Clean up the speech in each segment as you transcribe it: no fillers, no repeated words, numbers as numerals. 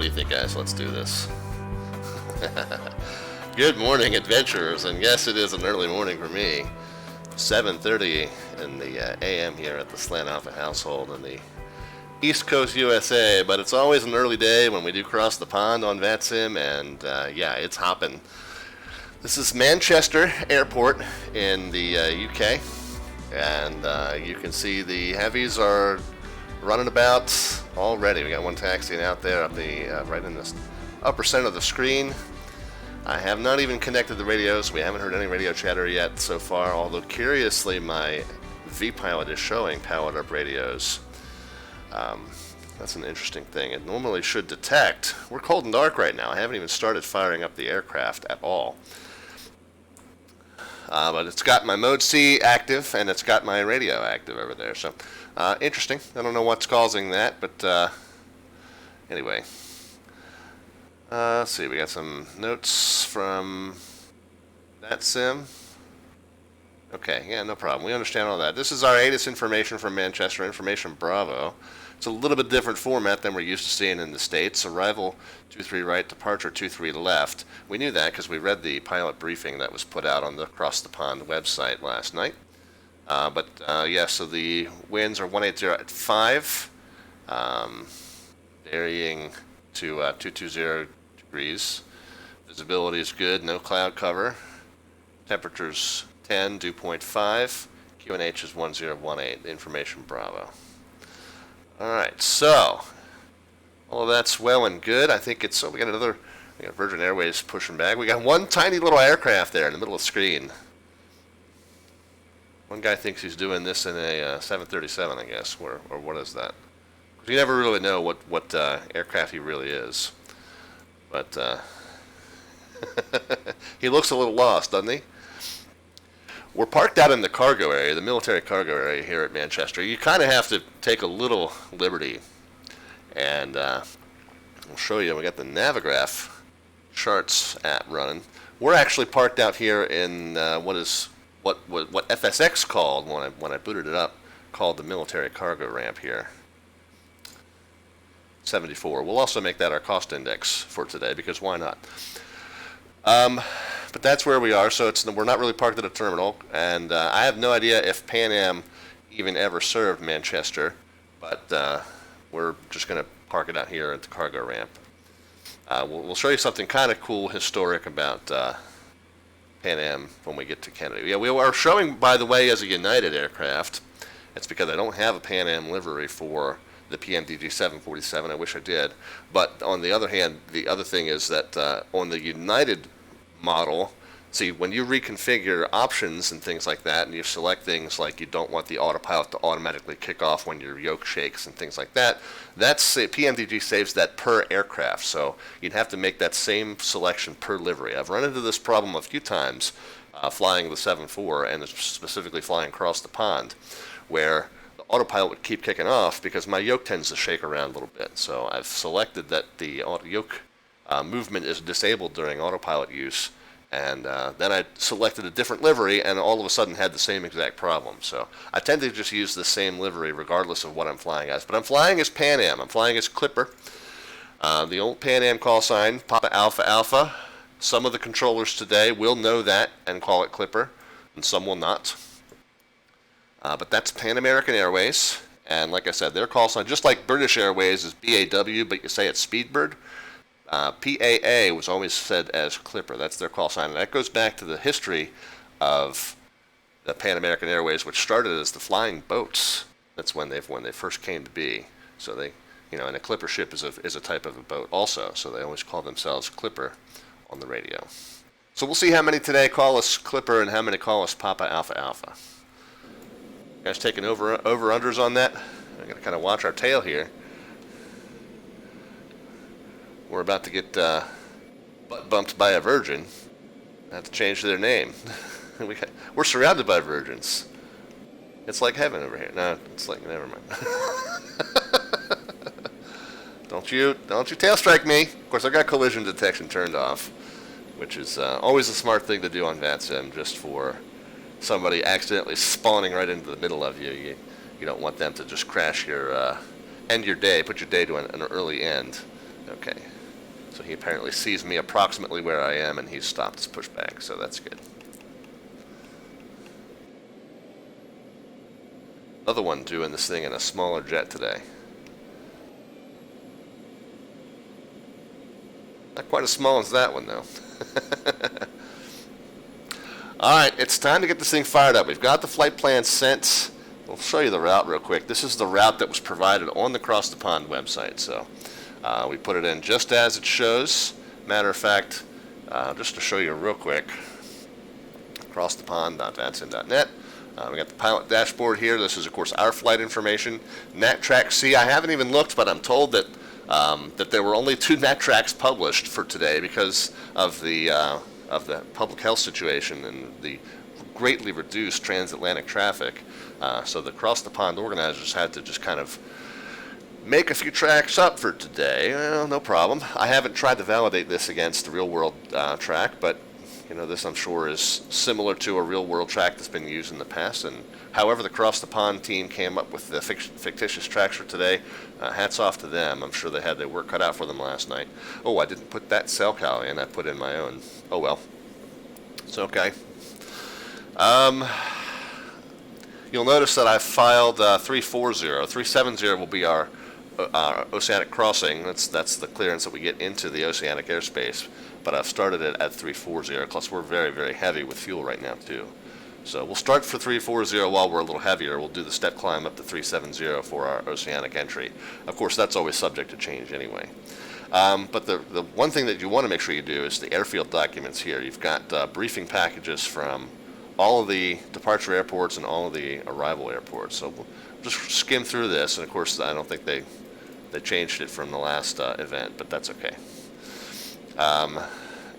What do you think, guys? Let's do this. Good morning, adventurers, and yes, it is an early morning for me. 7:30 in the a.m. here at the Slant Alpha household in the East Coast USA, but it's always an early day when we do cross the pond on VATSIM, and yeah, it's hopping. This is Manchester Airport in the UK, and you can see the heavies are running about already. We got one taxiing out there up the right in the upper center of the screen. I have not even connected the radios. We haven't heard any radio chatter yet so far, although curiously my V-Pilot is showing powered up radios. That's an interesting thing. It normally should detect. We're cold and dark right now. I haven't even started firing up the aircraft at all. But it's got my mode C active and it's got my radio active over there. So interesting. I don't know what's causing that, but anyway. Let's see, we got some notes from VATSIM. Okay, yeah, no problem. We understand all that. This is our ATIS information from Manchester, information Bravo. It's a little bit different format than we're used to seeing in the States. Arrival 23 right, departure 23 left. We knew that because we read the pilot briefing that was put out on the Across the Pond website last night. Yeah, so the winds are 180 at 5, varying to 220 degrees. Visibility is good, no cloud cover. Temperature's 10, dew point 5. QNH is 1018, information Bravo. Alright, so all of that's well and good. I think it's, we got Virgin Airways pushing back. We got one tiny little aircraft there in the middle of the screen. One guy thinks he's doing this in a 737, I guess, or what is that? You never really know what aircraft he really is. But he looks a little lost, doesn't he? We're parked out in the cargo area, the military cargo area here at Manchester. You kind of have to take a little liberty. And I'll show you, we got the Navigraph charts app running. We're actually parked out here in what FSX called, when I booted it up, called the military cargo ramp here. 74. We'll also make that our cost index for today, because why not? But that's where we are, so we're not really parked at a terminal, and I have no idea if Pan Am even ever served Manchester, but we're just going to park it out here at the cargo ramp. We'll show you something kind of cool, historic about Pan Am when we get to Canada. Yeah, we are showing, by the way, as a United aircraft. It's because I don't have a Pan Am livery for the PMDG 747. I wish I did. But on the other hand, the other thing is that on the United model, see, when you reconfigure options and things like that, and you select things like you don't want the autopilot to automatically kick off when your yoke shakes and things like that, PMDG saves that per aircraft. So you'd have to make that same selection per livery. I've run into this problem a few times flying the 747 and specifically flying across the pond, where the autopilot would keep kicking off because my yoke tends to shake around a little bit. So I've selected that the yoke movement is disabled during autopilot use, and then I selected a different livery and all of a sudden had the same exact problem. So I tend to just use the same livery regardless of what I'm flying as. But I'm flying as Pan Am. I'm flying as Clipper. The old Pan Am call sign, Papa Alpha Alpha. Some of the controllers today will know that and call it Clipper, and some will not. But that's Pan American Airways, and like I said, their call sign, just like British Airways, is BAW, but you say it's Speedbird. PAA was always said as Clipper. That's their call sign, and that goes back to the history of the Pan American Airways, which started as the flying boats. That's when they first came to be. So they, and a Clipper ship is a type of a boat also. So they always call themselves Clipper on the radio. So we'll see how many today call us Clipper and how many call us Papa Alpha Alpha. You guys taking over-unders on that? I got to kind of watch our tail here. We're about to get butt bumped by a virgin. I have to change their name. We're surrounded by virgins. It's like heaven over here. No, it's like, never mind. Don't you tail strike me. Of course, I've got collision detection turned off, which is always a smart thing to do on VATSIM, just for somebody accidentally spawning right into the middle of you. You don't want them to just crash end your day, put your day to an early end Okay. So he apparently sees me approximately where I am, and he's stopped his pushback, so that's good. Another one doing this thing in a smaller jet today. Not quite as small as that one, though. Alright, it's time to get this thing fired up. We've got the flight plan sent. We'll show you the route real quick. This is the route that was provided on the Cross the Pond website, so we put it in just as it shows. Matter of fact, just to show you real quick, crossthepond.vatsim.net. We got the pilot dashboard here. This is, of course, our flight information. Nat Track C, I haven't even looked, but I'm told that that there were only 2 Nat Tracks published for today because of the public health situation and the greatly reduced transatlantic traffic. So the Cross the Pond organizers had to just kind of make a few tracks up for today. Well, no problem. I haven't tried to validate this against the real-world track, but you know, this I'm sure is similar to a real-world track that's been used in the past. And however the Cross the Pond team came up with the fictitious tracks for today, hats off to them. I'm sure they had their work cut out for them last night. Oh, I didn't put that cell cal in. I put in my own. Oh well. It's okay. You'll notice that I filed 340. 370 will be our oceanic crossing. That's the clearance that we get into the oceanic airspace. But I've started it at 340. Plus, we're very, very heavy with fuel right now too. So we'll start for 340 while we're a little heavier. We'll do the step climb up to 370 for our oceanic entry. Of course, that's always subject to change anyway. But the one thing that you want to make sure you do is the airfield documents here. You've got briefing packages from all of the departure airports and all of the arrival airports. So we'll just skim through this. And of course, I don't think they changed it from the last event, but that's okay.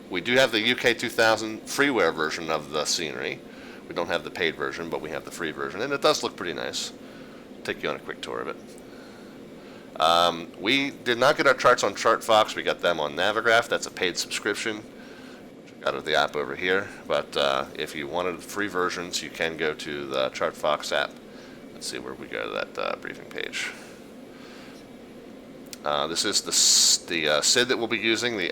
We do have the UK 2000 freeware version of the scenery. We don't have the paid version, but we have the free version, and it does look pretty nice. I'll take you on a quick tour of it. We did not get our charts on ChartFox. We got them on Navigraph. That's a paid subscription, which I got the app over here. But if you wanted free versions, you can go to the ChartFox app. Let's see where we go to that briefing page. This is the SID that we'll be using, the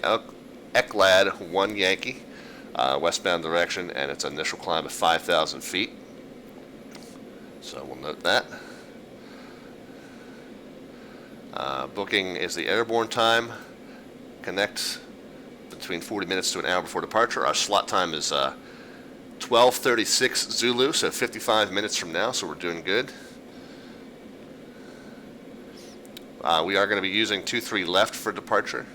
ECLAD 1 Yankee, westbound direction, and its initial climb of 5,000 feet. So we'll note that. Booking is the airborne time. Connect between 40 minutes to an hour before departure. Our slot time is 12:36 Zulu, so 55 minutes from now, so we're doing good. We are going to be using 23 left for departure.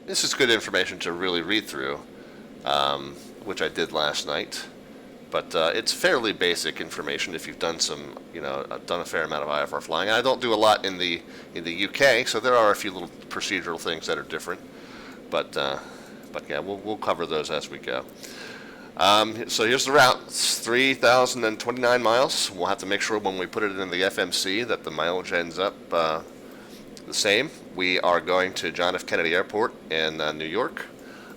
This is good information to really read through, which I did last night. But it's fairly basic information if you've done some, done a fair amount of IFR flying. I don't do a lot in the UK, so there are a few little procedural things that are different. But yeah, we'll cover those as we go. So here's the route. It's 3,029 miles. We'll have to make sure when we put it in the FMC that the mileage ends up the same. We are going to John F. Kennedy Airport in New York.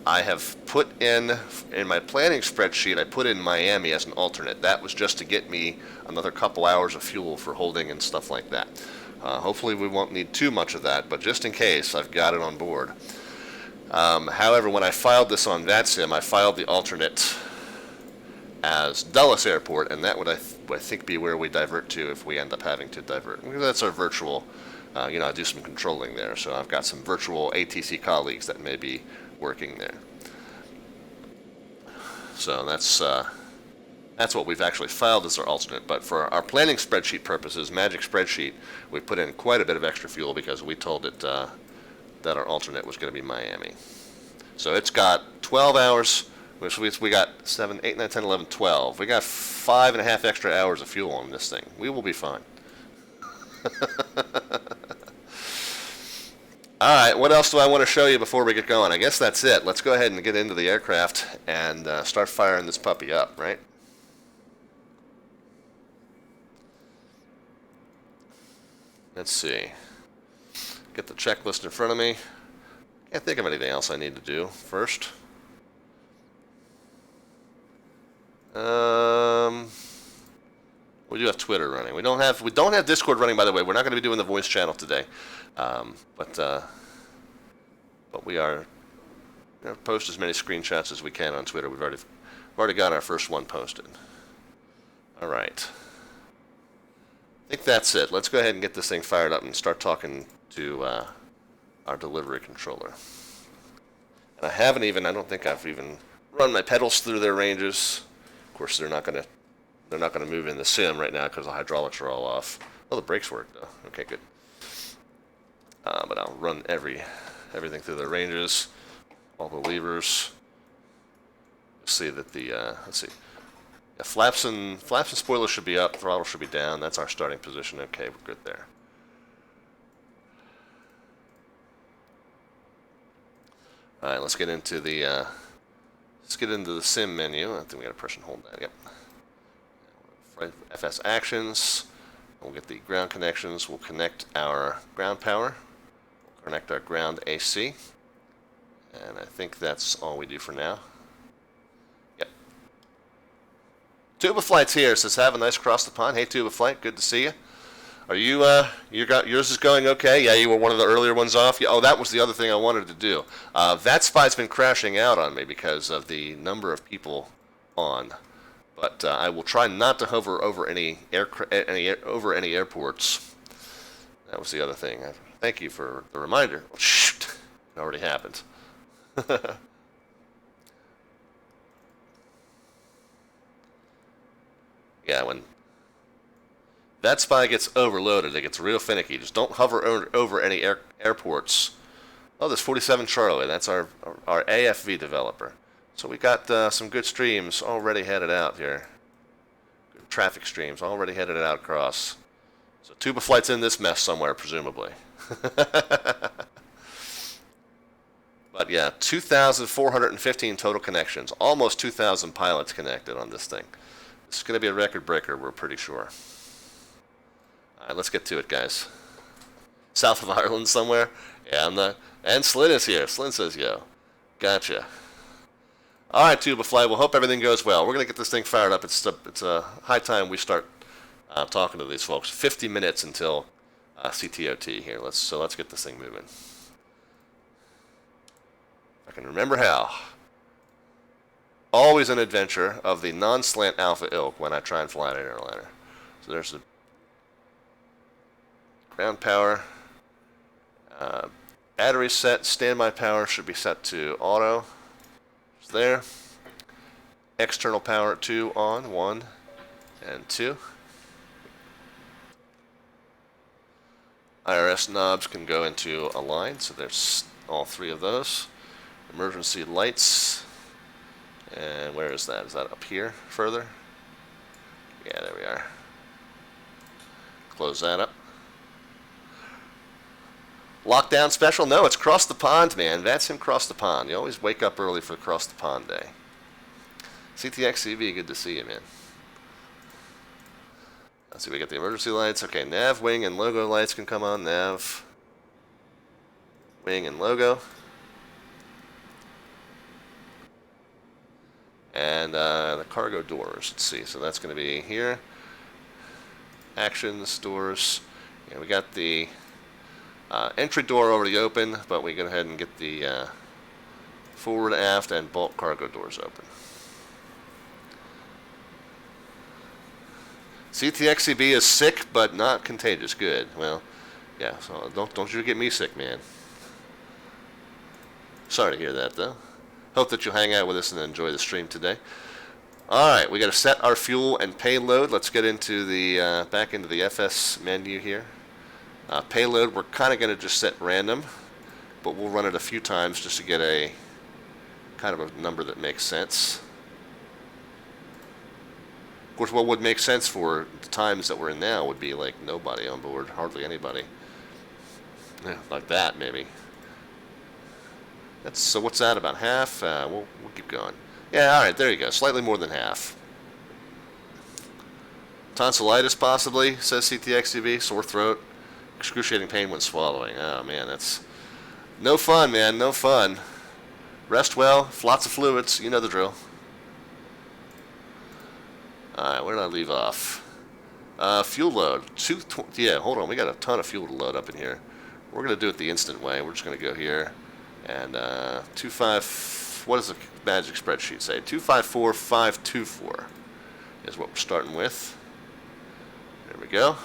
I have put in my planning spreadsheet, I put in Miami as an alternate. That was just to get me another couple hours of fuel for holding and stuff like that. Hopefully we won't need too much of that, but just in case, I've got it on board. However, when I filed this on VATSIM, I filed the alternate as Dulles Airport, and that would, I think, be where we divert to if we end up having to divert. Because that's our virtual, I do some controlling there, so I've got some virtual ATC colleagues that may be working there. So that's what we've actually filed as our alternate. But for our planning spreadsheet purposes, Magic Spreadsheet, we put in quite a bit of extra fuel because we told it that our alternate was going to be Miami. So it's got 12 hours. We got 7, 8, 9, 10, 11, 12. We got 5.5 extra hours of fuel on this thing. We will be fine. All right, what else do I want to show you before we get going? I guess that's it. Let's go ahead and get into the aircraft and start firing this puppy up, right? Let's see. Get the checklist in front of me. Can't think of anything else I need to do first. We'll we do have Twitter running. We don't have Discord running, by the way. We're not going to be doing the voice channel today, but we are post as many screenshots as we can on Twitter. We've already got our first one posted. All right. I think that's it. Let's go ahead and get this thing fired up and start talking to our delivery controller. And I don't think I've even run my pedals through their ranges. Of course, they're not gonna move in the sim right now because the hydraulics are all off. Oh, the brakes work though. Okay, good. But I'll run everything through their ranges, all the levers. See that the let's see. Yeah, flaps and spoilers should be up. Throttle should be down. That's our starting position. Okay, we're good there. All right, let's get into the sim menu. I think we got a person hold that. Yep. FS actions. We'll get the ground connections. We'll connect our ground power. We'll connect our ground AC. And I think that's all we do for now. Yep. Tuba Flight's here. Says have a nice cross the pond. Hey Tuba Flight, good to see you. Are you yours is going okay? Yeah, you were one of the earlier ones off. Yeah, oh, that was the other thing I wanted to do. VATSIM's been crashing out on me because of the number of people on. But I will try not to hover over any airports. That was the other thing. Thank you for the reminder. Oh, shoot, it already happened. Yeah, when that spy gets overloaded, it gets real finicky. Just don't hover over any airports. Oh, there's 47 Charlie. That's our AFV developer. So we got some good streams already headed out here. Good traffic streams already headed out across. So Tuba Flight's in this mess somewhere, presumably. But yeah, 2,415 total connections. Almost 2,000 pilots connected on this thing. This is going to be a record breaker, we're pretty sure. All right, let's get to it, guys. South of Ireland somewhere? Yeah, I'm not. And Slyn is here. Slyn says, yo. Gotcha. All right, Tuba Flight. We'll hope everything goes well. We're going to get this thing fired up. It's a high time we start talking to these folks. 50 minutes until CTOT here. Let's get this thing moving. If I can remember how. Always an adventure of the non-slant alpha ilk when I try and fly an airliner. So there's the ground power. Battery set. Standby power should be set to auto. It's there. External power 2 on. 1 and 2. IRS knobs can go into a line, so there's all 3 of those. Emergency lights. And where is that? Is that up here further? Yeah, there we are. Close that up. Lockdown special? No, it's Cross the Pond, man. VATSIM Cross the Pond. You always wake up early for Cross the Pond Day. CTXCV, good to see you, man. Let's see, we got the emergency lights. Okay, nav, wing, and logo lights can come on. Nav, wing, and logo. And the cargo doors, let's see, so that's going to be here. Actions, doors. Yeah, we got the entry door already open, but we go ahead and get the forward, aft, and bulk cargo doors open. CTXCB is sick, but not contagious. Good. Well, yeah, so don't you get me sick, man. Sorry to hear that, though. Hope that you'll hang out with us and enjoy the stream today. All right, we got to set our fuel and payload. Let's get into the back into the FS menu here. Payload, we're kind of going to just set random, but we'll run it a few times just to get a kind of a number that makes sense. Of course, what would make sense for the times that we're in now would be like nobody on board, hardly anybody. Yeah, like that, maybe. So what's that, about half? We'll keep going. Yeah, all right, there you go. Slightly more than half. Tonsillitis, possibly, says CTXCV. Sore throat. Excruciating pain when swallowing. Oh, man, that's no fun, man. No fun. Rest well. Lots of fluids. You know the drill. All right, where did I leave off? Fuel load. Yeah, hold on. We got a ton of fuel to load up in here. We're going to do it the instant way. We're just going to go here and 25. What does the magic spreadsheet say? 254524 is what we're starting with. There we go.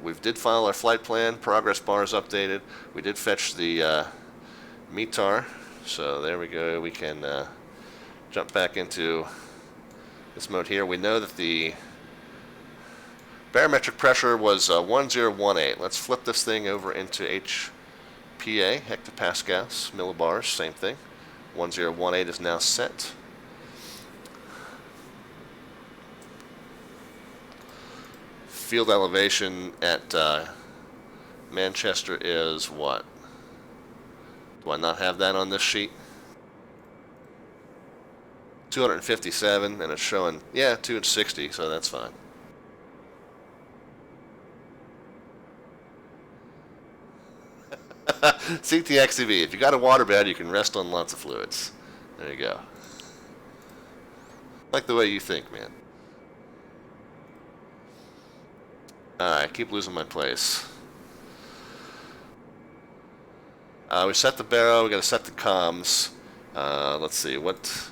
We did file our flight plan. Progress bar is updated. We did fetch the METAR. So there we go. We can jump back into this mode here. We know that the barometric pressure was 1018. Let's flip this thing over into HPA, hectopascals, millibars, same thing. 1018 is now set. Field elevation at Manchester is what? Do I not have that on this sheet? 257, and it's showing, yeah, 260, so that's fine. CTXCV, if you got a waterbed, you can rest on lots of fluids. There you go. Like the way you think, man. Alright, keep losing my place. We set the baro, we gotta set the comms. Let's see, what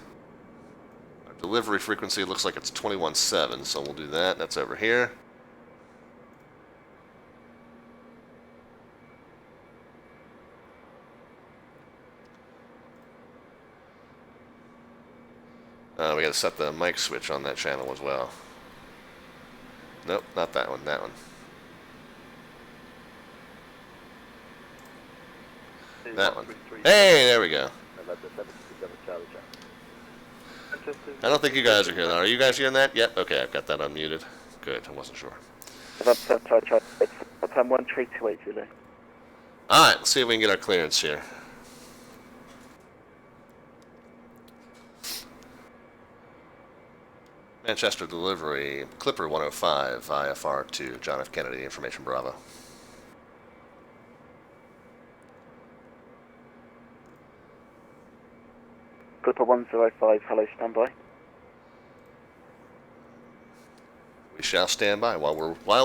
our delivery frequency looks like it's 21.7, so we'll do that. That's over here. We gotta set the mic switch on that channel as well. Nope, not that one, that one. That one. Hey, there we go. I don't think you guys are here, though. Are you guys hearing that? Yep, okay, I've got that unmuted. Good, I wasn't sure. Time 1328, Julie. Alright, let's see if we can get our clearance here. Manchester delivery, Clipper 105, IFR to John F. Kennedy, Information Bravo. Clipper 105, hello, standby. We shall stand by. While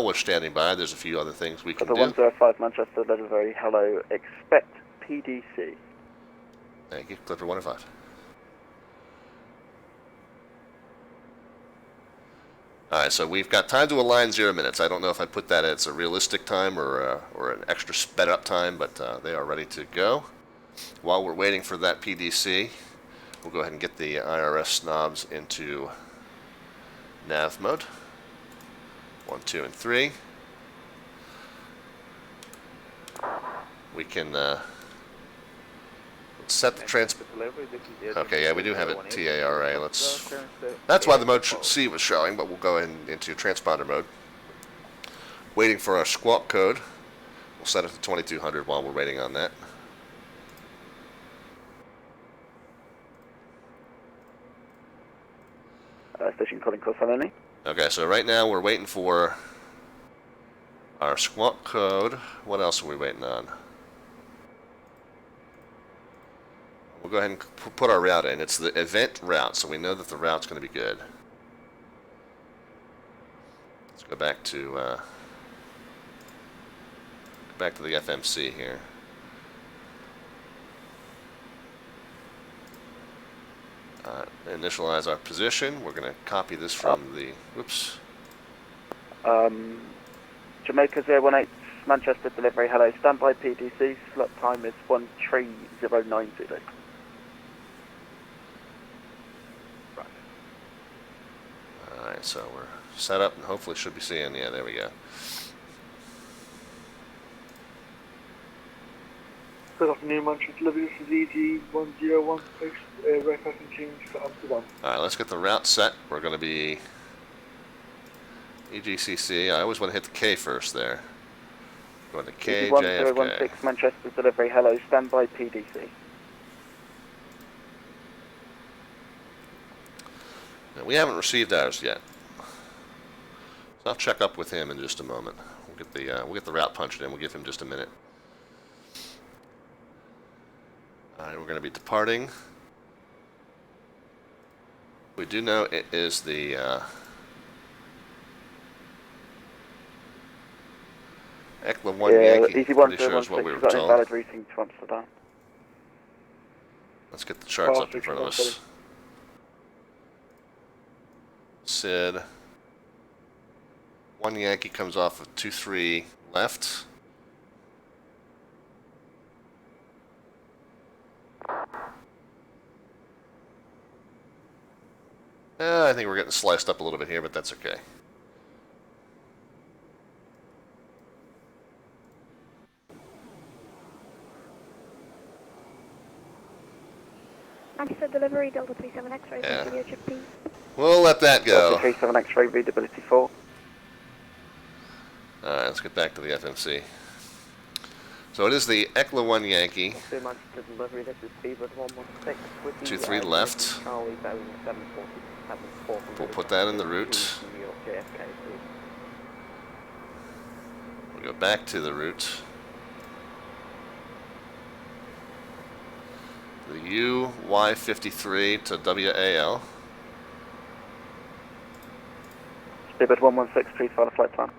we're standing by, there's a few other things we can do. Clipper 105, Manchester delivery, hello, expect PDC. Thank you, Clipper 105. Alright, so we've got time to align 0 minutes. I don't know if I put that as a realistic time or an extra sped up time, but they are ready to go. While we're waiting for that PDC, we'll go ahead and get the IRS knobs into nav mode. 1, 2, and 3. We can set the transport. Okay, yeah, we do have it TARA. That's why the mode C was showing, but we'll go into transponder mode. Waiting for our squawk code. We'll set it to 2200 while we're waiting on that. Station calling call sign only. Okay, so right now we're waiting for our squawk code. What else are we waiting on? We'll go ahead and put our route in. It's the event route, so we know that the route's going to be good. Let's go back to the FMC here. Initialize our position. We're going to copy this from the. Whoops. Jamaica 018, Manchester delivery, hello, standby PDC, slot time is 13090. Alright, so we're set up and hopefully should be seeing, yeah, there we go. Good afternoon, Manchester delivery, this is EG101, right passing change for Amsterdam. Alright, let's get the route set. We're going to be EGCC. I always want to hit the K first there. Going to KJFK. 1016, Manchester delivery, hello, standby PDC. We haven't received ours yet. So I'll check up with him in just a moment. We'll We'll get the route punched in. We'll give him just a minute. All right, we're going to be departing. We do know it is the ECLA 1 Yankee. Easy Pretty sure is what we were got told. invalid routing to Amsterdam. Let's get the charts up in front of us. Sid. 1 Yankee comes off of 2-3 left. I think we're getting sliced up a little bit here, but that's okay. Manchester delivery, Delta 37 X-ray, Yeah. chip P. We'll let that go. 37 X-ray, readability 4. Alright, let's get back to the FMC. So it is the ECLA 1 Yankee. Manchester delivery, this is Speedbird 116 with the 2-3 left. Charlie Boeing 747 We'll put that in the route. New York JFK, please. We'll go back to the route. The UY53 to WAL. Speedbird 116, please follow flight plan.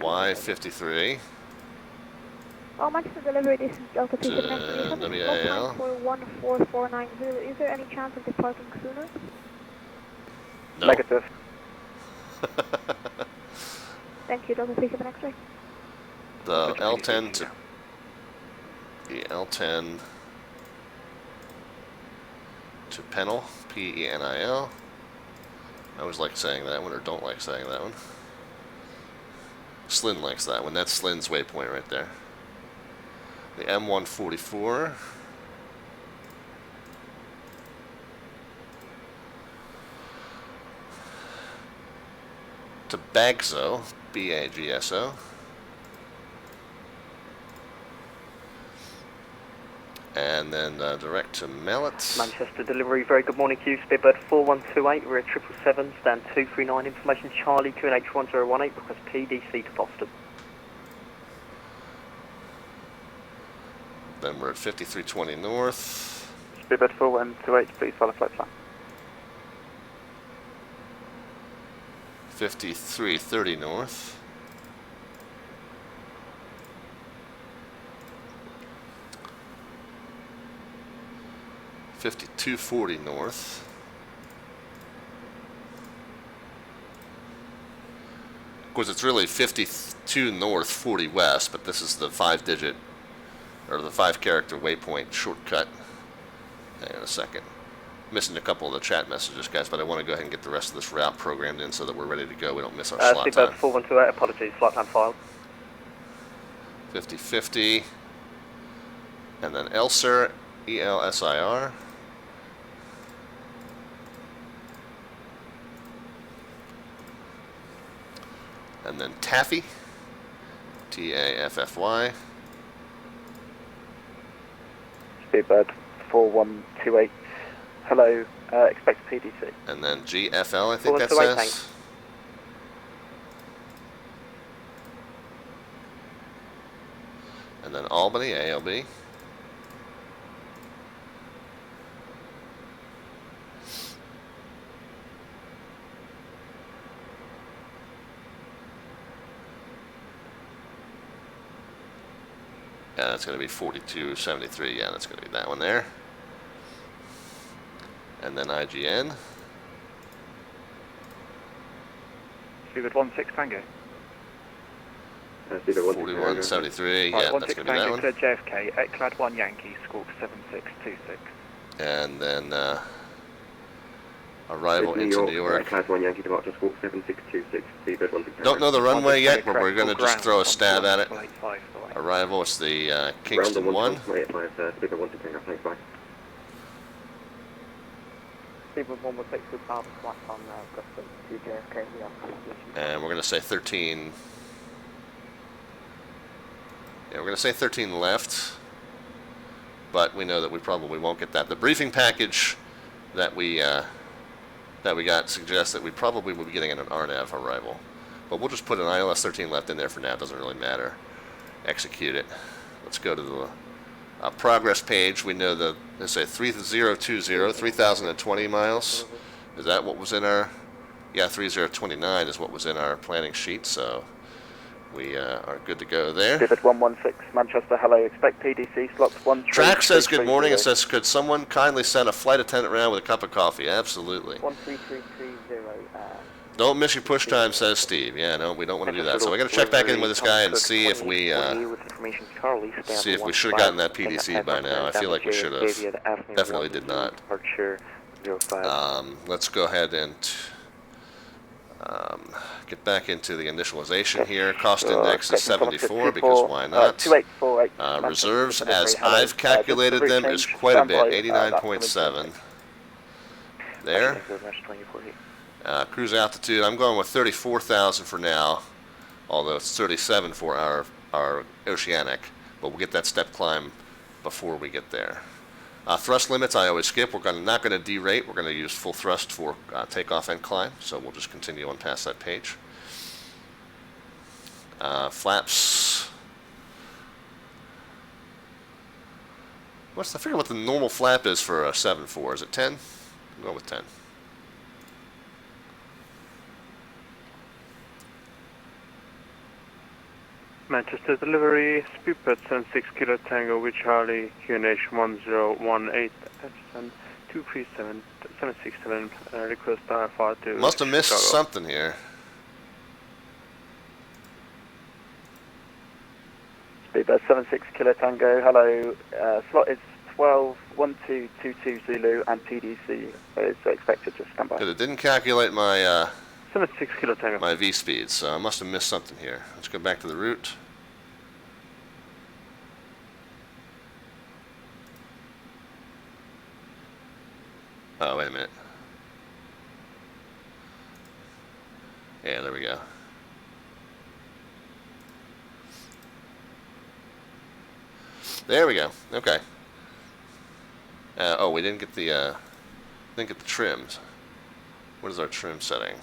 UY53 Oh, Manchester delivery, this is Delta 37 X-ray. WAL. For 14490, is there any chance of departing sooner? No. Negative. Thank you, Delta 37 X-ray. The L10 to the L10 to Penil, Penil. I always like saying that one, or don't like saying that one. Slyn likes that one. That's Slyn's waypoint right there. The M144. To Bagso, BAGSO. And then direct to Mallet. Manchester delivery, very good morning to you. Speedbird 4128, we're at 777, stand 239, information Charlie QNH1018, request PDC to Boston. Then we're at 5320 north. Speedbird 4128, please follow flight plan. 5330 north. $52.40 north. Of course, it's really 52 north, 40 west, but this is the 5-digit or the 5-character waypoint shortcut. Hang on a second. Missing a couple of the chat messages, guys, but I want to go ahead and get the rest of this route programmed in so that we're ready to go. We don't miss our slot time. Speedbird 4128, apologies, flight plan filed. 5050. And then Elsir, ELSIR. And then Taffy, TAFFY. Speedbird 4128, hello, expect PDC. And then GFL, I think that 4128, says. thanks. And then Albany, ALB. Yeah, that's going to be 4273. Yeah, that's going to be that one there. And then IGN. Speedbird 16 Tango. 4173. Yeah, that's going to be that one. JFK, ECLAD 1 Yankee, Squawk 7626. And then arrival into New York. ECLAD 1 Yankee departure, Squawk 7626. Speedbird 16. Don't know the runway yet, but we're going to just throw a stab at it. Arrival is the Kingston 1. Speedbird 16, thanks, bye. Speedbird 116 with power flight on Augusta to JFK, we have transmission. And we're going to say 13. Yeah, we're going to say 13 left. But we know that we probably won't get that. The briefing package that we that we got suggests that we probably will be getting an RNAV arrival. But we'll just put an ILS 13 left in there for now. It doesn't really matter. Execute it. Let's go to the progress page. We know the, let's say 3020, 3,020 miles. Is that what was in our, yeah, 3029 is what was in our planning sheet, so we are good to go there. Speedbird 116 Manchester, hello, expect PDC slots 13. Track says good morning and says, could someone kindly send a flight attendant around with a cup of coffee? Absolutely. 13330, Don't miss your push time, says Steve. Yeah, no, we don't want to do that. So we got to check back in with this guy and see if we should have gotten that PDC by now. I feel like we should have. Definitely did not. Let's go ahead and get back into the initialization here. Cost index is 74 because why not? 2848. Reserves, as I've calculated them, is quite a bit. 89.7. There. Cruise altitude, I'm going with 34,000 for now, although it's 37 for our oceanic, but we'll get that step climb before we get there. Thrust limits I always skip. We're not going to derate. We're going to use full thrust for takeoff and climb, so we'll just continue on past that page. Flaps. I forget what the normal flap is for a 7.4. Is it 10? I'm going with 10. Manchester delivery, speedbird 76 Kilo Tango with Charlie, QNH 1018, and 237767, request IFR to Must have missed Chicago. something here. Speedbird 76 Kilo Tango, hello, slot is 121222 Zulu and PDC is expected to stand by. Because it didn't calculate my 76 Kilo Tango. my V speed, so I must have missed something here. Let's go back to the route. Oh, wait a minute. Yeah, there we go. There we go. Okay. Oh, we didn't get the trims. What is our trim setting?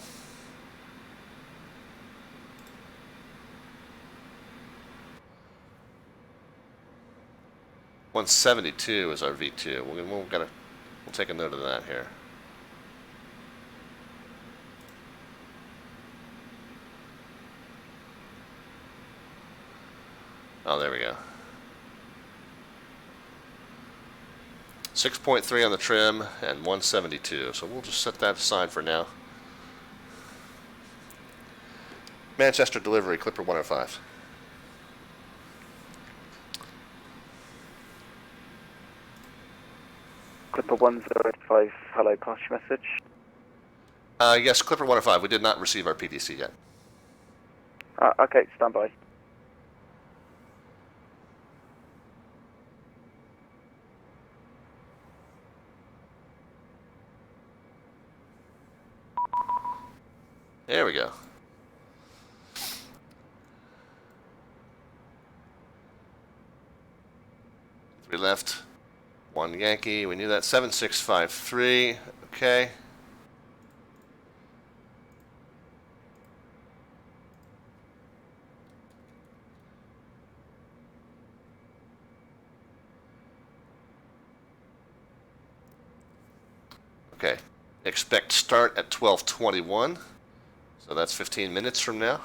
$172 is our V2. We'll take a note of that here. Oh, there we go. 6.3 on the trim and 172. So we'll just set that aside for now. Manchester delivery, Clipper 105. Clipper 105, hello, pass your message. Yes, Clipper 105. We did not receive our PDC yet. Okay, stand by. There we go. Three left. One Yankee. We knew that. 7653. Okay. Okay. Expect start at 12:21. So that's 15 minutes from now.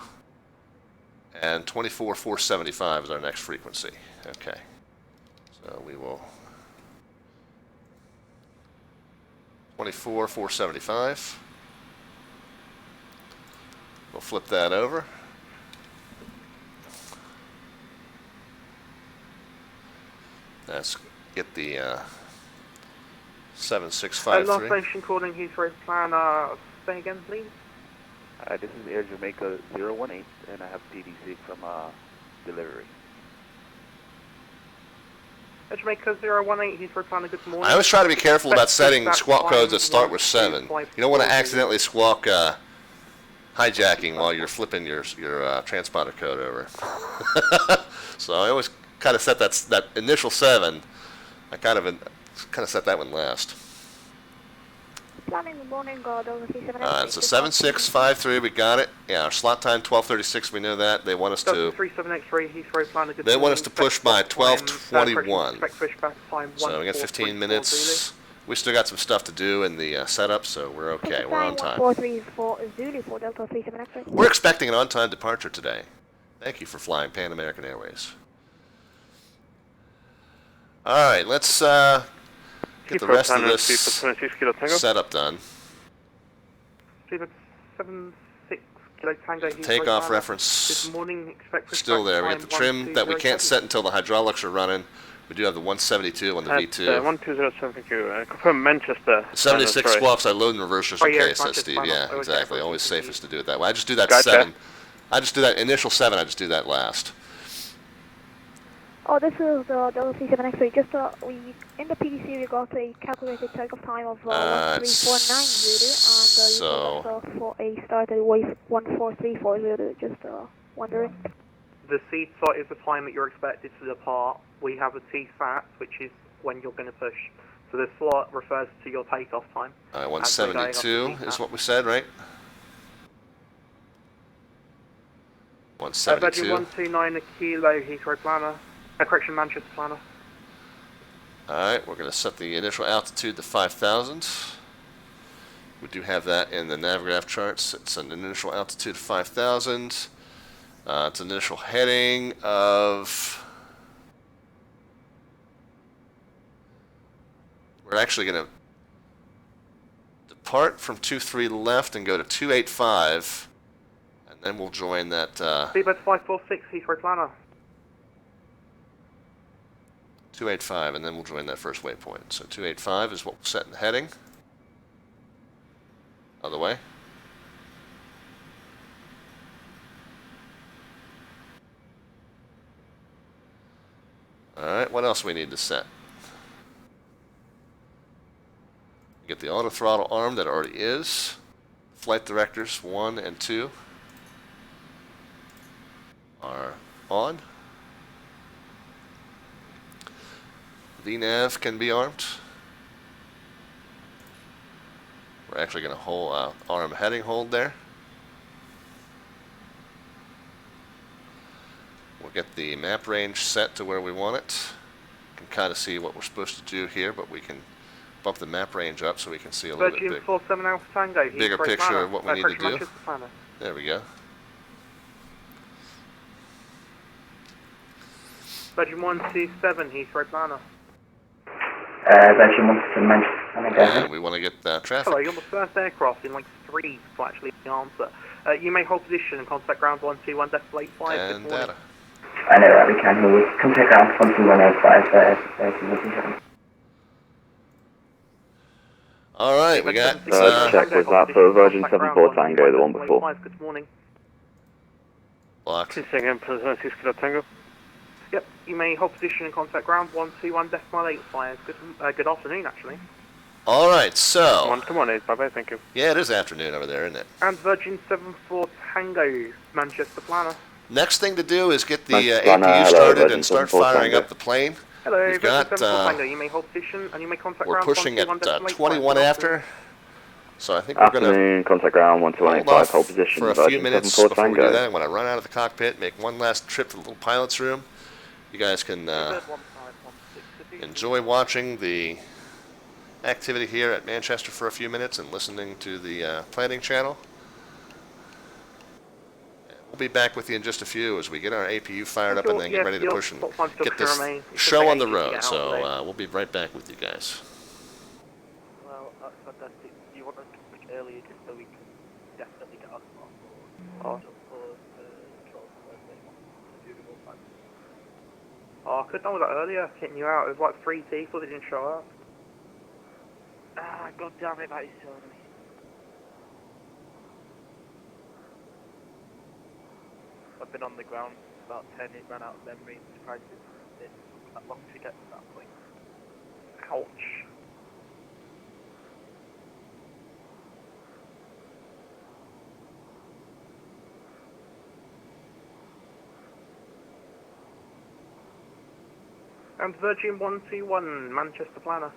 And 24,475 is our next frequency. Okay. So we will 24,475. We'll flip that over. Let's get the 7653. Last station calling Heathrow plan, say again please. This is Air Jamaica 018 and I have PDC from delivery. Air Jamaica 018, Heathrow plan, good morning. I always try to be careful about setting squawk codes that start with 7. You don't want to accidentally squawk hijacking while you're flipping your transponder code over. So I always kind of set that initial 7. I kind of set that one last. Planning morning, Delta 37 It's a 7653. We got it. Yeah, our slot time 12:36. We know that. They want us to. 37X3 Heathrow Planner. They want us to push by 12:21. Expect push back time So we got 15 minutes. We still got some stuff to do in the setup, so we're okay. We're on time. 434 Zulu for Delta 37 X-ray. We're expecting an on-time departure today. Thank you for flying Pan American Airways. All right, let's get the rest of this setup done. Speedbird 76 Kilo Tango Heathrow Takeoff Planner. reference Good morning. Expect push still back there. We time got the trim that we can't 1207. set until the hydraulics are running. We do have the 172 on the V2. 1207, thank you. Confirm Manchester. 76 squawks, I load and reverse just in yeah, case, says Manchester Steve. Planner. Yeah, Okay, exactly. okay. Always safest to do it that way. I just do that Gotcha. 7. I just do that initial 7, I just do that last. Oh, this is the Delta 37 X-ray. Just we in the PDC we got a calculated takeoff time of 1349 Zulu, and you told us for a start at wave 1434 Zulu. Just wondering. The seed site is the time that you're expected to depart. We have a TSAT, which is when you're going to push. So the slot refers to your takeoff time. 172 is what we said, right? 172. 129 a kilo Heathrow Planner. Correction, Manchester Planner. Alright, we're going to set the initial altitude to 5,000. We do have that in the Navigraph charts. It's an initial altitude of 5,000. It's an initial heading of... We're actually going to depart from 23 left and go to 285. And then we'll join that... Speedbird 546 Heathrow Planner. 285, and then we'll join that first waypoint. So 285 is what we'll set in the heading. Other way. Alright, what else we need to set? Get the auto throttle arm that already is. Flight directors 1 and 2 are on. VNAV can be armed. We're actually going to hold arm heading hold there. We'll get the map range set to where we want it. Can kind of see what we're supposed to do here, but we can bump the map range up so we can see a little Virgin bit 47 Alpha Tango. bigger Heathrow picture Planner. of what we need to Correction, do. Manchester Planner. There we go. Virgin 127 Heathrow Planner. Virgin 127 Manchester. And we want to get traffic. Hello, you're the first aircraft in like 3 to actually answer. You may hold position and contact ground 121 decimal 85. And data. I know that we can hear you. Contact ground 12105, Alright, we got... check, was that for Virgin 74 Tango, the one before? Good morning. Blocked. 6 Kilo Tango. Yep, you may hold position and contact ground 121 decimal 85. Good afternoon, actually. Alright, so... Come on, 8, bye-bye, thank you. Yeah, it is afternoon over there, isn't it? And Virgin 74 Tango, Manchester Planner. Next thing to do is get the Manchester APU Planner, started hello, and start Virgin 74 firing Tango. up the plane. Hello, We've Virgin got, 74 Tango. You may hold position and you may contact We're ground pushing at 121 21 Good after. So I think we're going to Afternoon, contact ground hold 12185, off hold position, for a few Virgin minutes 74 before we do Tango. that. I'm going to run out of the cockpit, make one last trip to the little pilot's room. You guys can enjoy watching the activity here at Manchester for a few minutes and listening to the planning channel. We'll be back with you in just a few as we get our APU fired up and then get ready to push and get this show on the road. So we'll be right back with you guys. Well, that's fantastic. Do you want us to push earlier just so we can definitely get us on board? Oh, I could have done with that earlier, getting you out. It was like 3 people that didn't show up. Ah, god damn it, that is so annoying. I've been on the ground about 10, it ran out of memory, I'm surprised it took that long to get to that point. Ouch. And Virgin 121, Manchester Planner.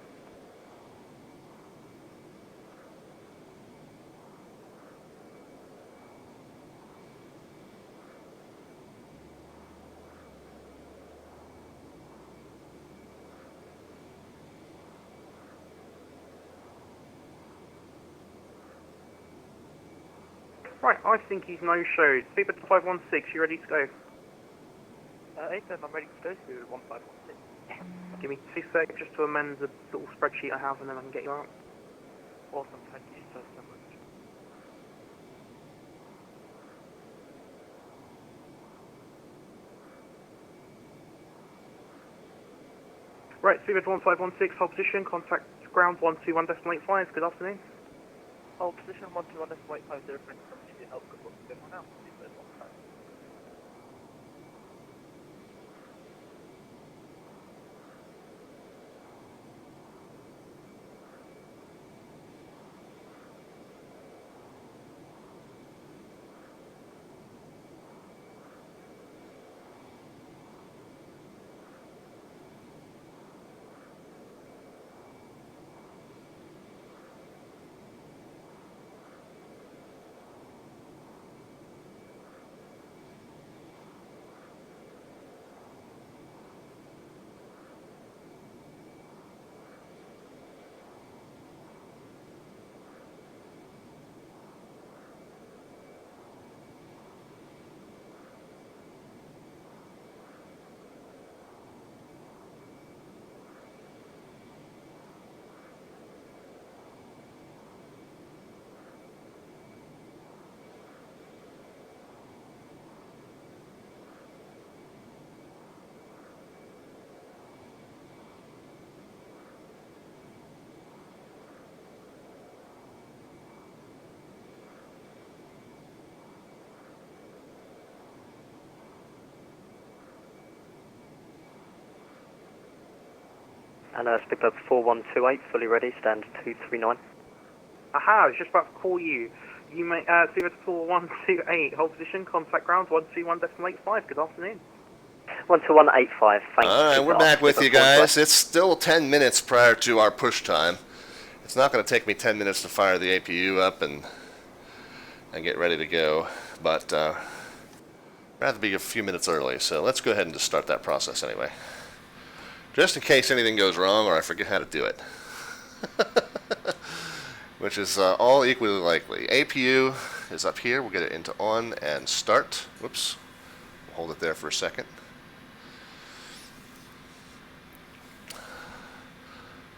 Right, I think he's no-showed. Speedbird 516, you ready to go? 87, I'm ready to go to 1516. Give me 2 seconds just to amend the little spreadsheet I have and then I can get you out. Awesome, thank you so much. Right, Speedbird 1516, hold position, contact ground 121.85, good afternoon. Hold position 121.85, 0 from you help, good luck to everyone else. Speedbird 15. And Speedbird 4128, fully ready, stand 239. Aha, I was just about to call you. You may, Speedbird 4128, hold position, contact ground 121.85, good afternoon. 121.85, thank you. Alright, we're back with you guys. It's still 10 minutes prior to our push time. It's not going to take me 10 minutes to fire the APU up and get ready to go, but rather be a few minutes early, so let's go ahead and just start that process anyway. Just in case anything goes wrong or I forget how to do it. Which is all equally likely. APU is up here. We'll get it into on and start. Whoops. We'll hold it there for a second.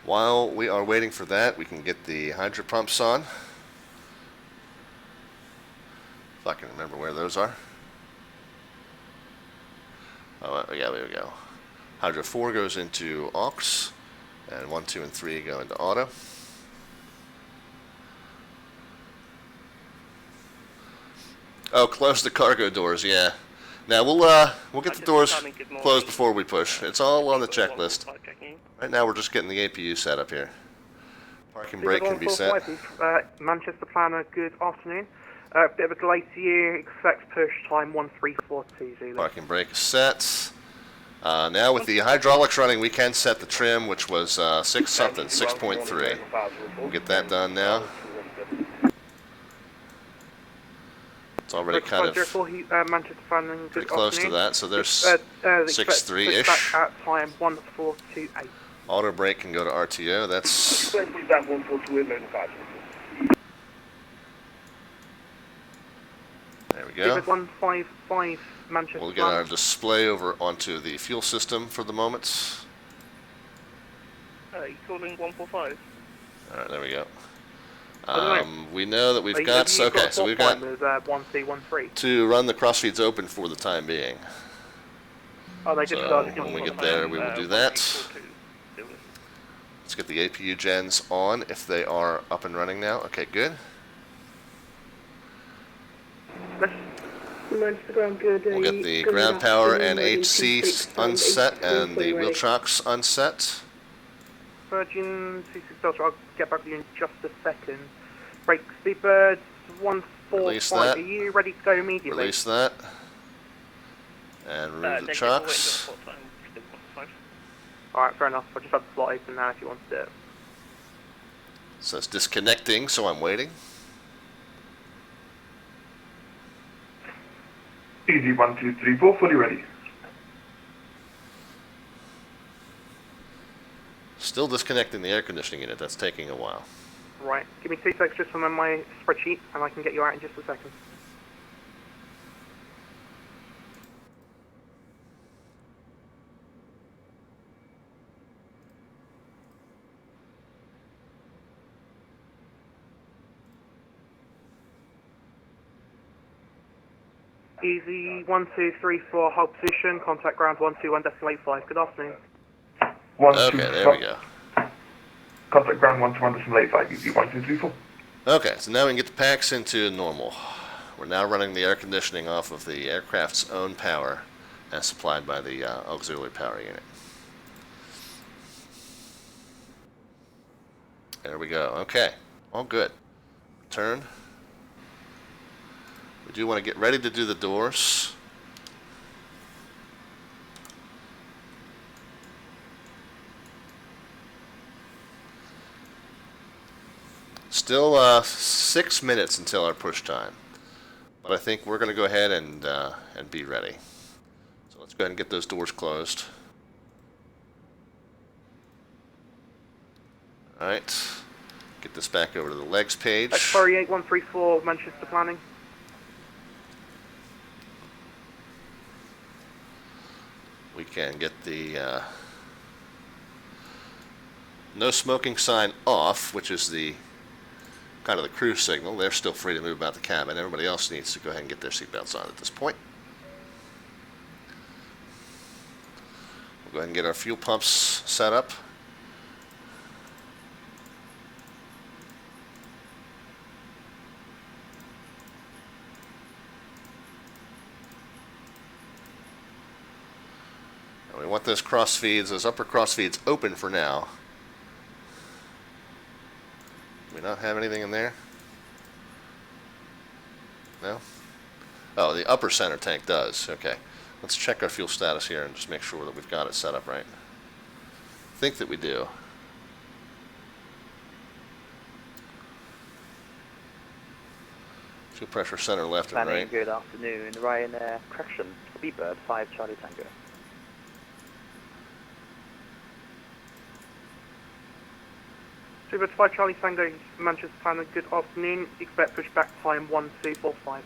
While we are waiting for that, we can get the hydro pumps on. If I can remember where those are. Oh, yeah, there we go. Hydro 4 goes into aux, and 1, 2, and 3 go into auto. Oh, close the cargo doors, yeah. Now we'll get the doors closed before we push. It's all on the checklist. Right now we're just getting the APU set up here. Parking brake can be set. Manchester Planner, good afternoon. Bit of a delay to you, expect push time 1342 Zulu. Parking brake is set. Now with the hydraulics running, we can set the trim, which was 6 something, 6.3. We'll get that done now. It's already kind of pretty close to that, so there's 6.3-ish. At time 1428. Auto brake can go to RTO. That's there we go. 155 Manchester. We'll get our display over onto the fuel system for the moment. You calling 145? Alright, there we go. We know that we've got, okay, so we've got 1C13. to run the cross feeds open for the time being. Oh, they just So started. when we get there, we will do that. Let's get the APU gens on if they are up and running now. Okay, good. We'll get the ground power and HC unset and the wheel chocks unset. Virgin 26 Delta, I'll get back to you in just a second. Break Speedbird 145, are you ready to go immediately? Release that. And remove the chocks. Alright, fair enough. I'll just have the slot open now if you want it. So it's disconnecting, so I'm waiting. Easy 1, 2, 3, 4, fully ready. Still disconnecting the air conditioning unit. That's taking a while. Right, give me 2 seconds just to amend my spreadsheet and I can get you out in just a second. Easy 1234, hold position, contact ground 121.85. Good afternoon. Okay, there we go. Contact ground 121.85, easy 1234. Okay, so now we can get the packs into normal. We're now running the air conditioning off of the aircraft's own power as supplied by the auxiliary power unit. There we go. Okay, all good. Turn. We do want to get ready to do the doors. Still 6 minutes until our push time, but I think we're going to go ahead and be ready. So let's go ahead and get those doors closed. All right, get this back over to the legs page. Expiry 8134, Manchester planning. We can get the no smoking sign off, which is the kind of the crew signal. They're still free to move about the cabin. Everybody else needs to go ahead and get their seatbelts on at this point. We'll go ahead and get our fuel pumps set up. And we want those cross feeds, those upper cross feeds open for now. Do we not have anything in there? No? Oh, the upper center tank does. Okay. Let's check our fuel status here and just make sure that we've got it set up right. I think that we do. Fuel pressure center left and Planning, right. good afternoon. Ryanair, correction, Speedbird, 5 Charlie Tango. Speedbird 5 Charlie Tango, Manchester planning. Good afternoon. Expect pushback time 1245.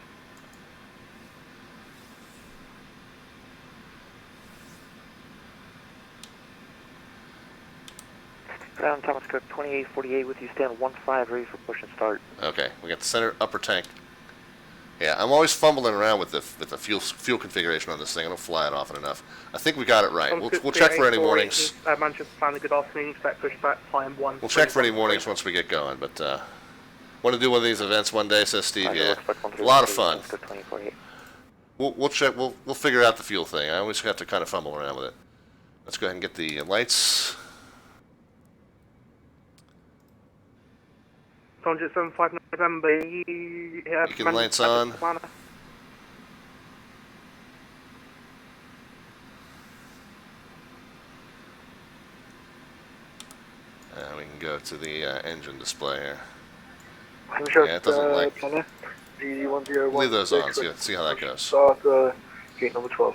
Ground Thomas Cook 2848 with you, stand 15, ready for push and start. Okay, we got the center upper tank. Yeah, I'm always fumbling around with the fuel configuration on this thing. I don't fly it often enough. I think we got it right. We'll check for any warnings. Manchester planning. Good afternoon. Expect pushback time 1. We'll check for any warnings once we get going. But want to do one of these events one day, says Steve. Yeah, a lot of fun. We'll check. We'll figure out the fuel thing. I always have to kind of fumble around with it. Let's go ahead and get the lights. 175 November, you Beacon lights on. We can go to the engine display here. Yeah, it doesn't like. Leave those on, see how that goes. Start gate number 12.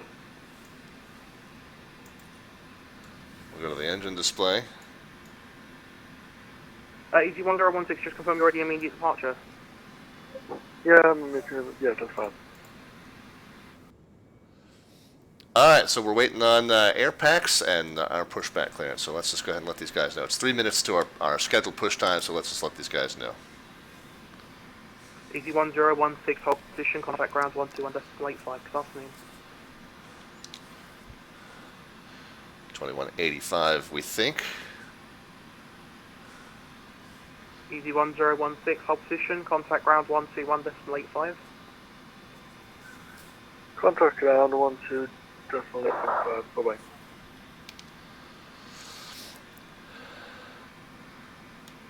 We'll go to the engine display. Easy 1016, just confirm you're ready immediate departure. Yeah, that's fine. Alright, so we're waiting on air packs and our pushback clearance. So let's just go ahead and let these guys know. It's 3 minutes to our scheduled push time, so let's just let these guys know. Easy 1016, hold position, contact ground 121.85. Good afternoon. 2185, we think. Easy 1016, hold position, contact ground 121.85. Contact ground 121.85, bye-bye.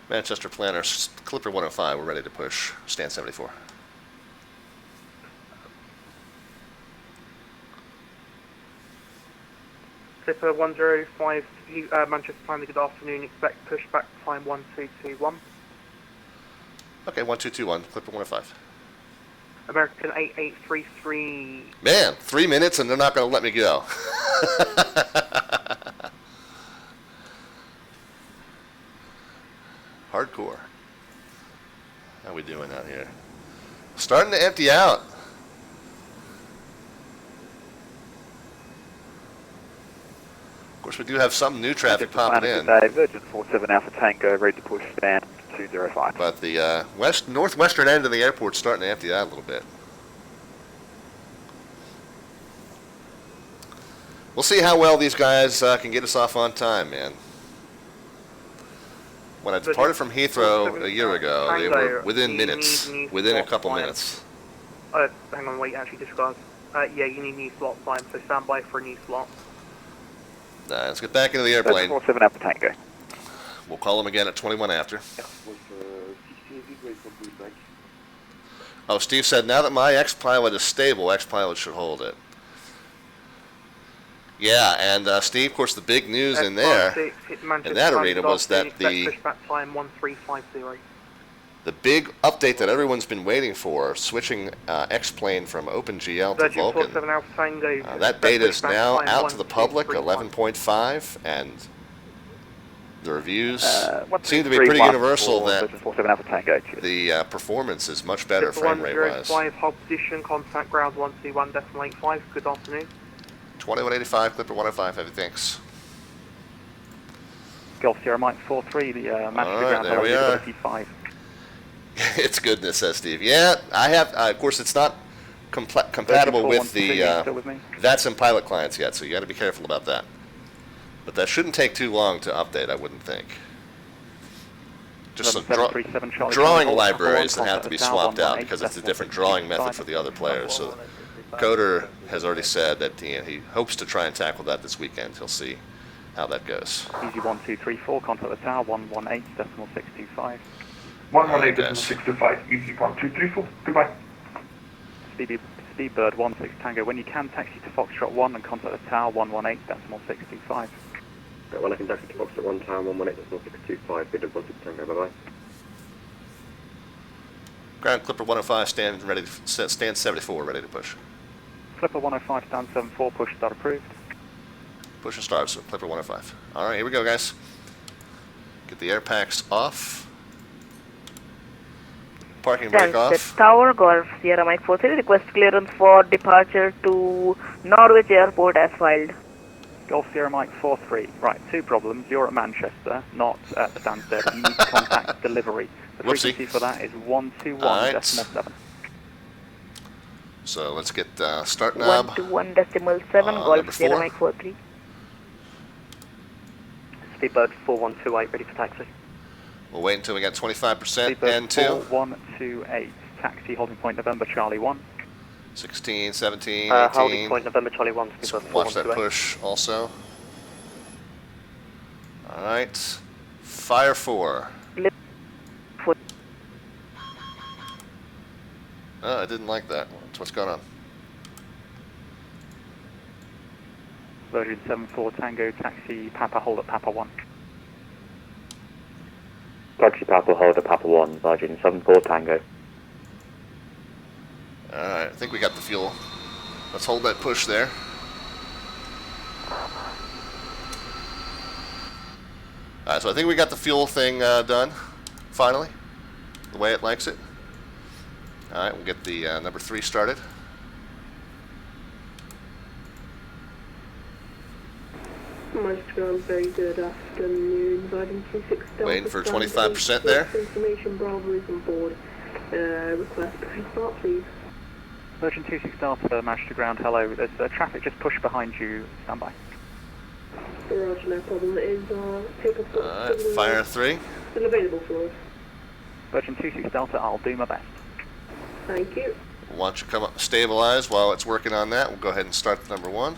Manchester Planner, Clipper 105, we're ready to push. Stand 74. Clipper 105, Manchester Planning, good afternoon, expect pushback time 1221. Okay, 1221, Clipper 105. American 8833. Man, 3 minutes and they're not going to let me go. Hardcore. How we doing out here? Starting to empty out. Of course, we do have some new traffic popping in. Virgin 47 Alpha Tango, ready to push, stand 205. But the northwestern end of the airport's starting to empty out a little bit. We'll see how well these guys can get us off on time, man. When I departed from Heathrow a year ago, they were within minutes, within a couple minutes. Hang on, wait, actually disregard. Yeah, you need new slot time, so stand by for a new slot. Let's get back into the airplane. 47 Alpha Tango. We'll call them again at 21 after. Oh, Steve said, now that my X-Pilot is stable, X-Pilot should hold it. Yeah, and Steve, of course, the big news in there, in that arena, was that the big update that everyone's been waiting for, switching X-Plane from OpenGL to Vulkan, that beta is now out to the public, 11.5, and the reviews seem to be pretty universal that the performance is much better frame rate-wise. 105, hold position, contact ground 121.85, good afternoon. 2185, Clipper 105, heavy thanks. Golf Sierra Mike 43, the master ground there we are. 85. It's goodness, says Steve. Yeah, I have, of course, it's not compatible with the VATSIM pilot clients yet, so you got to be careful about that. But that shouldn't take too long to update, I wouldn't think. Just some drawing libraries that have to be swapped out because it's a different drawing method for the other players. So Coder has already said that he hopes to try and tackle that this weekend. He'll see how that goes. Easy 1234, contact the tower 118.625. 118.625, easy 1234, goodbye. Speedbird 16 Tango, when you can taxi to Foxtrot 1 and contact the tower 118.625. When I can taxi to Foxtrot 1 tower 118.625, bid of 16 Tango, bye bye. Ground Clipper 105, stand 74, ready to push. Clipper 105, stand 74, push start approved. Push and start, so Clipper 105. Alright, here we go, guys. Get the air packs off. Parking brake off. Tower Golf Sierra Mike 43, request clearance for departure to Norwich Airport as filed. Golf Sierra Mike 43. Right, two problems. You're at Manchester, not at Stansted. You need to contact delivery. The frequency for that is 121.7. So let's get start knob. 121.7, Golf Sierra Mike 43. Speedbird 4128, ready for taxi. We'll wait until we get 25% Speedbird N2. 4128, taxi holding point November Charlie 1. 16, 17, 18. Holding point November Charlie 1, so watch that push also. Alright. Fire 4. Oh, I didn't like that. What's going on? Virgin 74 Tango, taxi Papa, hold at Papa 1. Taxi Papa, hold at Papa 1, Virgin 74 Tango. Alright, I think we got the fuel. Let's hold that push there. Alright, so I think we got the fuel thing done, finally, the way it likes it. Alright, we'll get the number 3 started. Very good afternoon. Virgin 26 Delta. Waiting for 25% there. Information Bravo is on board. Request restart, please. Virgin 26 Delta, match to ground, hello. There's traffic just pushed behind you. Stand by. Roger, no problem. Is takeoff Alright, fire 3. still available for us? Virgin 26 Delta, I'll do my best. Thank you. Why don't you come up and stabilize while it's working on that. We'll go ahead and start the number 1.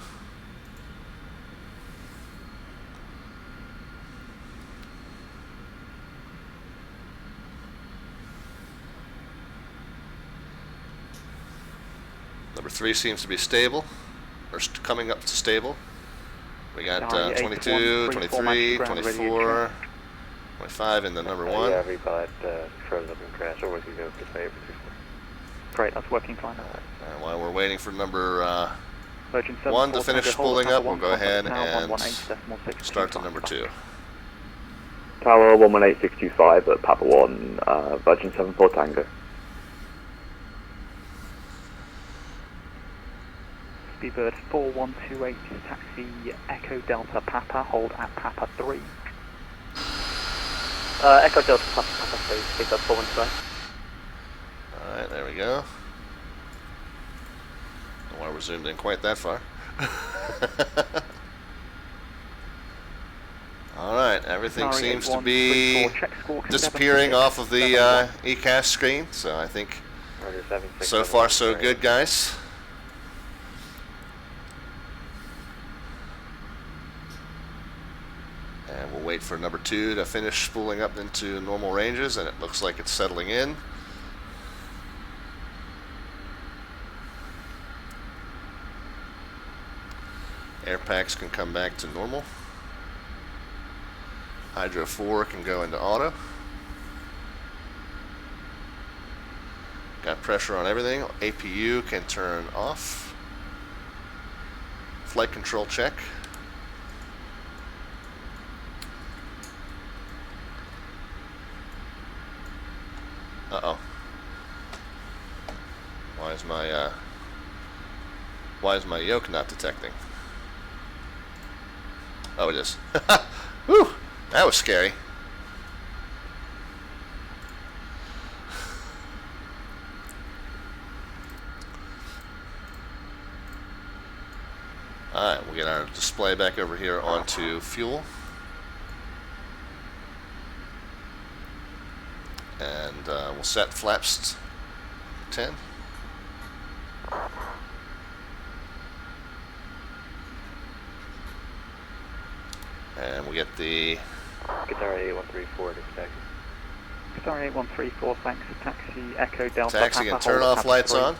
Number 3 seems to be stable, or coming up to stable. We got 22, 23, 24, 25 in the number 1. Yeah, we got frozen up and crash, or we can go to say. Great, that's working fine. While we're waiting for number 1 to finish spooling up, we'll go ahead and start to number 2. Tower 118.625 at Papa 1, Virgin 74 Tango. Speedbird 4128, taxi Echo Delta Papa, hold at Papa 3. Echo Delta Papa 3, Speedbird 4128. Alright, there we go. Don't want to zoomed in quite that far. All right, everything Sorry, seems to 8134, be check squawk disappearing 7671. off of the ECAS screen, so I think so far so good, guys. And we'll wait for number 2 to finish spooling up into normal ranges, and it looks like it's settling in. Air packs can come back to normal. Hydro 4 can go into auto. Got pressure on everything. APU can turn off. Flight control check. Uh-oh. Why is my yoke not detecting? Oh, it is. Whew, that was scary. Alright, we'll get our display back over here onto fuel. And we'll set flaps 10. And we get the Guitar 8134 to taxi. Guitar 8134, thanks. Taxi Echo Delta. taxi and Papa, turn hold off lights 3. on.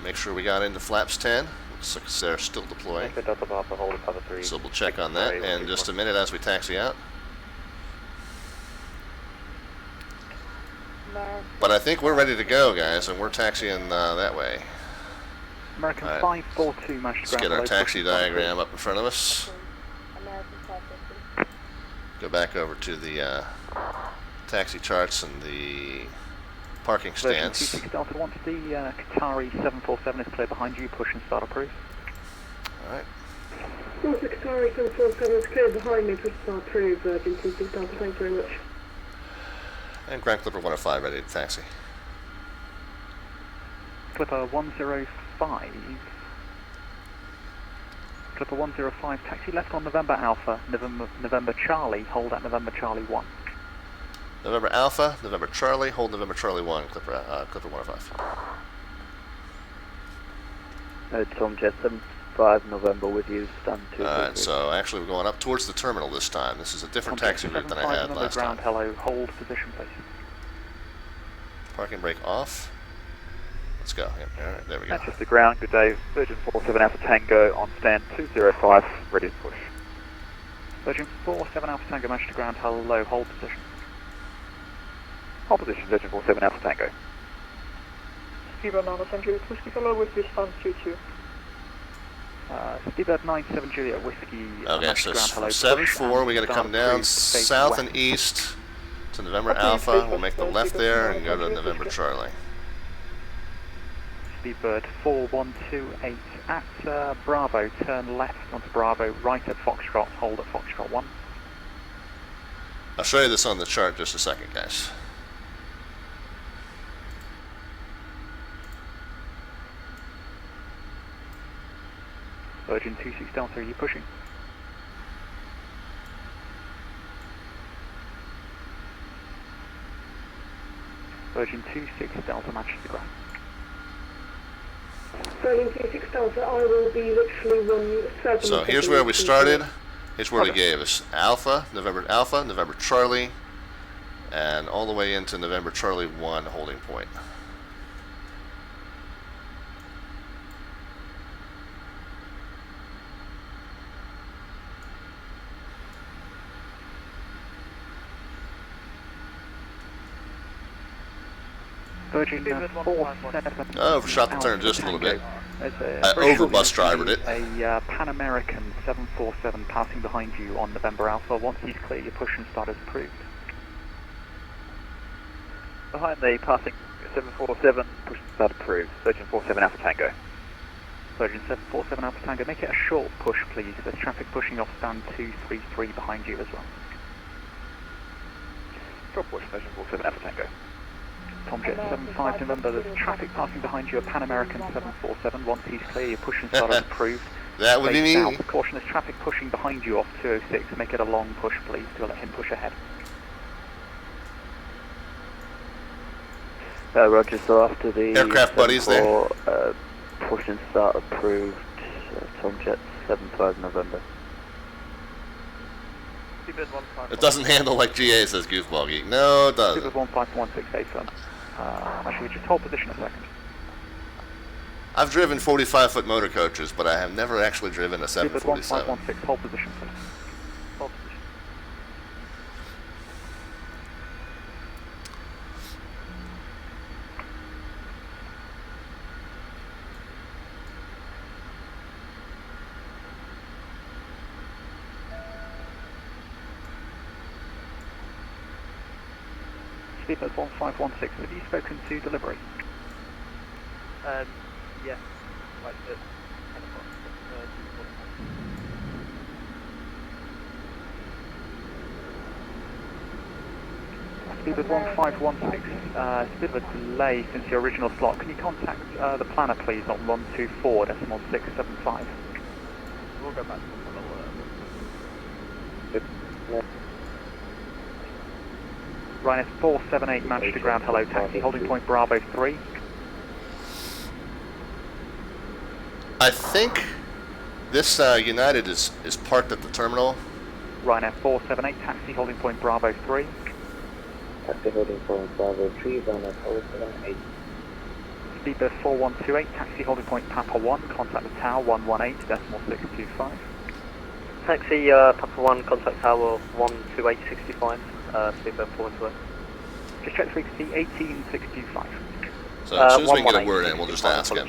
Make sure we got into flaps 10. Looks like they're still deploying. Echo Delta Papa, hold Papa 3. So we'll check on that in just a minute as we taxi out. But I think we're ready to go, guys, and we're taxiing that way. American Right. 542, match Let's get our taxi diagram up in front of us. Go back over to the taxi charts and the parking Version stance. 26 Delta 1 to the Qatari 747 is clear behind you, push and start approved. Alright. North Qatari 747 is clear behind me, push start approved, Virgin 26 Delta, thanks very much. And Grand Clipper 105 ready to taxi. Clipper 105. Clipper 105, taxi left on November Alpha, November Charlie, hold at November Charlie 1. November Alpha, November Charlie, hold November Charlie 1, Clipper 105. Tom Jet 75 November with you, stand 2. Alright, so actually we're going up towards the terminal this time. This is a different taxi route than I had last time. Hello, hold position please. Parking brake off. Let's go. Yep, alright, there we go. Manchester ground, good day. Virgin 47 Alpha Tango on stand 205, ready to push. Virgin 47 Alpha Tango, Manchester ground, hello, hold position. Hold position, Virgin 47 Alpha Tango. Speedbird 907 Juliet Whiskey, hello with you, stand 22. Speedbird 97 Juliet Whiskey, Okay, so ground, hello, 7-4, we got to start come down approved, face south west. and east to November Alpha. We'll make the left there and go to November Charlie. Speedbird 4128 at Bravo, turn left onto Bravo, right at Foxtrot, hold at Foxtrot 1. I'll show you this on the chart in just a second, guys. Virgin 26 Delta, are you pushing? Virgin 26 Delta, Manchester ground. Virgin 26 Delta, I will be literally 1-7. So here's where we started. Here's where they gave us Alpha, November Charlie, and all the way into November Charlie 1 holding point. Virgin 47. Overshot the turn just a little bit. I over-bus drivered it. A Pan American 747 passing behind you on November Alpha. Once he's clear, your push and start is approved. Behind the passing 747, push and start approved. Virgin 47 Alpha Tango. Virgin 747 Alpha Tango, make it a short push please. There's traffic pushing off stand 233 behind you as well. Short push, Virgin 47 Alpha Tango. Tom Jet 75 November, there's traffic passing behind you, a Pan American 747. Once he's clear, your push and start is approved. That would be me. Now, caution, there's traffic pushing behind you off 206. Make it a long push, please, to let him push ahead. Roger, so after the aircraft buddies there. Push and start approved, Tom Jet 75 November. It doesn't handle like GA, says Goofball Geek. No, it doesn't. 15168 firm. Actually, just hold position a second. I've driven 45-foot motor coaches, but I have never actually driven a 747. 1516, hold position, please. Hold position. Speedbird 1516, have you spoken to delivery? Yeah, like this. Speedbird 1516, it's a bit of a delay since your original slot. Can you contact the planner, please, on 124.675? We'll go back to Ryanair 478, Manchester ground, hello, taxi, holding point Bravo 3. I think this United is parked at the terminal. Ryanair 478, taxi, holding point Bravo 3. Taxi holding point Bravo 3, Ryanair 478. Speedbird 4128, taxi, holding point Papa 1, contact the tower 118.625. Taxi Papa 1, contact tower 12865, Speedbird 428. Just check the frequency 18625. So as soon as we can get a word in, we'll just ask him.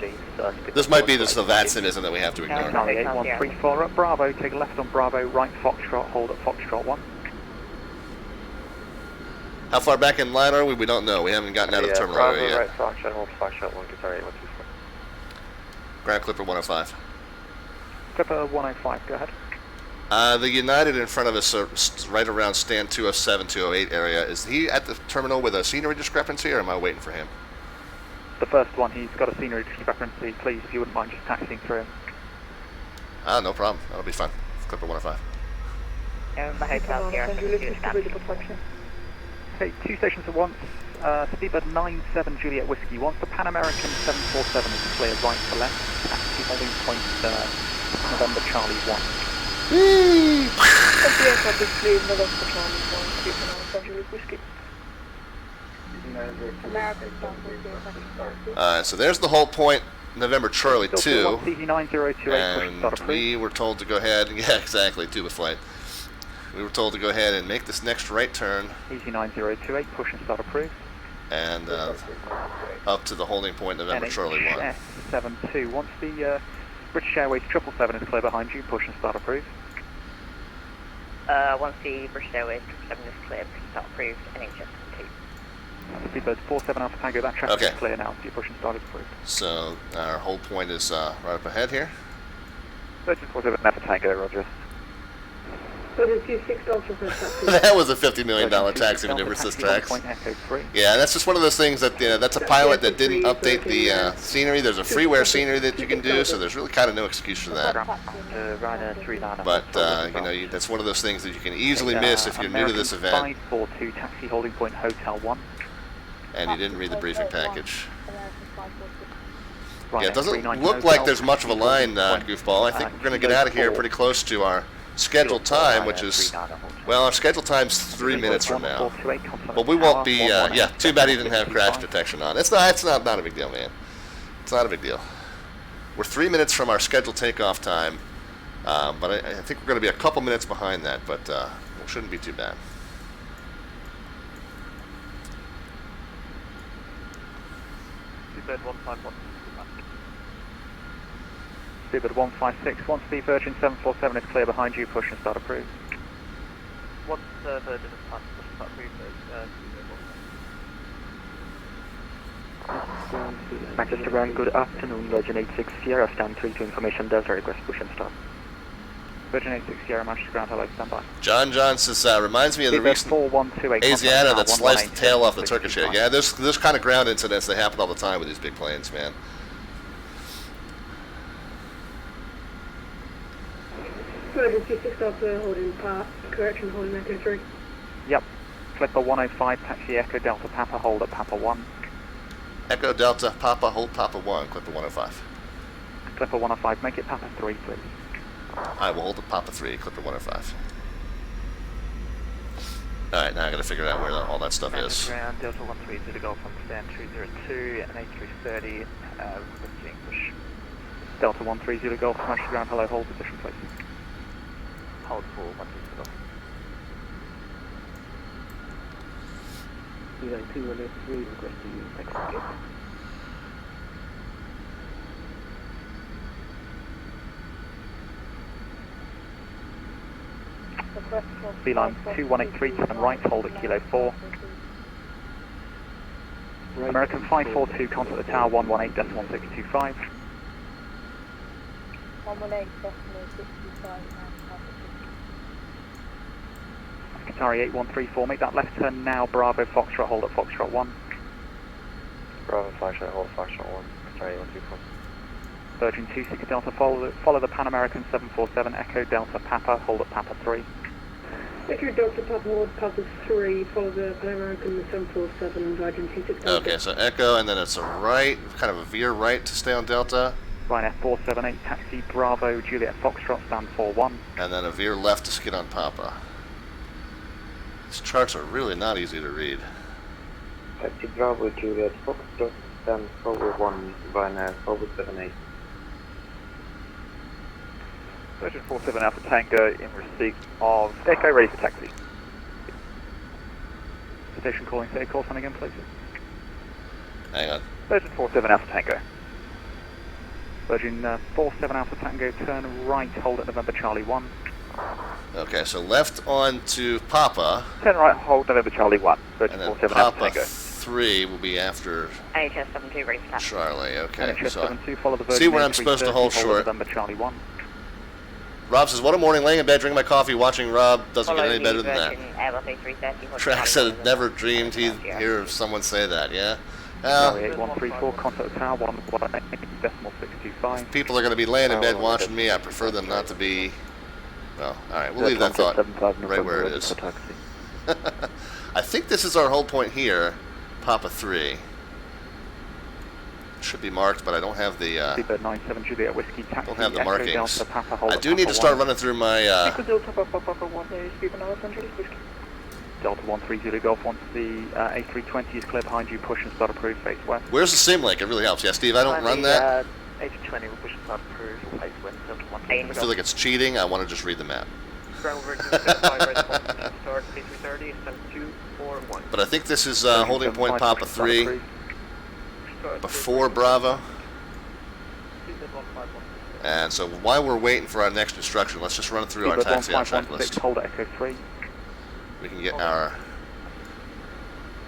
This might be the VATSIM that we have to ignore. 8134 up Bravo, take a left on Bravo, right Foxtrot, hold at Foxtrot 1. How far back in line are we? We don't know. We haven't gotten out of the terminal area yet. Right, Foxtrot, hold Foxtrot 1, guitar 8124. Ground Clipper 105. Clipper 105, go ahead. The United in front of us, right around stand 207, 208 area. Is he at the terminal with a scenery discrepancy, or am I waiting for him? The first one, he's got a scenery discrepancy. Please, if you wouldn't mind just taxiing through him. No problem. That'll be fine. Clipper 105. The hotel here. Okay, 2 stations at once. Speedbird 97 Juliet Whiskey. Once the Pan American 747 is clear right to left, taxi holding point November Charlie 1. So there's the whole point, November Charlie 2, and we were told to go ahead, yeah exactly, Tuba flight. We were told to go ahead and make this next right turn. Easy 9028, push and start approved. And up to the holding point, November Charlie 1. NHS72, once the British Airways 777 is clear behind you, push and start approved. Once the British Airways 777 is clear, push and start approved, NHS72. Speedbird 47 Alpha Tango, that traffic is clear now, so your push and start is approved. So our hold point is right up ahead here. 47 Alpha Tango, roger. That was a $50 million taxi maneuver, says Trax. Yeah, that's just one of those things that, that's a pilot that didn't update the scenery. There's a freeware scenery that you can do, so there's really kind of no excuse for that. But, that's one of those things that you can easily miss if you're new to this event. 542, taxi holding point Hotel 1. And you didn't read the briefing package. Yeah, it doesn't look like there's much of a line, Goofball. I think we're going to get out of here pretty close to our scheduled time, which is, well, our scheduled time's 3 minutes from now. But we won't be, yeah, too bad he didn't have crash detection on. It's not a big deal, man. It's not a big deal. We're 3 minutes from our scheduled takeoff time, but I think we're going to be a couple minutes behind that, but it shouldn't be too bad. Speedbird 151. Speedbird 156, once the Virgin 747 is clear behind you, push and start approved. Once the Virgin is passed, push and start approved, Manchester ground, good afternoon, Virgin 86 Sierra, stand 3 to information Delta, request push and start. Virgin 860 Manchester ground, hello, stand by. John says, reminds me of the recent 4128 Asiana that sliced the tail off the Turkish air. Yeah, there's kind of ground incidents that happen all the time with these big planes, man. Virgin 26 Delta holding correction, holding Echo 3. Yep. Clipper 105, taxi Echo Delta Papa, hold at Papa 1. Echo Delta Papa, hold Papa 1, Clipper 105. Clipper 105, make it Papa 3, please. I will hold at Papa 3, Clipper 105. Alright, now I gotta figure out where all that stuff is. Ground, Delta 130 to go from stand 202 and A330, requesting push. Delta 130 to Golf, Manchester ground, hello, hold position, please. Hold for 130 to go. Eli 2183, requesting taxi. Beeline 2183, turn right, hold at Kilo 4. American 542, contact the tower 118.1625. 118.625. Qatari 8134, make that left turn now, Bravo Foxtrot, hold at Foxtrot 1. Bravo Foxtrot, hold Foxtrot 1, Qatari 8134. Virgin 26 Delta, follow the Pan American 747, Echo Delta Papa, hold at Papa 3. Echo Delta Papa, hold Papa 3, follow the Pan American 747, Virgin 26 Delta. Okay, so Echo, and then it's a right, kind of a veer right to stay on Delta. Ryanair 478, taxi Bravo, Juliet Foxtrot, stand 41. And then a veer left to skid on Papa. These charts are really not easy to read. Taxi Bravo, Juliet Foxtrot, stand forward 1, Ryanair forward 78. Virgin 47 Alpha Tango in receipt of Echo, ready for taxi. Station calling, say call sign again, please. Hang on. Virgin 47 Alpha Tango. Virgin 47 Alpha Tango, turn right, hold at November Charlie 1. Okay, so left on to Papa. Turn right, hold November Charlie 1. Virgin And then 47 Alpha Papa Tango. 3 will be after NHS 72, ready for taxi. Charlie, okay. NHS So 72, follow the Virgin see where I'm supposed to hold short. November Charlie 1. Rob says, what a morning, laying in bed, drinking my coffee, watching Rob. Doesn't get any better than that. Track said never dreamed he'd hear someone say that, yeah? Charlie 8134, contact the tower 118.625. People are going to be laying in bed watching me. I prefer them not to be. Well, alright, we'll leave that thought right where it is. I think this is our hold point here, Papa 3. Should be marked, but I don't have the Seabird 97 Juliet Whiskey Taxi, don't have the Echo markings. Delta Papa, hold I at do need Papa to start 1. running through my Echo Delta Papa 1, Seabird 900 Whiskey. Delta 130 Golf, once the A320 is clear behind you, push and start approved, face west. Where's the sim link? It really helps. Yeah, Steve, I don't run that. A320 will push and start approved, face west, Delta I feel like it's cheating. I want to just read the map. Ground Virgin 75, ready for start A330, 7241. But I think this is holding point Papa 3 before Bravo. And so while we're waiting for our next instruction, let's just run through our taxi out checklist. Hold at Echo 3. We can get our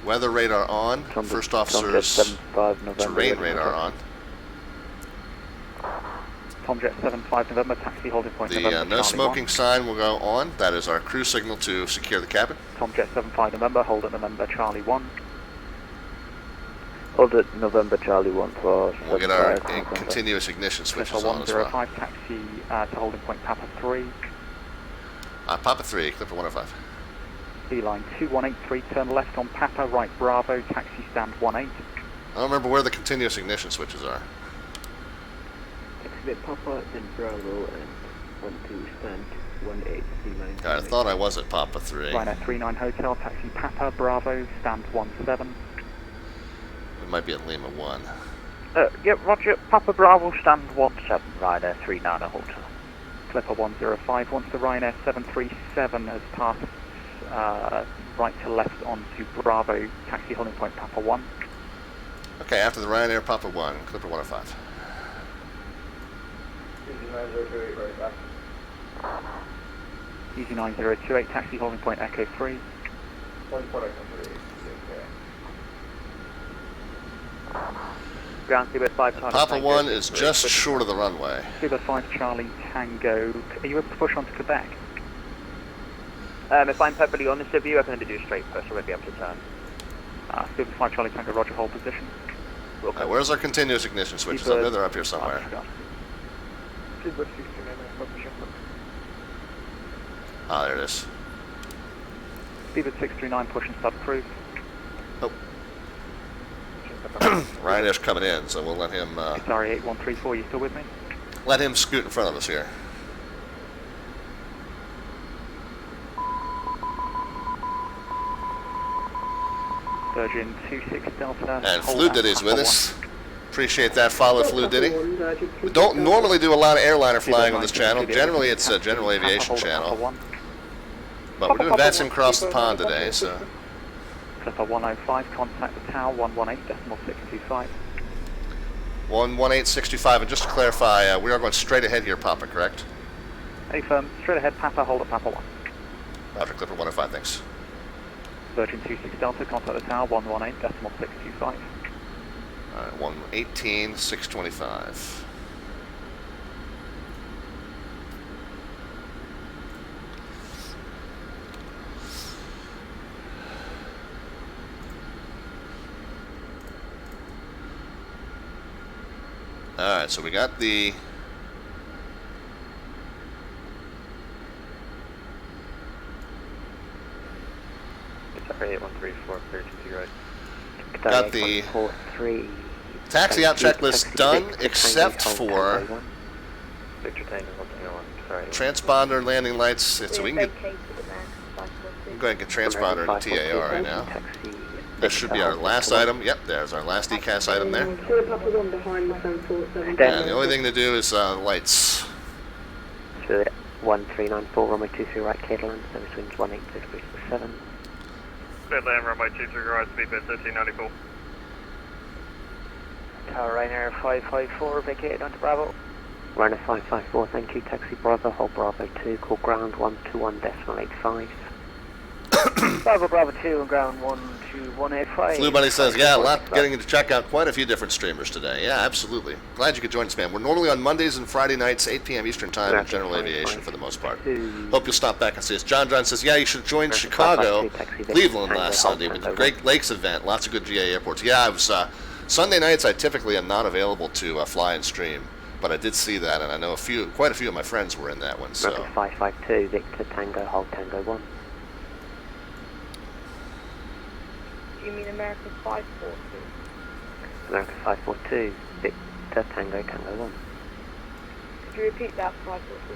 weather radar on, first officer's terrain radar on. Tomjet 75 November, taxi holding point The November, no Charlie smoking 1. sign will go on. That is our crew signal to secure the cabin. Tomjet 75 November, hold at November Charlie 1. Hold it November Charlie 1 for... We'll get our continuous ignition switches on as well. 105 taxi to holding point Papa 3. Papa 3, Clipper 105. Beeline 2183, turn left on Papa, right Bravo, taxi stand 18. I don't remember where the continuous ignition switches are. Exit Papa, then Bravo, and 12 stand 18, Beeline. Alright, I thought I was at Papa 3. Ryanair 39 Hotel, taxi Papa, Bravo, stand 17. We might be at Lima 1. Yep, Roger, Papa Bravo, stand 17, Ryanair 39 Hotel. Clipper 105, once the Ryanair 737 has passed right to left onto Bravo, taxi holding point Papa 1. Okay, after the Ryanair Papa 1, Clipper 105. Easy 9028, taxi holding point Echo 3. ground, Seabird 5 Charlie Papa Tango. 1 is just short of the runway. Seabird 5 Charlie Tango. Are you able to push on to Quebec? If I'm perfectly honest with you, I can only do straight first, I won't be able to turn. Seabird 5 Charlie Tango, roger, hold position. Where's our continuous ignition switches? I know they're up here somewhere. Seabird 69 position. Ah, there it is. Seabird 639, push and start approved. Oh. Ryanair's coming in, so we'll let him. Sorry, 8134, you still with me? Let him scoot in front of us here. Virgin 26 Delta. And Flu Diddy's with us. Appreciate that follow, Flu Diddy. We don't normally do a lot of airliner flying on this channel. Generally, it's a general aviation channel. But we're doing VATSIM across the pond today, so. Clipper 105, contact the tower 118.625. 118.625, and just to clarify, we are going straight ahead here, Papa, correct? Hey, firm, straight ahead, Papa, hold at Papa 1. Roger, Clipper 105, thanks. Virgin 26 Delta, contact the tower 118.625. Alright, 118.625. Alright, so we got the Sorry, 8134, 32 right. got the taxi out checklist done, except for Victor Tango, sorry. transponder landing lights. So we can get, go ahead and get transponder and TAR right now. That should be our last item. Yep, there's our last ECAS item there. And the only thing to do is lights. 1394, runway 23 right, Caterland, service winds 18037. Midland, runway 23 right, speedbird 1394. Tower Ryanair 554, vacated onto Bravo. Ryanair 554, thank you, taxi Bravo, hold Bravo 2, call ground 121.85. Bravo 2 and ground 12185. Flu Buddy says, yeah, a lot getting to check out quite a few different streamers today. Yeah, absolutely. Glad you could join us, man. We're normally on Mondays and Friday nights, 8 p.m. Eastern Time in general aviation for the most part. Hope you'll stop back and see us. John says, yeah, you should join Chicago, Cleveland last Sunday with the Great Lakes event. Lots of good GA airports. Yeah, I was, Sunday nights I typically am not available to fly and stream, but I did see that, and I know quite a few of my friends were in that one. So. 552, Victor Tango, hold Tango 1. You mean American 542? American 542, Victor Tango, Tango 1. Could you repeat that, 542?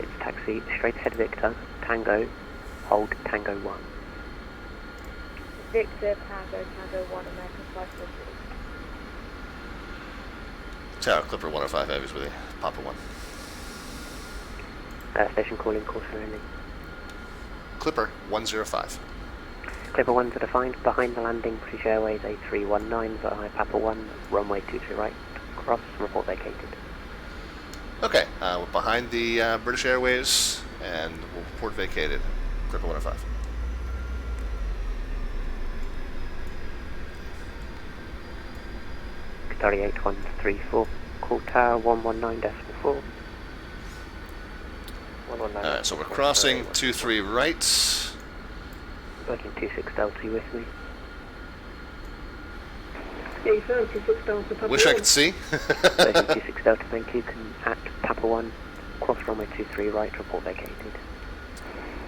It's taxi, straight ahead Victor, Tango, hold Tango 1. Victor, Tango, Tango 1, American 542. Tower Clipper 105 Heavy's with you. Papa 1. Station calling, course landing. Clipper 105. Clipper 1 to defined, behind the landing, British Airways A319, via Papa 1, runway 23 right, cross, report vacated. Okay, we're behind the British Airways, and we'll report vacated. Clipper 105. Qatari 8134, call tower 119.4. Alright, so we're crossing 23 right. Virgin 26 Delta, you with me? Yeah, firm 26 Delta, Papa Wish 1. I could see. Virgin 26 Delta, thank you. Can at Papa 1, cross runway 23 right, report vacated.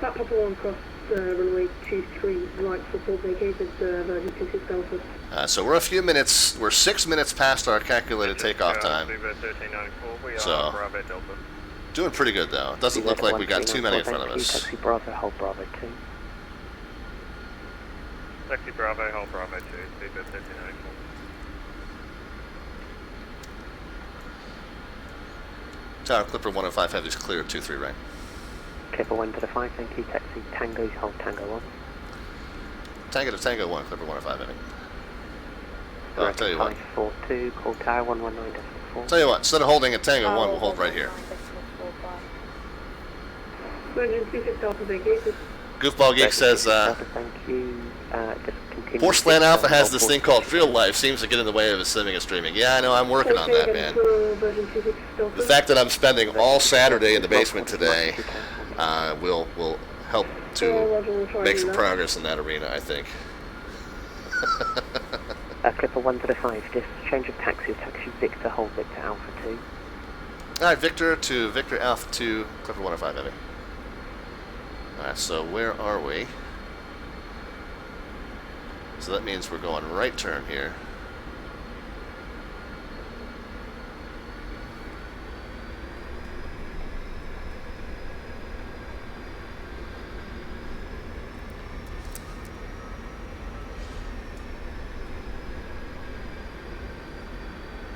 That Papa 1 cross runway 23 right, report vacated, Virgin 26 Delta. So we're 6 minutes past our calculated takeoff time. So, doing pretty good though. It doesn't look like we got too many in front of us. Taxi Bravo, hold Bravo 2. Taxi Bravo, hold Bravo 2, speedbird 1394. Tower Clipper 105 Heavy's clear, 23 right. Clipper 1 to the 5, thank you. Taxi Tango, hold Tango 1. Tango to Tango 1, Clipper 105 Heavy. Well, I'll tell you what. 542, call tower 119.4. Tell you what, instead of holding at Tango 1, we'll hold right here. Virgin 26 Delta vacated. Goofball Geek says, Thank you. Just continue. Porcelain Alpha has this thing called real life, seems to get in the way of his simming and streaming. Yeah, I know, I'm working on that, man. The fact that I'm spending all Saturday in the basement today will help to make some progress in that arena, I think. Clipper 105, just change of taxi Victor, hold Victor Alpha 2. Alright, Victor to Victor Alpha 2, Clipper 105 heavy. Alright, so where are we? So that means we're going right turn here.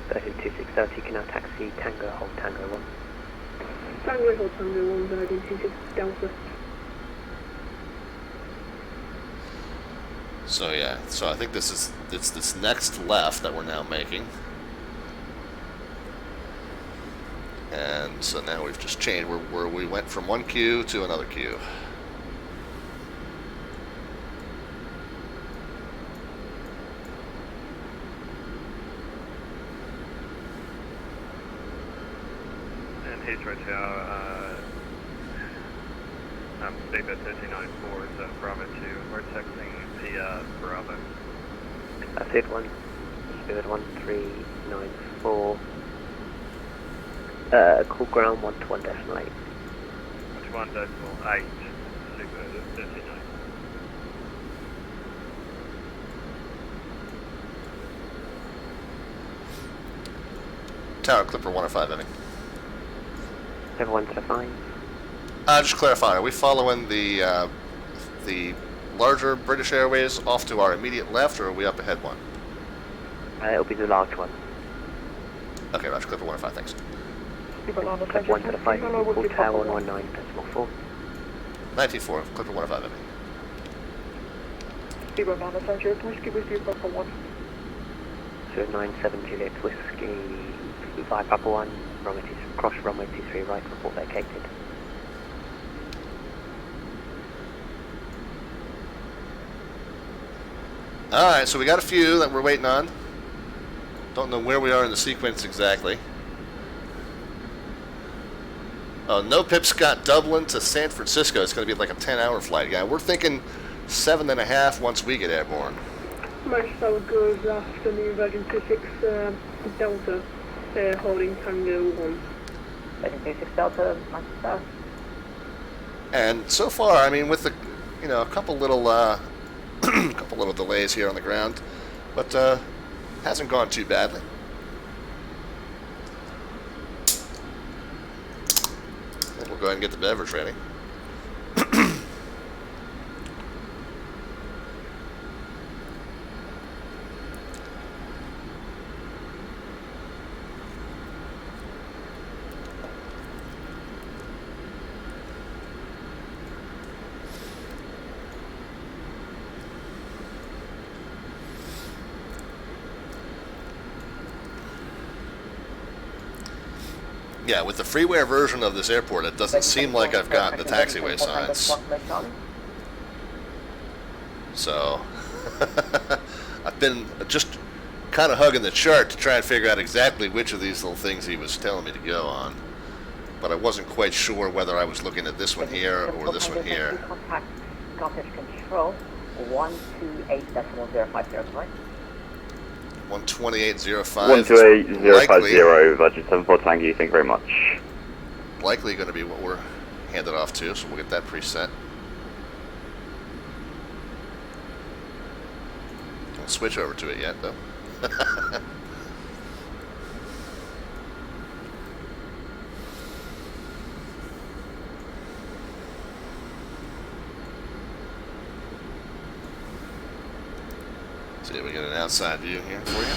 Version 2630, can now taxi Tango, hold Tango 1. Tango, hold Tango 1, Virgin 26 Delta. So yeah, so I think it's this next left that we're now making. And so now we've just changed where we went from one queue to another queue. And he's right now, Statement 1394 is Bravo 2. We're texting via Bravo. Speed 1394. Cool ground 121.8. 121.8, Super 39. Tower Clipper 105, Eddie. Clipper 105. Just clarify, are we following the larger British Airways off to our immediate left, or are we up ahead one? It'll be the large one. Okay, Roger, Clipper 105, thanks. Clipper 105, Cool Tower 119.4. 94, Clipper 105, Eddie. Zero 9 Essential, Whiskey with you, Papa 1. 097 Juliet Whiskey, 5 Papa 1, cross runway 23 right, report vacated. Alright, so we got a few that we're waiting on. Don't know where we are in the sequence exactly. Oh, no Pip Scott Dublin to San Francisco. It's going to be like a 10-hour flight. Yeah, we're thinking 7.5 once we get airborne. Marshall goes afternoon, Virgin 26 Delta, holding Tango 1. Virgin 26 Delta, Manchester. And so far, I mean, with the, a couple little delays here on the ground, but hasn't gone too badly. I think we'll go ahead and get the beverage ready. Yeah, with the freeware version of this airport, it doesn't seem like I've got the taxiway signs. So, I've been just kind of hugging the chart to try and figure out exactly which of these little things he was telling me to go on. But I wasn't quite sure whether I was looking at this one here or this one here. Contact Scottish Control 128.050, right? 128.05. 128.050, Virgin 74 Tango, thank you very much. Likely going to be what we're handed off to, so we'll get that preset. Don't switch over to it yet, though. See if we get an outside view here for you.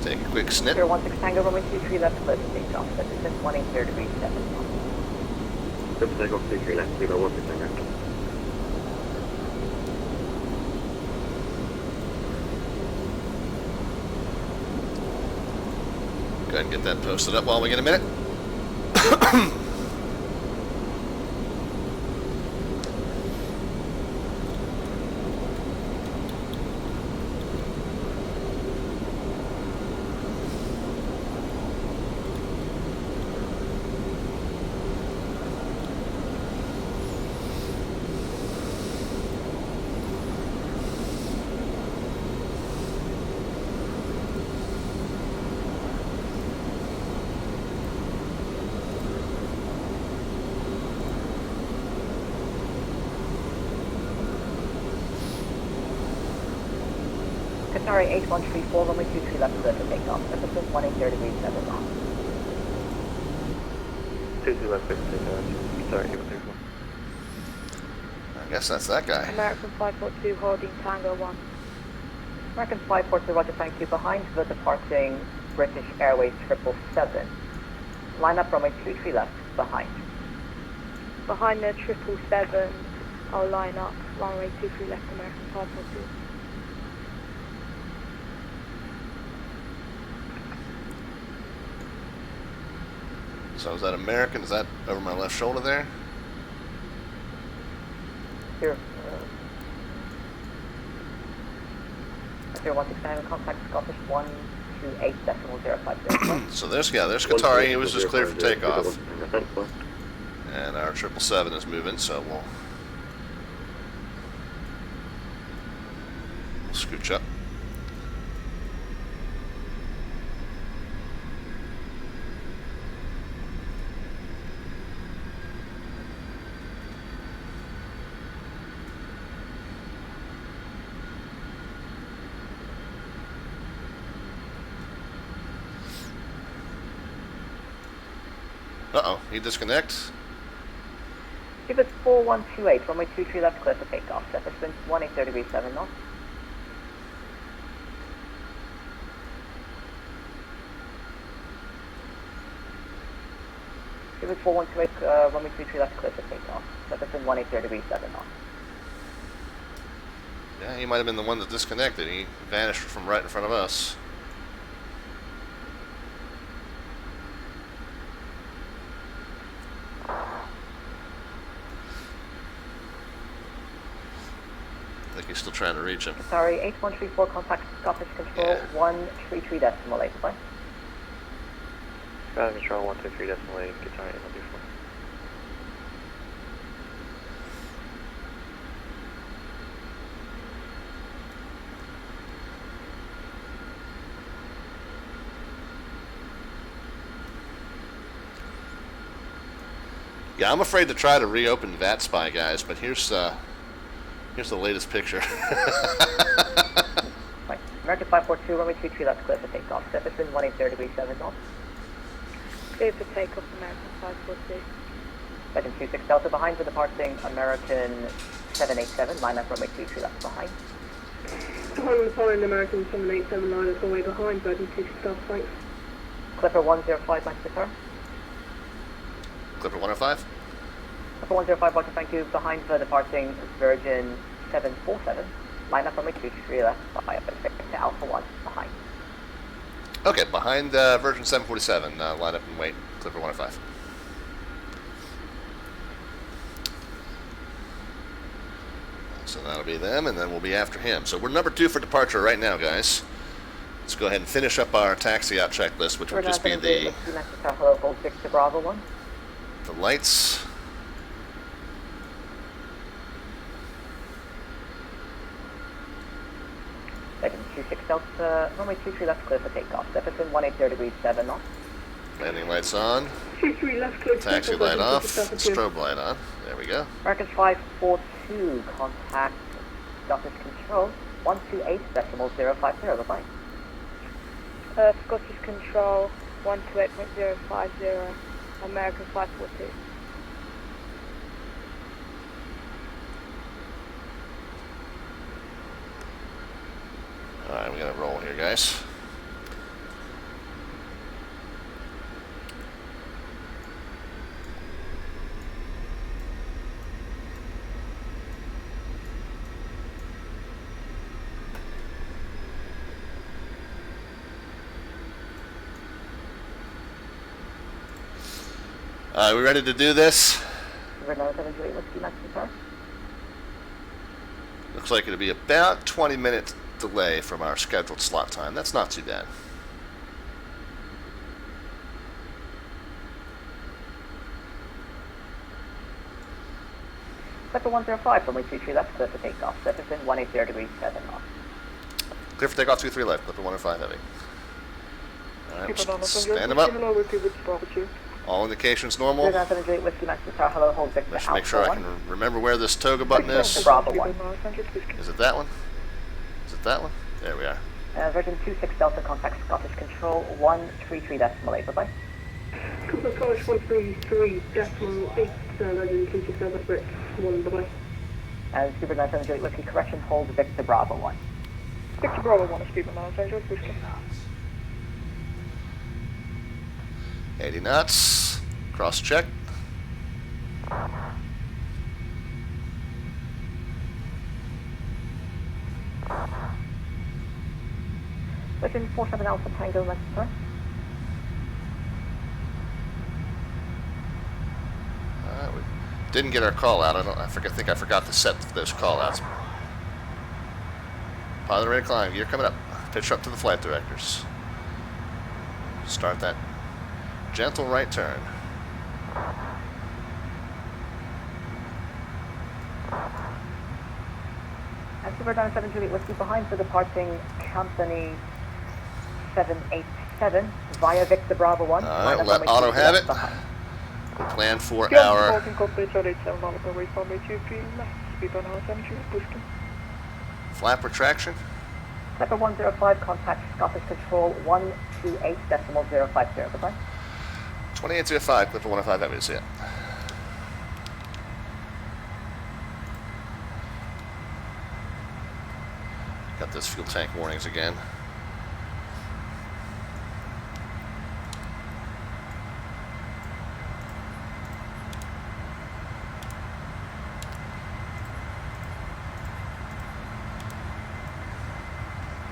Take a quick snip. 016 Tango, runway 23 left, close to take off. That's just 180 degrees 7. Take off 23 left, 016 Tango. ahead and get that posted up while we get a minute. Sorry, 8134, runway 23 left clear for takeoff. Temperature 180 degrees 7 knots. 22 left clear for takeoff. Sorry, 8134. I guess that's that guy. American 542 holding Tango 1. American 542, roger, thank you. Behind the departing British Airways 777. Line up runway 23 left, behind. Behind the 777, I'll line up runway 23 left, American 542. So is that American? Is that over my left shoulder there? Here. 0169, contact Scottish 128.050. So there's Qatari. He was just cleared for takeoff. And our 777 is moving, so we'll scooch up. Uh-oh, he disconnects. Give us 4128, runway 23 left clear for takeoff. Surface wind 180 degrees 7 knots. Give us 4128, runway 23 left clear for takeoff. Surface wind 180 degrees 7 knots. Yeah, he might have been the one that disconnected. He vanished from right in front of us. I think he's still trying to reach him. Sorry, 8134, contact Scottish Control 133 decimal 8, bye. Scottish Control 133 decimal 8, Qatari 124. Yeah, I'm afraid to try to reopen VATSPI, guys, but here's the latest picture. Right. American 542, runway 23 left clear for takeoff. Surface wind 180 degrees 7 knots. Clear for takeoff, American 542. Legend 26 Delta behind the departing American 787, line up runway 23 left behind. Behind the following American 787 line is away behind, Virgin 26 Delta, thanks. Clipper 105, thanks to sir. Clipper 105? Clipper 105, roger, thank you. Behind the departing Virgin 747, line up runway 23 left behind, to Alpha 1 behind. Okay, behind Virgin 747, line up and wait, Clipper 105. So that'll be them, and then we'll be after him. So we're number 2 for departure right now, guys. Let's go ahead and finish up our taxi out checklist, which would just be the lights. Legend 26 Delta, runway 23 left clear for takeoff. Surface wind 180 degrees 7 knots. Landing lights on. 23 left clear. Taxi light off. Strobe light on. There we go. American 542, contact Scottish Control 128.050, bye-bye. Scottish Control 128.050, American 542. Alright, we gotta roll here, guys. Are we ready to do this? Looks like it'll be about 20-minute delay from our scheduled slot time. That's not too bad. Clipper 105 from 23 left, clear for takeoff. Jefferson 180 degrees 7 knots. Clear for takeoff 23 left, Clipper 105 heavy. Alright, stand them up. All indications normal. Just make sure I can remember where this toga button is. Is it that one? Is it that one? There we are. Virgin 26 Delta contact Scottish Control 133.8, bye-bye. Cooper College 133.8, Virgin 26 Delta Brit 1, bye-bye. And Super 978 Whiskey, correction, hold Victor Bravo 1. Victor Bravo 1 is Super 978 Whiskey. 80 knots. Cross check. Virgin 47 Alpha Tango, necessary. We didn't get our call out. I think I forgot to set those call outs. Pilot ready to climb. Gear coming up. Pitch up to the flight directors. Start that gentle right turn. And Super 978 Whiskey behind for departing company 787 via Victor Bravo 1. Alright, let auto have it. We'll plan for our flap retraction. Clipper 105, contact Scottish Control 128.050, goodbye. 2805, Clipper 105, that is it. Got those fuel tank warnings again.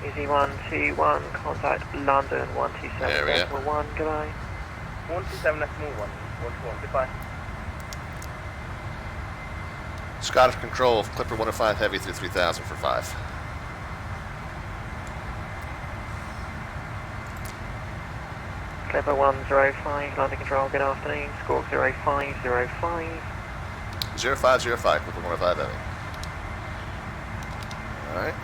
Easy 121, contact London 127, there we go. 1, goodbye. 127, let's move 141, goodbye. Scottish Control, Clipper 105 Heavy through 3000 for 5. Clipper 105, London Control, good afternoon, score 0505. 0505, Clipper 105 Heavy. Alright.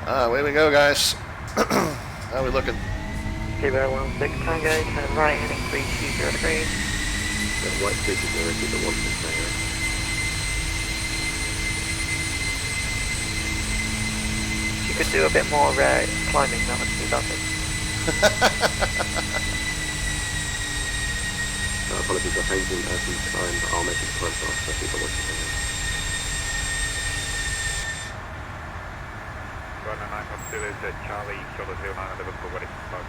Away we go, guys. How are we looking? Seabird 16 Tango, turn right, heading 320 degrees. White speakers are ready to 16 Tango. If you could do a bit more climbing, that would be lovely. Apologies for changing as we climb, but I'll make it climb fast, so people watching Tango. 199 is Charlie, shoulder 09, Liverpool, ready for flight.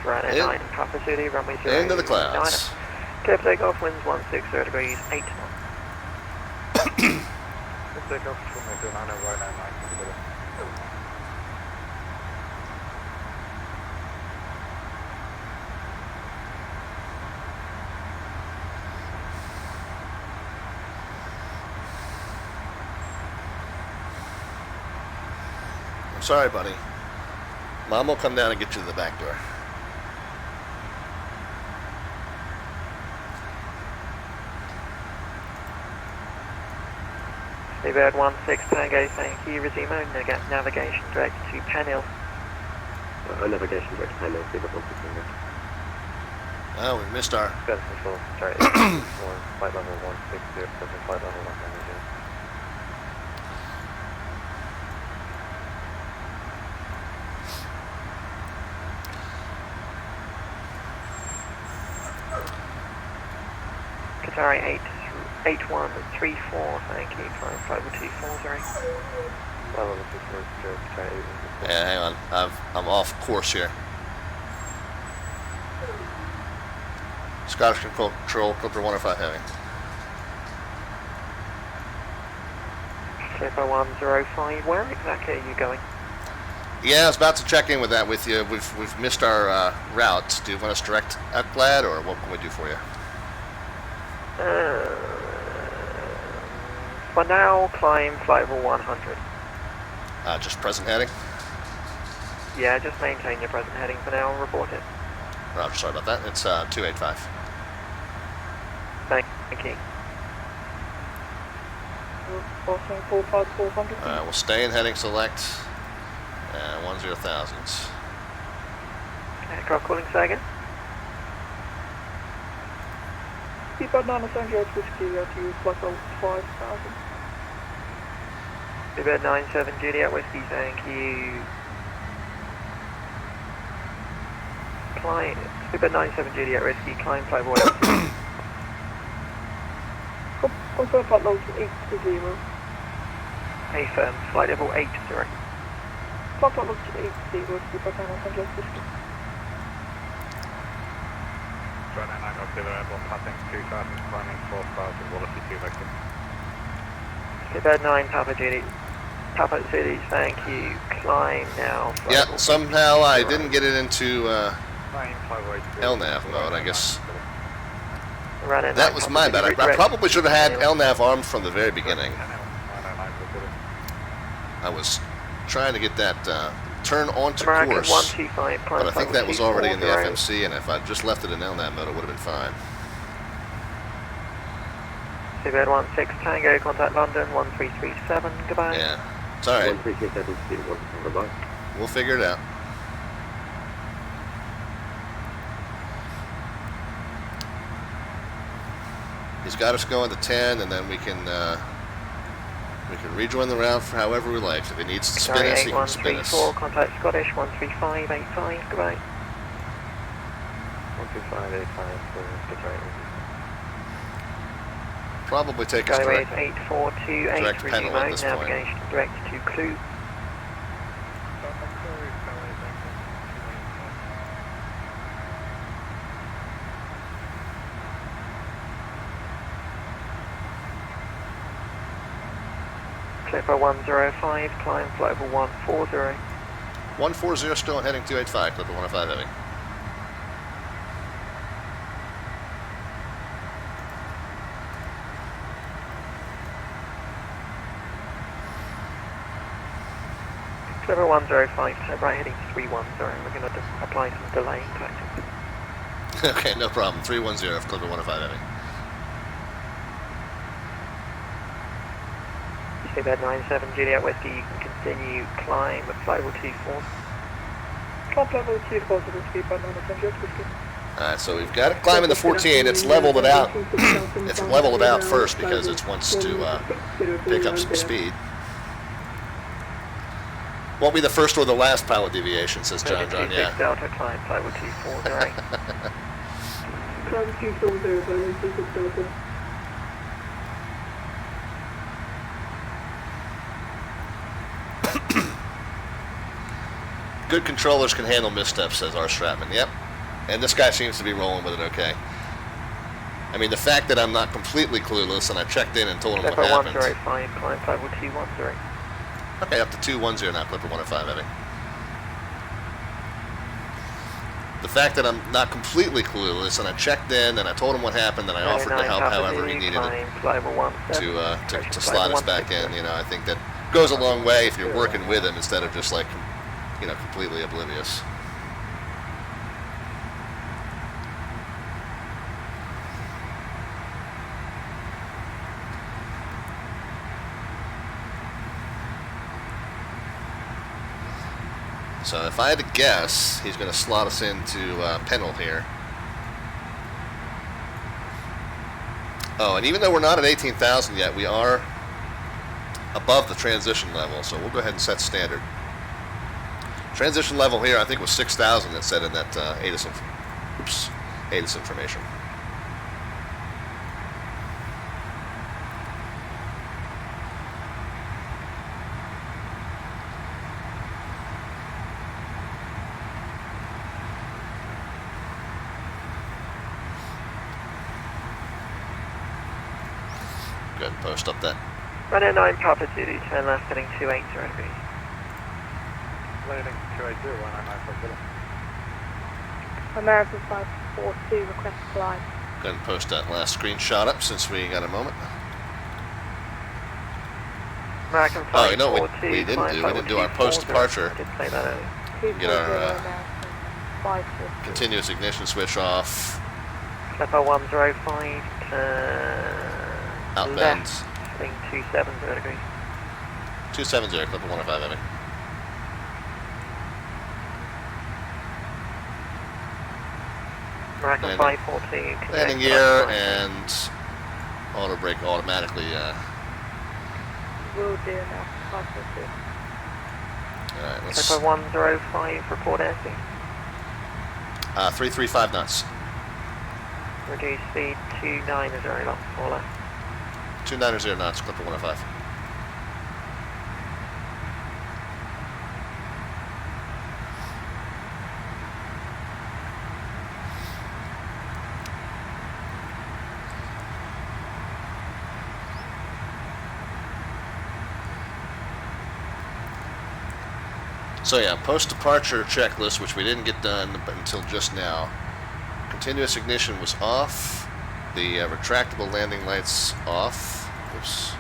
Right, 9, Papa City, runway 0. Into the clouds. Clear for takeoff, winds 160 degrees, 8 knots. Clear for takeoff, runway 09, right 99, I'm sorry, buddy. Mom will come down and get you to the back door. Seabird 16 Tango, thank you. Resume navigation direct to Penhill. Navigation direct to Penhill, Seabird 16 Tango. Oh, we missed our... Best control, sorry, flight level 160, flight level 190. Qatari 8134, thank you, climb flight level 240. Yeah, hang on. I'm off course here. Scottish Control, Clipper 105 heavy. Clipper 105, where exactly are you going? Yeah, I was about to check in with that with you. We've missed our route. Do you want us direct Ekblad, or what can we do for you? For now, climb flight level 100. Just present heading? Yeah, just maintain your present heading for now and report it. Roger, sorry about that. It's 285. Thank you. We'll stay in heading select. 10,000s. Aircraft calling second. Seatbelt 9 St. George Whiskey, to flight level 5000. Seabird 97 Juliet Whiskey, thank you. Climb, Seabird 97 Juliet Whiskey, climb flight level 8. Confirm flight level 80. Affirm, flight level 80. Flight level 80, Seabird 9 St. George Whiskey. Right now, I've got airborne passing 2000, climbing 4000, Wallasey 2 vector. Seabird 9 Papa Judy. Papa City, thank you. Climb now. Yeah, somehow I didn't get it into LNAV mode, I guess. That was my bad. I probably should have had LNAV armed from the very beginning. I was trying to get that turn onto course, but I think that was already in the FMC, and if I'd just left it in LNAV mode, it would have been fine. Seabird 16 Tango, contact London 1337, goodbye. Yeah, it's alright. 1337, goodbye. We'll figure it out. He's got us going to 10, and then we can rejoin the route for however we like. If he needs to spin us, he can spin us. 8134, contact Scottish 13585, goodbye. 13585, probably take us Skyway direct, 8428, direct panel at this point. navigation direct to Clue. Clipper 105, climb flight level 140. 140 still on heading 285, Clipper 105 heavy. Clipper 105, turn right heading 310. We're going to apply some delaying tactics. Okay, no problem. 310 Clipper 105 heavy. Seabird 97 Juliet Whiskey, you can continue climb at flight level 24. Climb level 24 to the Seabird 9 St. George Whiskey. Alright, so we've got it climbing the 14. It's leveled it out. It's leveled it out first because it wants to pick up some speed. Won't be the first or the last pilot deviation, says John. Yeah. Delta climb flight level 240. Climb 240, climb 26 Delta. Good controllers can handle missteps, says R. Stratman. Yep. And this guy seems to be rolling with it okay. I mean, the fact that I'm not completely clueless and I checked in and told him what happened. 105, climb flight level 210. Okay, up to 210 now, Clipper 105 heavy. The fact that I'm not completely clueless and I checked in and I told him what happened and I offered to help however he needed it to slide us back in, you know, I think that goes a long way if you're working with him instead of just like, you know, completely oblivious. So if I had to guess, he's going to slot us into Pennell here. Oh, and even though we're not at 18,000 yet, we are above the transition level, so we'll go ahead and set standard. Transition level here, I think, was 6,000, it said in that ATIS information. ahead and post up that. Runway 9 Papa Zulu, turn left heading 280 degrees. Landing 280, 199 for Zulu. American 542, request fly. Go ahead and post that last screenshot up since we got a moment. American Oh, you know what 542, we didn't do? We didn't do our post-departure. I did say that earlier. Get our 542. continuous ignition switch off. Clipper 105, Outbound. left, heading 270 degrees. 270, Clipper 105 heavy. American 542, Landing gear and auto brake automatically. Will do now, 542. Alright, let's. Clipper 105, report airspeed. 335 knots. Reduce speed 290 knots, 4 left. 290 knots, Clipper 105. So yeah, post-departure checklist, which we didn't get done until just now. Continuous ignition was off. The retractable landing lights off. Oops.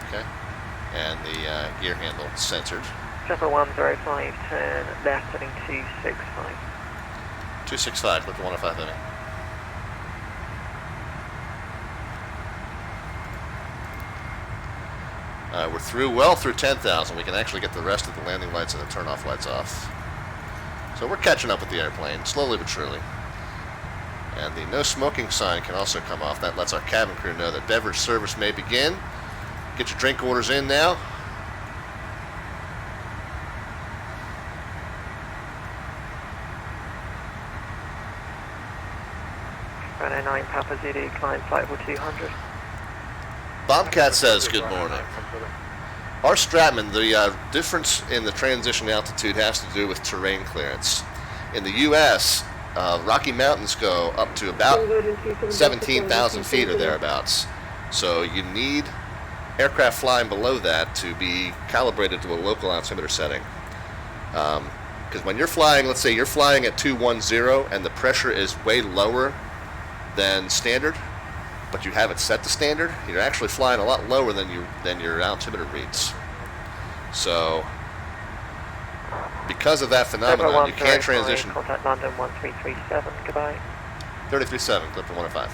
Okay. And the gear handle censored. Clipper 105, turn left heading 265. 265, Clipper 105 heavy. We're well through 10,000. We can actually get the rest of the landing lights and the turn-off lights off. So we're catching up with the airplane, slowly but surely. And the no smoking sign can also come off. That lets our cabin crew know that beverage service may begin. Get your drink orders in now. Runway 9 Papa Zulu, climb flight level 200. Bobcat says good morning. Our Stratman, the difference in the transition altitude has to do with terrain clearance. In the U.S., Rocky Mountains go up to about 17,000 feet or thereabouts. So you need aircraft flying below that to be calibrated to a local altimeter setting. Because when you're flying, let's say you're flying at 210 and the pressure is way lower than standard, but you have it set to standard, you're actually flying a lot lower than your altimeter reads. So because of that phenomenon, you can't transition. Contact London 1337, goodbye. 337, Clipper 105.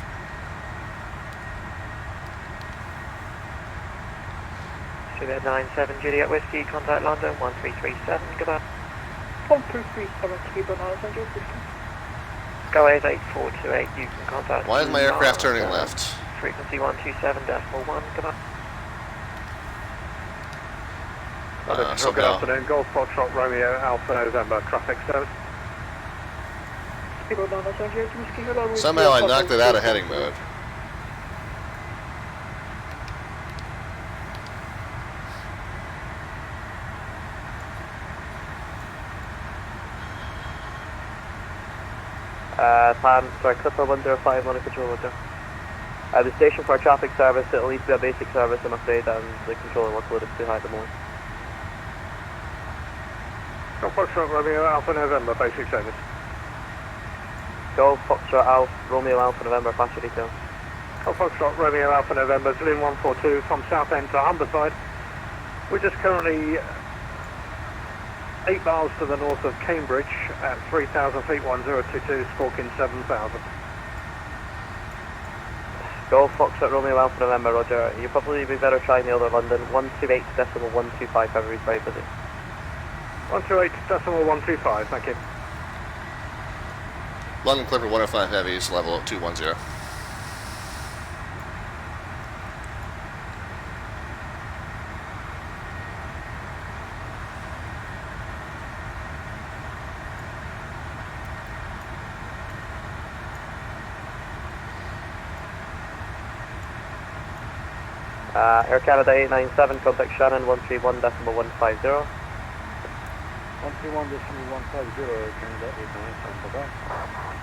Juliet 97, Juliet Whiskey, contact London 1337, goodbye. 1337, keep on Los Angeles system. Go 8428, you can contact. Why is my aircraft turning left? Frequency 127.1, goodbye. Good afternoon, Golf Foxtrot Romeo Alpha November traffic service. Keep on Los Angeles Whiskey, hello. Somehow I knocked it out of heading mode. Clipper 105 on a control window. The station for a traffic service, it'll need to be a basic service, I'm afraid, and the controller workload is too high at the moment. Golf Foxtrot Romeo Alpha November basic service. Golf Foxtrot Romeo Alpha November, pass your details. Golf Foxtrot Romeo Alpha November, Zillion 142 from Southend to Humberside. We're just currently 8 miles to the north of Cambridge at 3,000 feet, 1022, squawking 7,000. Golf Foxtrot Romeo Alpha November, roger. You'll probably be better trying the other London, 128.125, everybody's very busy. 128.125, thank you. London Clipper 105 Heavies, level 210. Air Canada 897, contact Shannon 131.150. 131.150, Canada 897, bye-bye.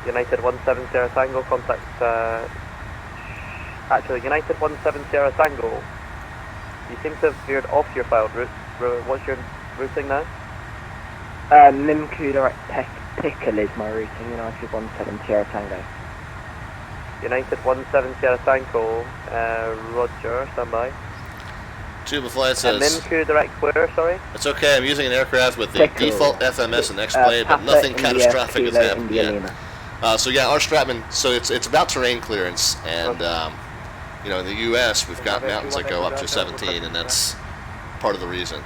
United 17 Sierra Tango, contact, United 17 Sierra Tango, You seem to have veered off your filed route. What's your routing now? Nimku direct Pickle is my routing, United 17 Sierra Tango. United 17 Sierra Tango, Roger, standby. Tuba Flight says... Nimku direct where, sorry? It's okay, I'm using an aircraft with the default FMS and X-Blade, but nothing catastrophic has happened yet. So yeah, our Stratman, so it's about terrain clearance, and you know, in the U.S. we've got mountains that go up to 17, and that's part of the reason.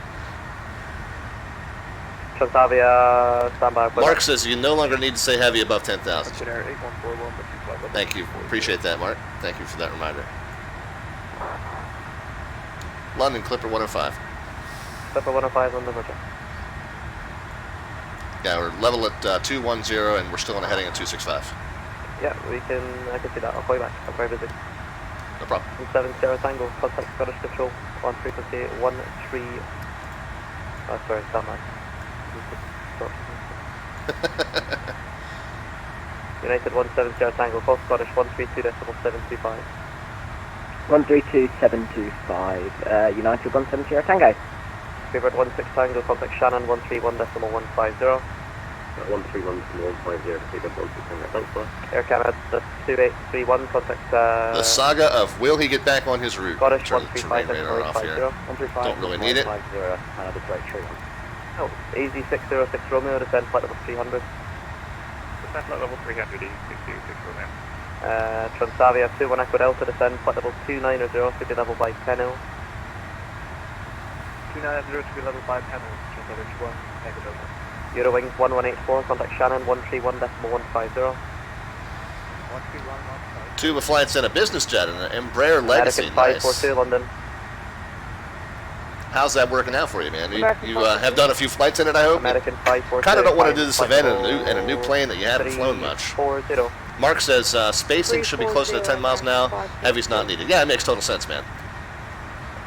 Transavia, standby. Mark says you no longer need to say heavy above 10,000. Thank you, appreciate that, Mark. Thank you for that reminder. London, Clipper 105. Clipper 105, London, Roger. Yeah, we're level at 210, and we're still on a heading at 265. Yeah, I can see that. I'll call you back. I'm very busy. No problem. 7 Sierra Tango, contact Scottish Control on frequency 13. Oh, sorry, standby. United 17 Sierra Tango, call Scottish 132.725. 132.725, United 17 Sierra Tango. Favorite 16 Tango, contact Shannon 131.150. 131.150, Favorite 16 Tango, thanks for Air Canada 2831, contact the saga of will he get back on his route? Scottish Turn the terrain radar off here. 135. Don't really need it. Canada Direct Tree. Oh, AZ606 Romeo, descend flight level 300. Descend flight level 300, AZ606 Romeo. Transavia 21 Echo Delta, descend flight level 290, to be level by Penhill. 290 to be level by Penhill, Transavia 21 Echo Delta. Eurowings 1184, contact Shannon 131.150. 131.150. Tuba Flight sent a business jet and an Embraer Legacy. American 542 London. How's that working out for you, man? You have done a few flights in it, I hope? American 542. Kind of don't want to do this event in a new plane that you haven't flown much. 40. Mark says spacing should be closer to 10 miles an hour. Heavy's not needed. Yeah, it makes total sense, man.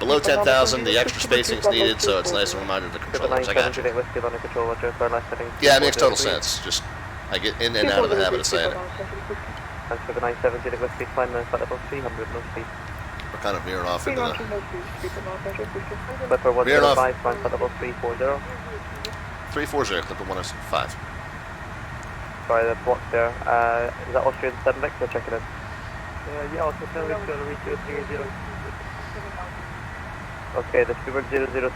Below 10,000, the extra spacing is needed, so it's a nice reminder to the controllers. I got you. Yeah, it makes total sense. Just, I get in and out of the habit of saying it. Thanks for the 970 Whiskey, climb flight level 300, no speed. We're kind of veering off into the... Clipper 105, climb flight level 340. 340, Clipper 105. Sorry, the block there. Is that Austrian 7 Victor checking in? Yeah, Austrian 7 Victor, reach 30. Okay, the Speedbird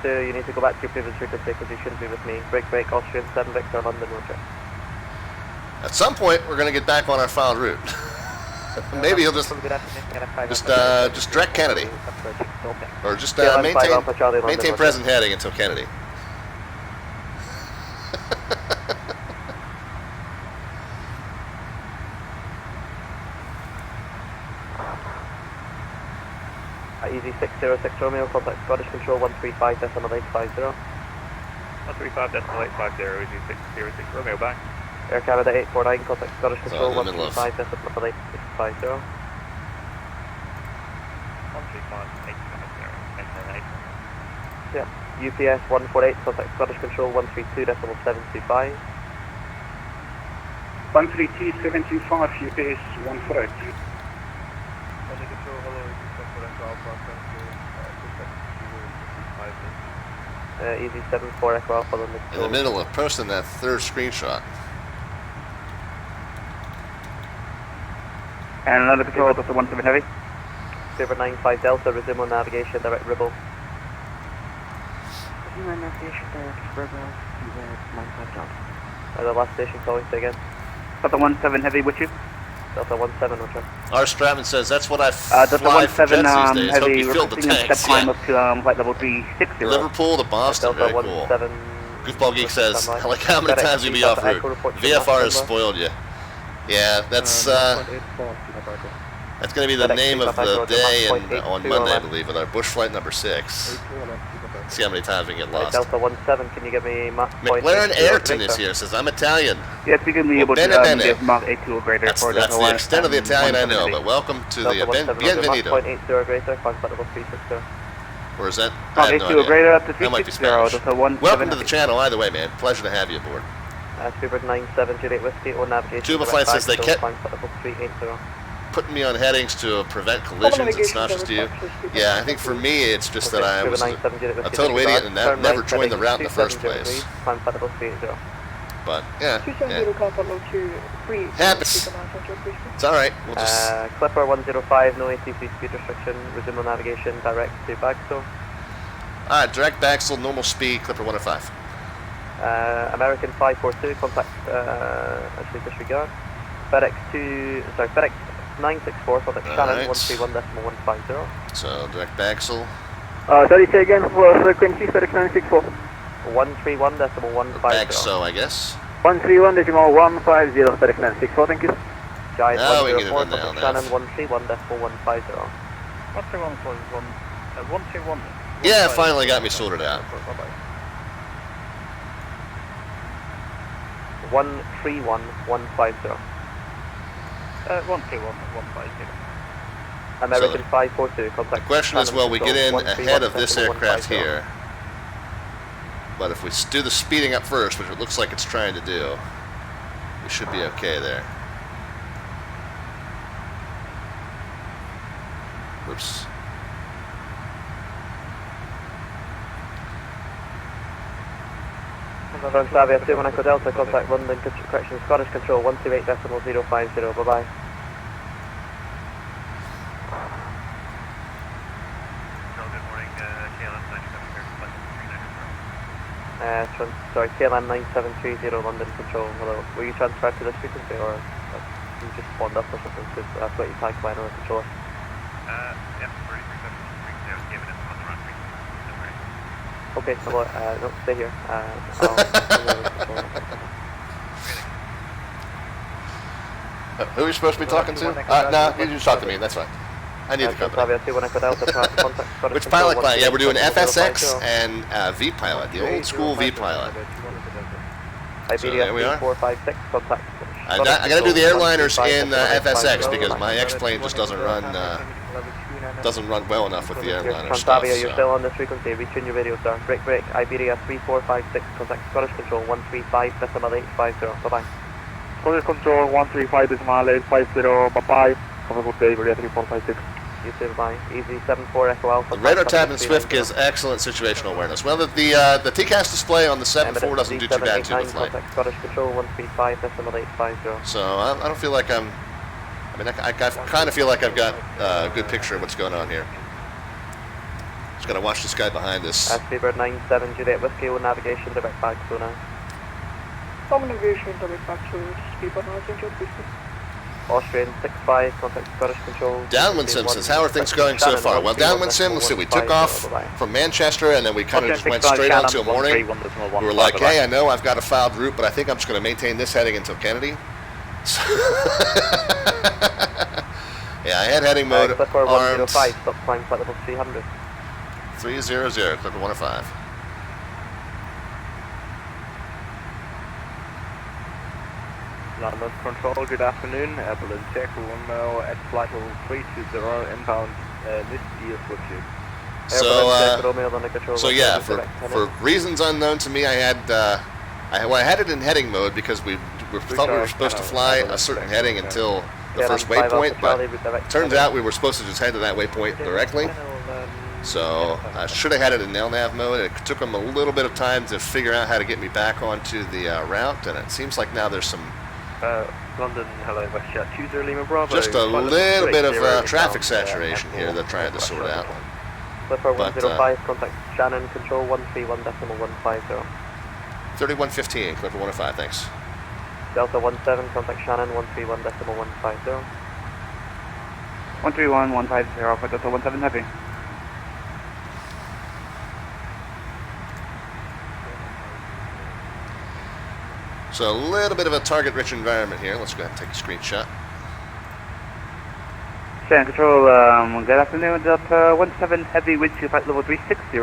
002, you need to go back to your previous frequency because you shouldn't be with me. Break, Austrian 7 Victor, London, Roger. At some point, we're going to get back on our filed route. Maybe he'll just direct Kennedy. Or just maintain present heading until Kennedy. EZ606 Romeo, contact Scottish Control 135.850. 135.850, EZ606 Romeo back. Air Canada 849, contact Scottish Control 135.850. 135.850. Yeah. UPS 148, contact Scottish Control 132.725. 132.725, UPS 148. EZ74 Echo Alpha on the in the middle of posting that third screenshot. And another control, Delta 17 Heavy. Silver 95 Delta, resume on navigation, direct Ribble. Resume on navigation, direct Ribble, 95 Delta. The last station calling, say again. Delta 17 Heavy with you. Delta 17, Roger. Our Stratman says that's what I fly for jets these days. Hope you filled the tanks. Time up to flight level 360. Liverpool to Boston, very cool. Goofball Geek says, I like how many times you be off route. VFR has spoiled you. Yeah, that's going to be the name of the day on Monday, I believe, with our bush flight number 6. See how many times we can get lost. Delta 17, can you give me map McLaren Ayrton is here, says, I'm Italian. Yes, we can be able to give Mark 82 or greater for that's the extent of the Italian I know, but welcome to the Bienvenido. Mark 80 or greater, climb flight level 360. Or is that? Mark 82 or greater up to 360. Welcome to the channel, either way, man. Pleasure to have you aboard. Speedbird 97 Juliet Whiskey or navigation. Tuba Flight says they kept putting me on headings to prevent collisions. It's not just you. Yeah, I think for me, it's just that I was a total idiot and never joined the route in the first place. But, yeah. Happens. It's alright. We'll just... Clipper 105, no ATC speed restriction. Resume navigation direct to Bagstow. Alright, direct Baxel, normal speed, Clipper 105. American 542, contact, actually disregard. FedEx 964, contact Shannon 131.150. So, direct Baxel. Sorry, say again, for frequency, FedEx 964. 131.150. Baxo, I guess. 131.150, FedEx 964, thank you. Giant now we get 104, it in contact Shannon 131.150. 121. Yeah, finally got me sorted out. 131.150. 121.150. American 542, contact. The question is, will we get in ahead of this aircraft here? But if we do the speeding up first, which it looks like it's trying to do, we should be okay there. Oops. Transavia 2 Monaco Delta, contact London, correction, Scottish Control 128.050, bye bye. Sorry, KLM 9730 London Control, hello. Were you transferred to this frequency or you just spawned up or something? Because that's what you tagged by another controller. Yeah, very frequency. I was given it on the run frequency. Okay, hello, no, stay here. Who are you supposed to be talking to? No, you just talk to me, that's fine. I need the company. Which pilot client? Yeah, we're doing FSX and V-Pilot, the old school V-Pilot. So there we are. 456, contact. I got to do the airliners in FSX because my X-plane just doesn't run well enough with the airliner stuff. Transavia, you're still on this frequency. Retune your radio, sir. Break. Iberia 3456, contact Scottish Control 135.850. Bye bye. Scottish Control 135.850. Bye bye. Have a good day, Iberia 3456. You too, bye. Easy 74 Echo Alpha. The radar tab in Swift gives excellent situational awareness. Well, the TCAS display on the 7.4 doesn't do too bad too with flight. Scottish Control 135.850. So I don't feel like I kind of feel like I've got a good picture of what's going on here. Just gotta watch this guy behind us. Bird 97 Juliet Whiskey with navigation direct back to now. Common navigation direct back to speed button please. Austrian 65, contact Scottish Control. Downwind Sim says, how are things going so far? Well, Downwind Sim, let's see, we took off from Manchester and then we kind of just went straight on to a morning. We were like, hey, I know I've got a filed route, but I think I'm just going to maintain this heading until Kennedy. So yeah, I had heading mode armed. 105, stop flying flight level 300. 300, Clipper 105. London Control, good afternoon. Balloon check, 1 mile at flight level 320, inbound this deals with you. So yeah, for reasons unknown to me, I had it in heading mode because we thought we were supposed to fly a certain heading until the first waypoint, but turns out we were supposed to just head to that waypoint directly. So I should have had it in LNAV mode. It took them a little bit of time to figure out how to get me back onto the route, and it seems like now there's some London, hello, Westjet 20 Lima Bravo. Just a little bit of traffic saturation here they're trying to sort out. Clipper 105, contact Shannon Control 131.150. 3115, Clipper 105, thanks. Delta 17, contact Shannon 131.150. 131.150 for Delta 17 Heavy. So a little bit of a target-rich environment here. Let's go ahead and take a screenshot. Shannon Control, good afternoon, Delta 17 Heavy, wind chill flight level 360.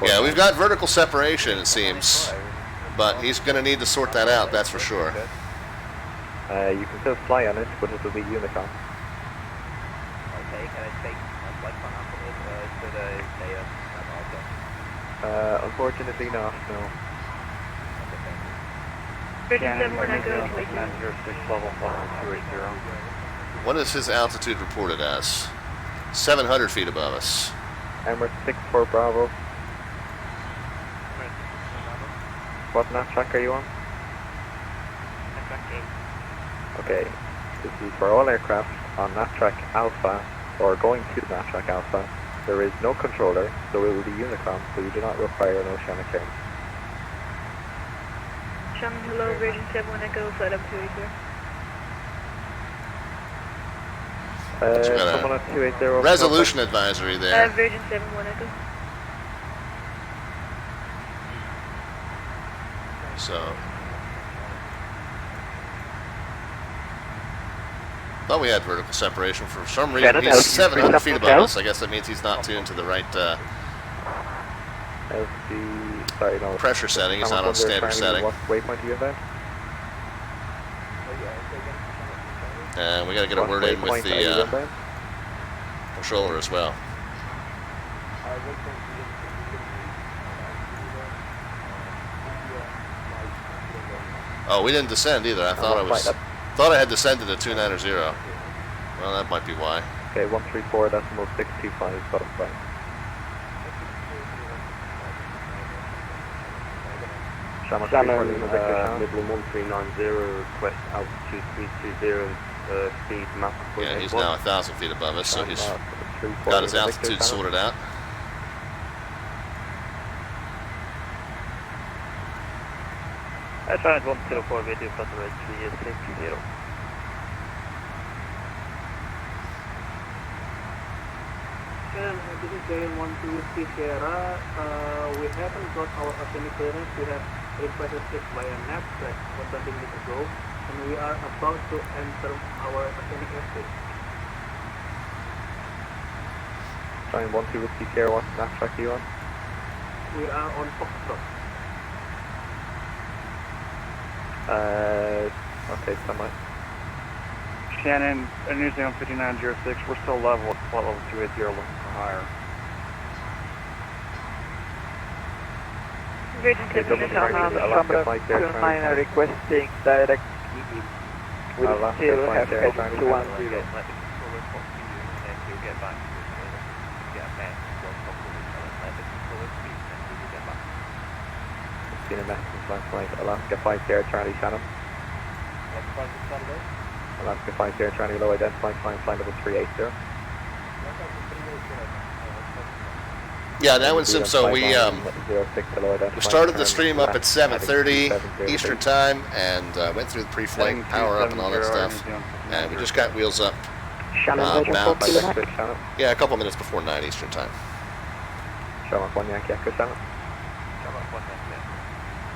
Yeah, we've got vertical separation, it seems, but he's going to need to sort that out, that's for sure. You can still fly on it, but it will be Unicron. Okay, can I take a flight plan afterwards? Unfortunately not, no. What is his altitude reported as? 700 feet above us. Emirates 6-4 Bravo. What nav track are you on? Okay, this is for all aircraft on nav track Alpha or going to nav track Alpha. There is no controller, so it will be Unicom, so you do not require an oceanic clearance. Shannon, hello, Virgin 7 Echo, flight up 280. Someone at 280. Resolution advisory there. Virgin 7 Echo. So, thought we had vertical separation. For some reason, Shannon, he's 700 feet above hotel. us. I guess that means he's not tuned to the right pressure setting. He's not on standard setting. What waypoint are you about? And we got to get a word in with the controller as well. Oh, we didn't descend either. I thought I had descended to 290. Well, that might be why. Okay, 134.625, bottom flight. Shannon, Midland 1390, request altitude 320, speed map. Yeah, he's now 1,000 feet above us, so he's got his altitude sorted out. Shannon 104, video for the red 360. This is JN123 Sierra. We haven't got our authentic clearance. We have requested it via NAP track 120 minutes ago, and we are about to enter our authentic airspace. Trying 1-2 with Sierra, what nav track are you on? We are on Foxtrot. Okay, semi. Shannon, New Zealand 5906, we're still level at flight level 280, looking for higher. Virgin 7 Echo. Alaska flight there, requesting direct with Alaska still flight have there, heading trying to to 10. Seen a message last night. Alaska flight there, Charlie Shannon. Alaska flight there, Charlie low identifying flying flight level 380. Yeah, that one's so we started the stream up at 7:30 Eastern time and went through the pre-flight power up and all that stuff, and we just got wheels up. About, yeah, a couple minutes before 9 Eastern time. Shamrock 1 Yankee Echo Shannon.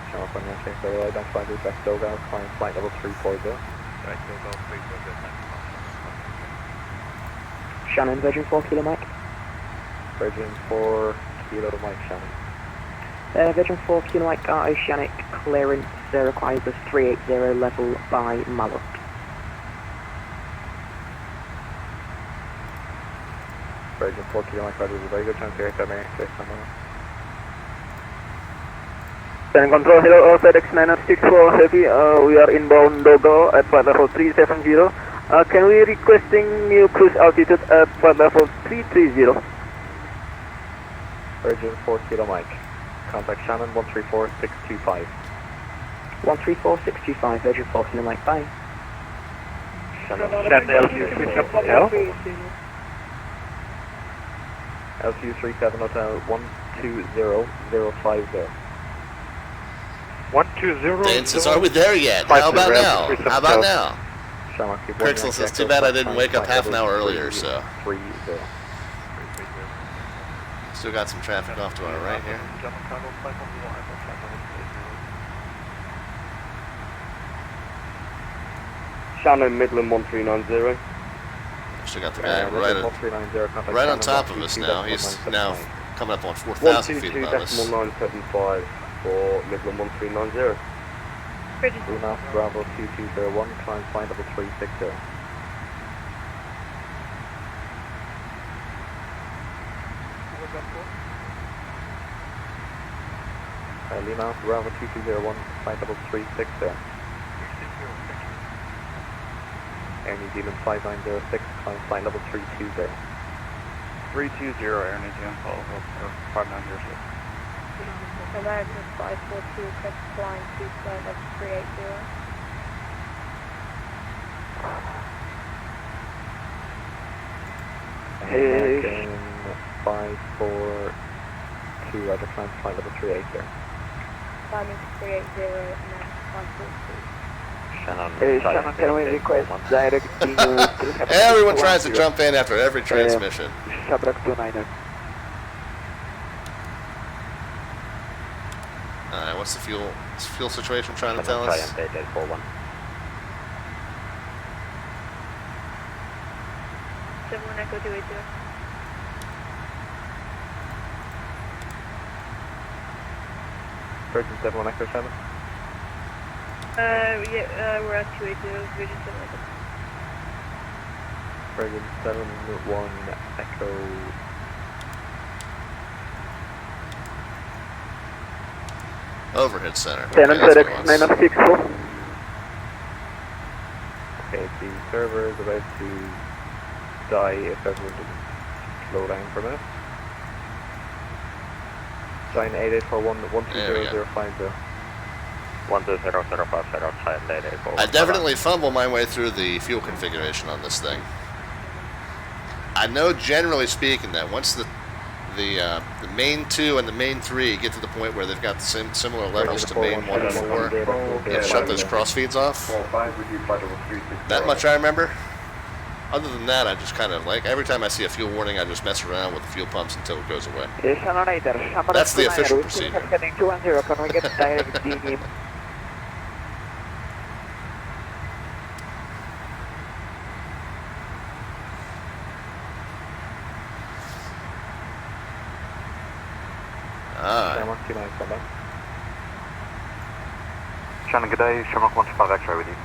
Shamrock 1 Yankee Echo low identified request Dogal flying flight level 340. Shannon, Virgin 4 Kilo Mike. Virgin 4 Kilo Mike Shannon. Virgin 4 Kilo Mike oceanic clearance requires us 380 level by Mallock. Virgin 4 Kilo Mike Roger, very good chance here, come here, Shannon Control, hello, FedEx 964 Heavy, we are inbound Dogo at flight level 370. Can we requesting new cruise altitude at flight level 330? Virgin 4 Kilo Mike. Contact Shannon 134625. 134625, Virgin 4 Kilo Mike, bye. Shannon, LQ 37 Hotel 120,050. 120. Dances, are we there yet? How about now? How about now? Crixel says, too bad I didn't wake up half an hour earlier, so. Still got some traffic off to our right here. Shannon, Midland 1390. Still got the guy right on top of us now. He's now coming up on 4,000 feet above us. 122.975 for Midland 1390. Lunas Bravo 2201, climb flight level 360. Lima Alpha Bravo 2201, flight level 360. Air New Zealand 5906, climb flight level 320. 320 Air New Zealand, or 5906. American 542, correct flying to flight level 380. American 542, Roger, climb flight level 380. Climbing to 380 now, 542. Shannon, Shannon, can we request direct Everyone tries to jump in after every transmission. Shabrak 29er. Alright, what's the fuel situation trying to tell us? Triumph 8841. 71 Echo 280. Virgin 71 Echo 7. We're at 280, Virgin 7 Echo. Virgin 71 Echo. Overhead center. Shannon, Okay, that's FedEx what it was. 964. Okay, the server is about to die if everyone doesn't slow down for a minute. Giant 8841 120050. 12005 I definitely fumble my way through the fuel configuration on this thing. I know, generally speaking, that once the main 2 and the main 3 get to the point where they've got the similar levels to main 1 and 4, you shut those crossfeeds off. That much I remember. Other than that, I just kind of like, every time I see a fuel warning, I just mess around with the fuel pumps until it goes away. That's the official procedure. Heading 210, can we get direct DE? Shannon, good day. Shamrock 125 X-ray with you.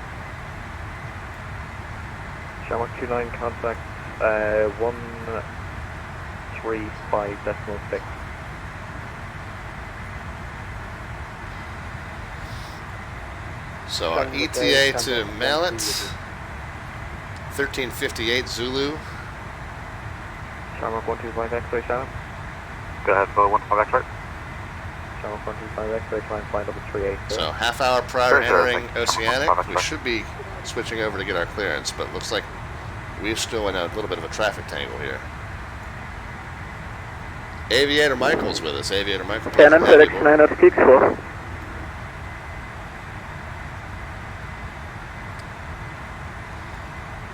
Shamrock 29, contact 135.6. So our ETA to Mallet, 1358 Zulu. Shamrock 125 X-ray, Shannon. Go ahead for 125 X-ray. Shamrock 125 X-ray, climb flight level 380. So half hour prior to entering Oceanic, we should be switching over to get our clearance, but it looks like we're still in a little bit of a traffic tangle here. Aviator Michael's with us. Aviator Michael. Shannon, FedEx 964.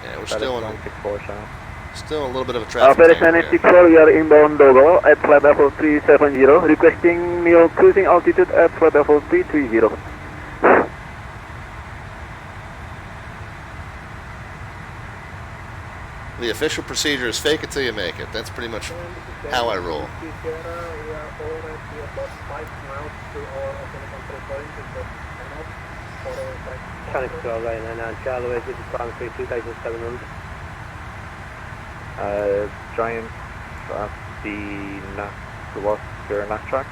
Yeah, we're still in a little bit of a traffic FedEx tangle here. 964, we are inbound Dogo at flight level 370, requesting new cruising altitude at flight level 330. The official procedure is fake it till you make it. That's pretty much how I roll. Giant at the NAT track.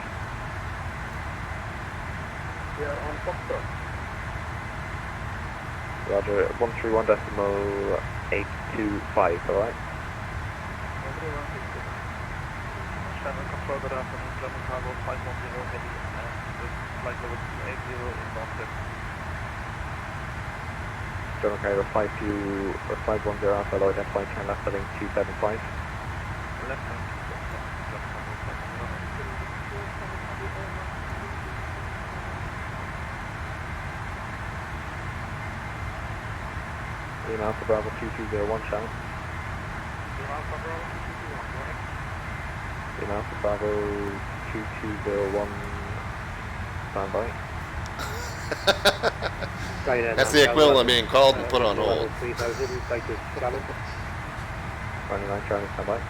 We are on Foxtrot. Roger, 131.825, alright? Shannon, control good afternoon, German cargo 510 heavy, with flight level 280 inbound tip. German cargo 510 Alpha, low identifying turn left heading 275. Left hand, German cargo 510. Lima Alpha Bravo 2201, Shannon. Lima Alpha Bravo 2201, go ahead. Lima Alpha Bravo 2201, stand by. That's the equivalent of being called and put on hold. 29 Charlie, stand by.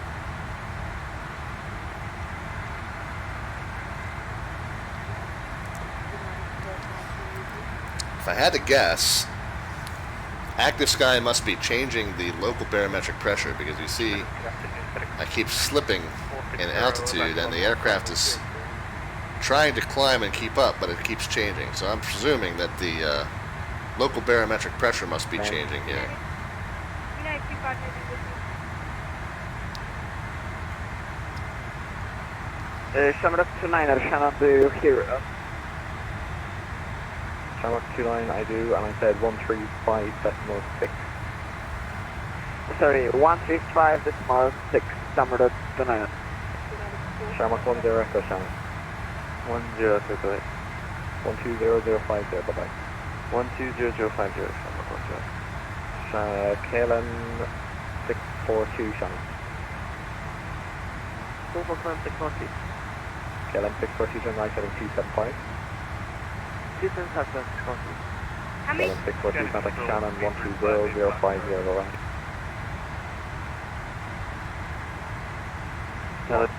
If I had to guess, Active Sky must be changing the local barometric pressure, because you see I keep slipping in altitude and the aircraft is trying to climb and keep up, but it keeps changing. So I'm presuming that the local barometric pressure must be changing here. Shamrock 29er, Shannon, do you hear us? Shamrock 29, I do, and I said 135.6. Sorry, 135.6, Shamrock 29er. Shamrock 10 Echo, Shannon. 1028. 12050, bye-bye. 12050, Shamrock 10. KLM 642, Shannon. 449 KLM 642, turn right, heading 275. 275, How many? KLM 642, contact Shannon 12050, bye-bye. Good.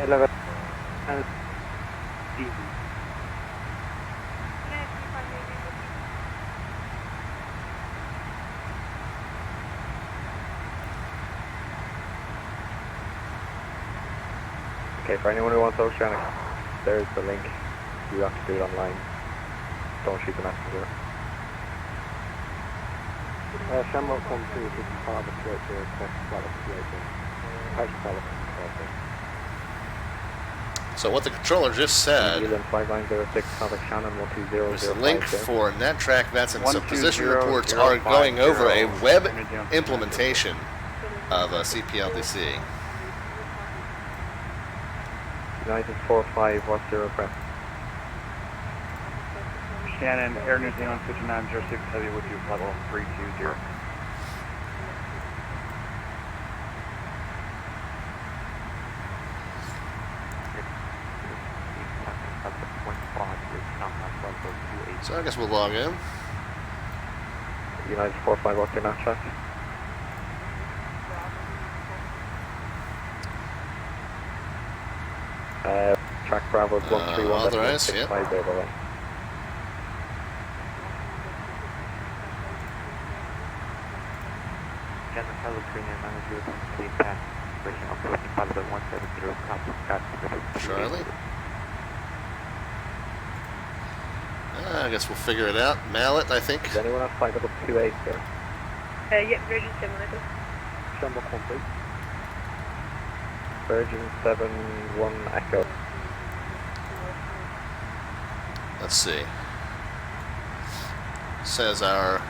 11 and D. Okay, for anyone who wants Oceanic, there's the link. You have to do it online. Don't shoot the messenger. Shamrock 12, this is Harbour 280, request flight of 280. So what the controller just said New Zealand 5906, contact Shannon 120. was the link for NetTrack VATSIM. So position reports are going over a web implementation of a CPLDC. United 45, what's your request? Shannon, Air New Zealand 5906 Heavy with you, level 320. So I guess we'll log in. United 45, what's your NetTrack? Track Bravo 131. Authorized, yeah. General Hello Premium Manager, complete pass, breaking operating pilot 170, copy, Charlie? I guess we'll figure it out. Mallet, I think. Does anyone have flight level 28 here? Yeah, Virgin 7 Echo. Shamrock 1, please. Virgin 71 Echo. Let's see. Says our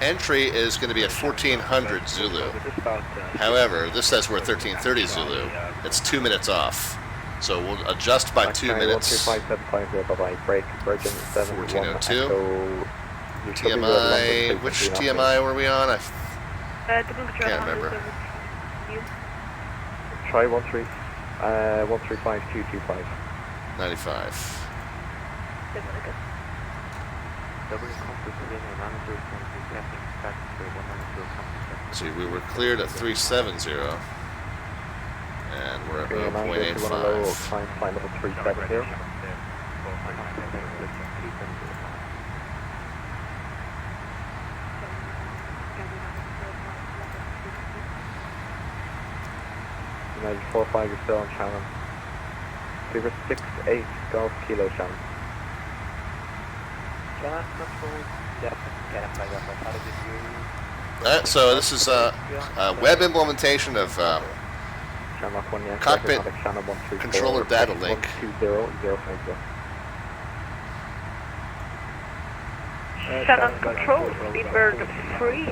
entry is going to be at 1400 Zulu. However, this says we're 1330 Zulu. It's 2 minutes off. So we'll adjust by 2 minutes. 125.750, bye-bye. Break, Virgin 71 1402. TMI, which TMI were we on? I can't remember. Try 135.225. 95. See, we were cleared at 370. And we're at 0.85. Time flight level 370. United 45, you're still on Shannon. Fever 68, Golf Kilo Shannon. Alright, so this is a web implementation of cockpit controller data link. 120050. Shannon control, Speedbird 3,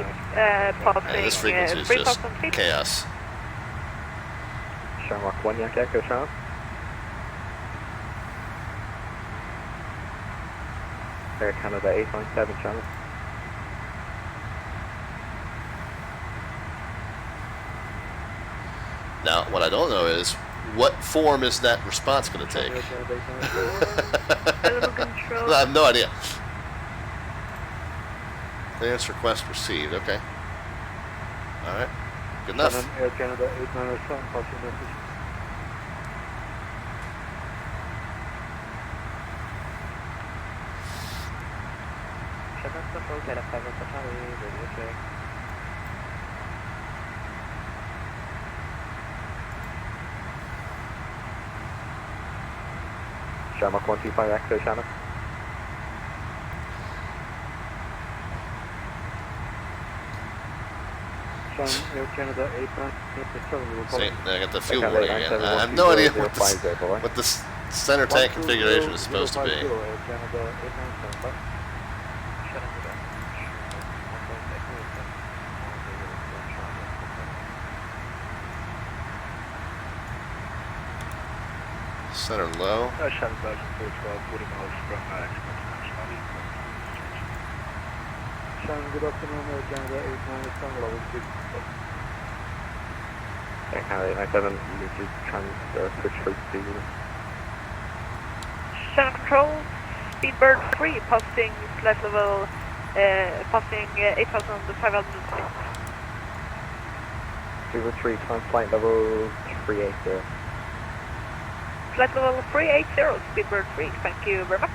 passing, this frequency is just chaos. Shamrock 1 Yankee Echo, Shannon. Air Canada 897, Shannon. Now, what I don't know is, what form is that response going to take? I have no idea. Clearance request received, okay. Alright. Good enough. Shannon, Air Canada 897, passing message. Shannon Control, KJFK, radio check. Shamrock 125 X-ray, Shannon. Shannon, Air Canada 897, See, I got the fuel warning again. I have no idea what this center tank configuration is supposed to be. Air Canada 897, bye. Center low. Shannon version 412, 40 miles from International. Shannon, good afternoon, Air Canada 897, level 6. Air Canada 897, you need to switch routes to you. Shannon Control, Speedbird 3, passing flight level, passing 8,500 feet. Speedbird 3, climb flight level 380. Flight level 380, Speedbird 3, thank you very much.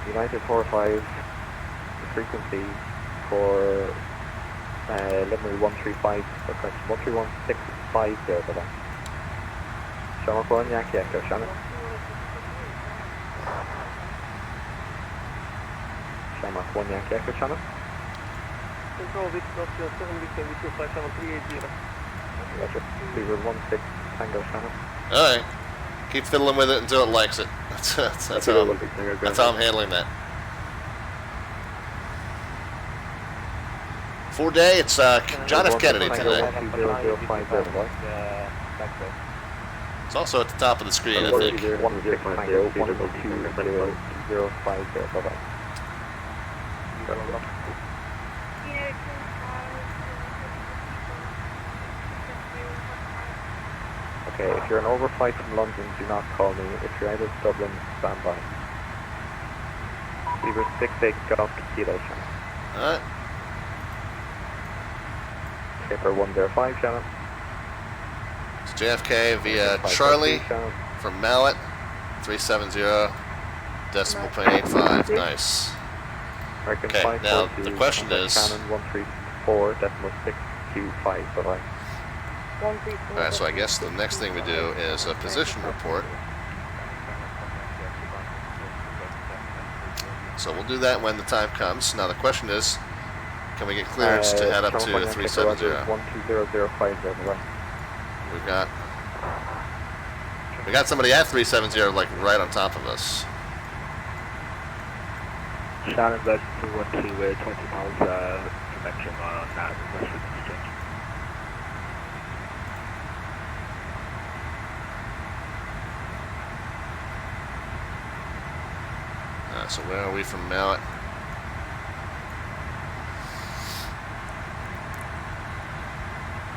United 45, the frequency for Livery 135, correct, 131.650, bye-bye. Shamrock 1, Yankee Echo, Shannon. Shamrock 1, Yankee Echo, Shannon. Control, this is Oscar 7 Victor, Victor 57380. Roger, Speedbird 16, Tango, Shannon. Alright. Keep fiddling with it until it likes it. That's how I'm handling that. For day, it's John F. Kennedy today. It's also at the top of the screen, I think. Okay, if you're an overflight from London, do not call me. If you're out of Dublin, stand by. Beaver 68 Golf Kilo, Shannon. Alright. Skipper 105, Shannon. It's JFK via Charlie from Mallet, 370, decimal point 85. Nice. Okay, now the question is... Shannon 134, decimal 625, bye-bye. Alright, so I guess the next thing we do is a position report. So we'll do that when the time comes. Now the question is, can we get clearance to head up to 370? We got somebody at 370 like right on top of us. Shannon version 212, 20 miles connection on that West Exchange. So where are we from Mallet?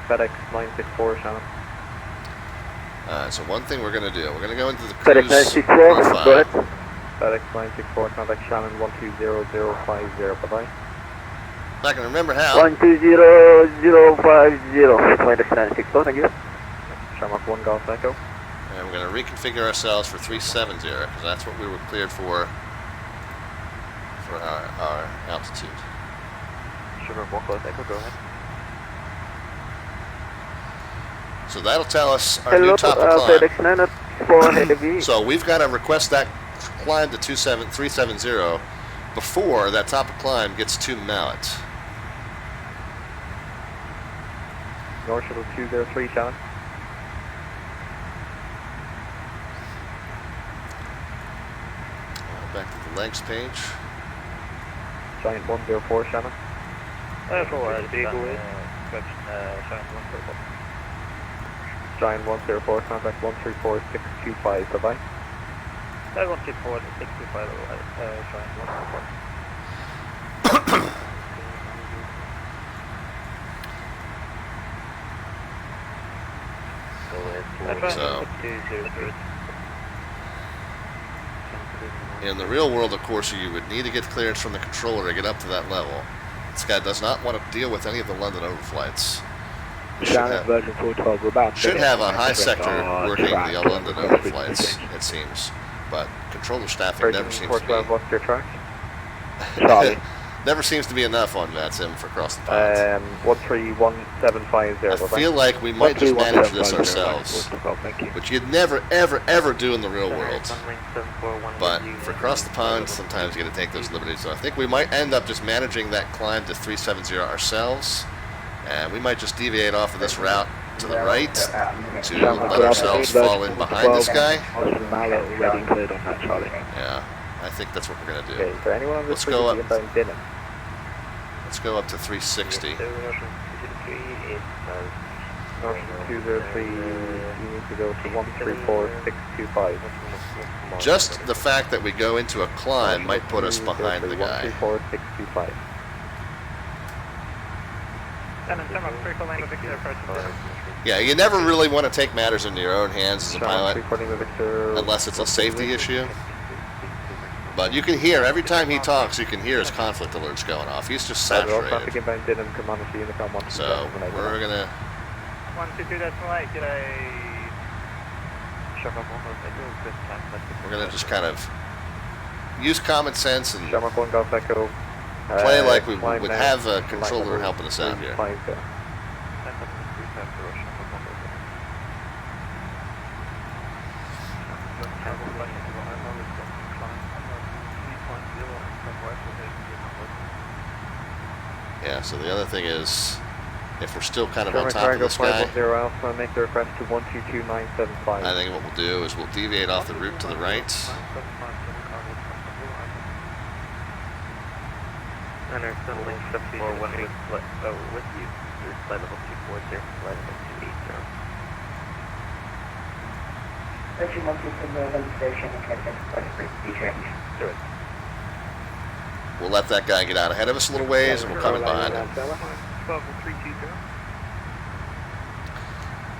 FedEx 964, Shannon. So one thing we're going to do, we're going to go into the FedEx cruise 964, go ahead. FedEx 964, contact Shannon 120050, bye-bye. Not going to remember how. 120050, FedEx 964, thank you. Shamrock 1 Golf Echo. And we're going to reconfigure ourselves for 370, because that's what we were cleared for our altitude. Shamrock 1 Golf Echo, go ahead. So that'll tell us our new top of climb. FedEx 904 heavy. So we've got to request that climb to 370 before that top of climb gets to Mallet. North Shuttle 203, Shannon. Back to the legs page. Giant 104, Shannon. Giant 104, contact 134625, bye-bye. 134, 625, Giant 104. So, In the real world, of course, you would need to get clearance from the controller to get up to that level. This guy does not want to deal with any of the London overflights. Should have a high sector working the London overflights, it seems. But controller staffing never seems to be... What's your track? Charlie. Never seems to be enough on VATSIM for across the pond. 131750. I feel like we might just manage this ourselves, which you'd never, ever, ever do in the real world. But for across the pond, sometimes you got to take those liberties. So I think we might end up just managing that climb to 370 ourselves, and we might just deviate off of this route to the right to let ourselves fall in behind this guy. Yeah. I think that's what we're going to do. Okay, is there anyone on this Let's go up. Dinham? Let's go up to 360. North 203, you need to go to 134625. Just the fact that we go into a climb might put us behind the guy. 134625. Yeah, you never really want to take matters into your own hands as a pilot, unless it's a safety issue. But you can hear, every time he talks, you can hear his conflict alerts going off. He's just saturated. So, we're going to... 122.8, get a... We're going to just kind of use common sense and play like we would have a controller helping us out here. Yeah, so the other thing is, if we're still kind of on top of this guy, Alpha, make the request to 122975. I think what we'll do is we'll deviate off the route to the right. And there's still link 54 when we split with you. There's flight level 240, flight level 280. We'll let that guy get out ahead of us a little ways, and we'll come in behind him.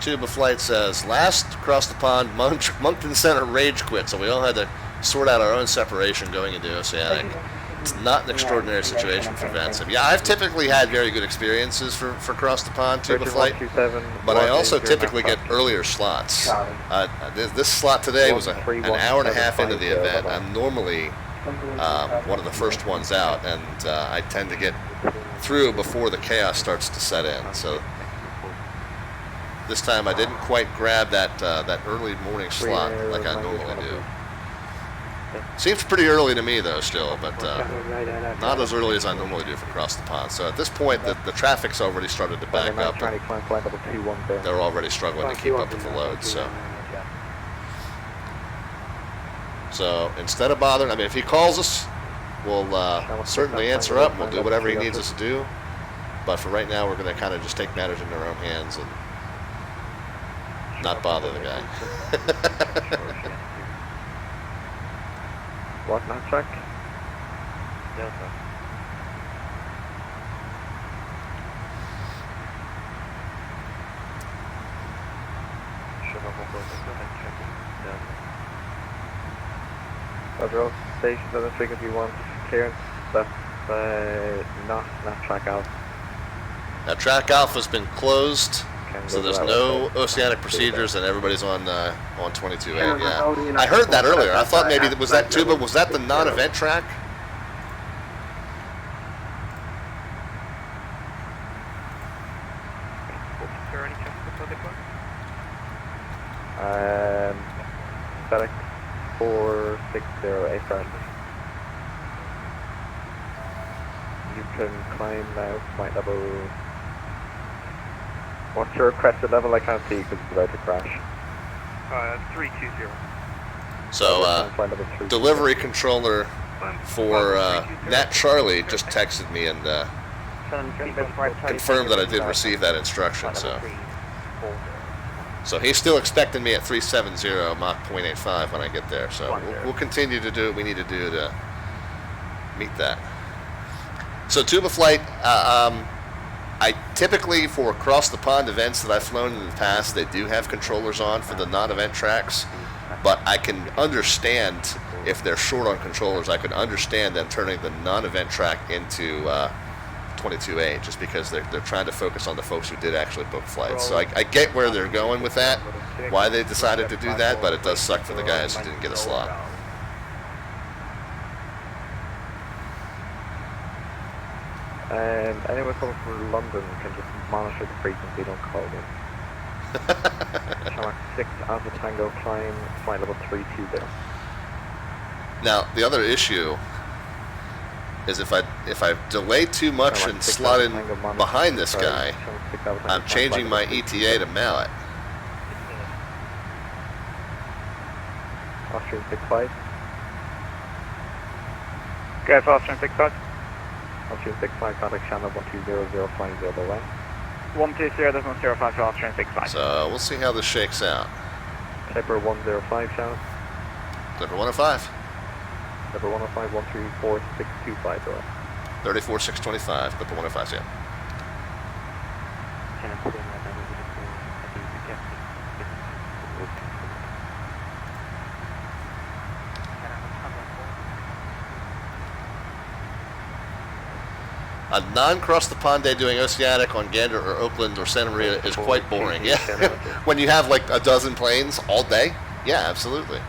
Tuba Flight says, last across the pond, Moncton Center rage quit, so we all had to sort out our own separation going into Oceanic. It's not an extraordinary situation for VATSIM. Yeah, I've typically had very good experiences for across the pond Tuba Flight, but I also typically get earlier slots. This slot today was an hour and a half into the event. I'm normally one of the first ones out, and I tend to get through before the chaos starts to set in. So this time I didn't quite grab that early morning slot like I normally do. Seems pretty early to me though still, but not as early as I normally do for across the pond. So at this point the traffic's already started to back up. They're already struggling to keep up with the load. So instead of bothering, I mean, if he calls us, we'll certainly answer up. We'll do whatever he needs us to do. But for right now, we're going to kind of just take matters into our own hands and not bother the guy. What, not track? Delta. Road station on the frequency 1 clearance. That's not track alpha. Now track alpha's been closed, so there's no oceanic procedures, and everybody's on 22A. Yeah, I heard that earlier. I thought maybe was that Tuba. Was that the non-event track? FSX 460 aircraft. You can climb now, flight level. What's your crested level? I can't see because it's about to crash. 320. So, delivery controller for Nat Charlie just texted me and confirmed that I did receive that instruction. So he's still expecting me at 370 Mach 0.85 when I get there. So we'll continue to do what we need to do to meet that. So Tuba Flight, I typically, for across the pond events that I've flown in the past, they do have controllers on for the non-event tracks, but I can understand if they're short on controllers, I could understand them turning the non-event track into 22A, just because they're trying to focus on the folks who did actually book flights. So I get where they're going with that, why they decided to do that, but it does suck for the guys who didn't get a slot. Anyone coming from London can just monitor the frequency, don't call me. Shark 6 Alpha Tango, climb flight level 320. Now, the other issue is if I delay too much and slot in behind this guy, I'm changing my ETA to Mallet. Austrian 65. Go for Austrian 65. Austrian 65, contact channel 120050 by way. 120.05 to Austrian 65. So we'll see how this shakes out. Clipper 105 channel. Clipper 105. Clipper 105, 134625 by way. 34625, Clipper 105, yeah. A non-cross the pond day doing Oceanic on Gander or Oakland or Santa Maria is quite boring. Yeah, when you have like a dozen planes all day. Yeah, absolutely.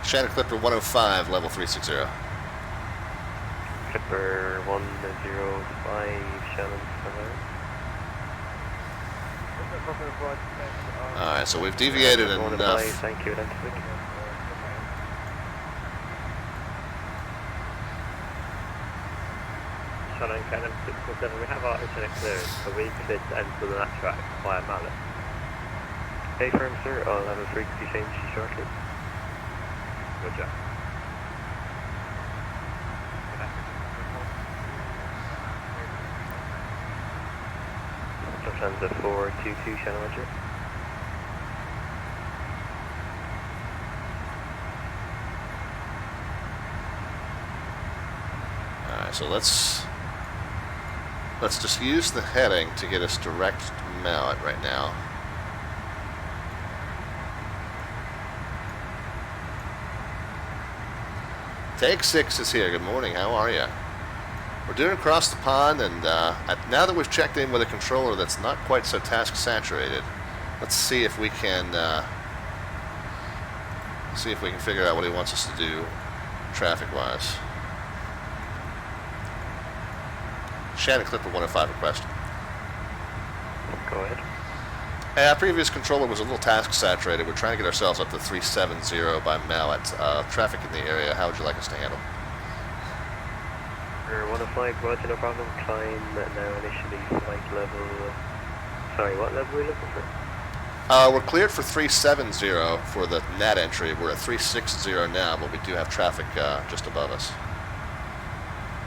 Shannon Clipper 105, level 360. Clipper 105, Shannon. Alright, so we've deviated enough. Thank you, Shannon, Cannon 647, we have our internet clearance, so we could enter the NAT track via Mallet. Hey firm sir, I'll have a frequency change shortly. Roger. Lufthansa 422, Shannon Roger. Alright, so let's just use the heading to get us direct to Mallet right now. Take 6 is here. Good morning. How are you? We're doing across the pond, and now that we've checked in with a controller that's not quite so task saturated, let's see if we can figure out what he wants us to do traffic-wise. Shannon Clipper 105 request. Go ahead. Hey, our previous controller was a little task saturated. We're trying to get ourselves up to 370 by Mallet. Traffic in the area, how would you like us to handle? 105, roger, no problem. Climb now initially flight level. Sorry, what level are we looking for? We're cleared for 370 for the NAT entry. We're at 360 now, but we do have traffic just above us.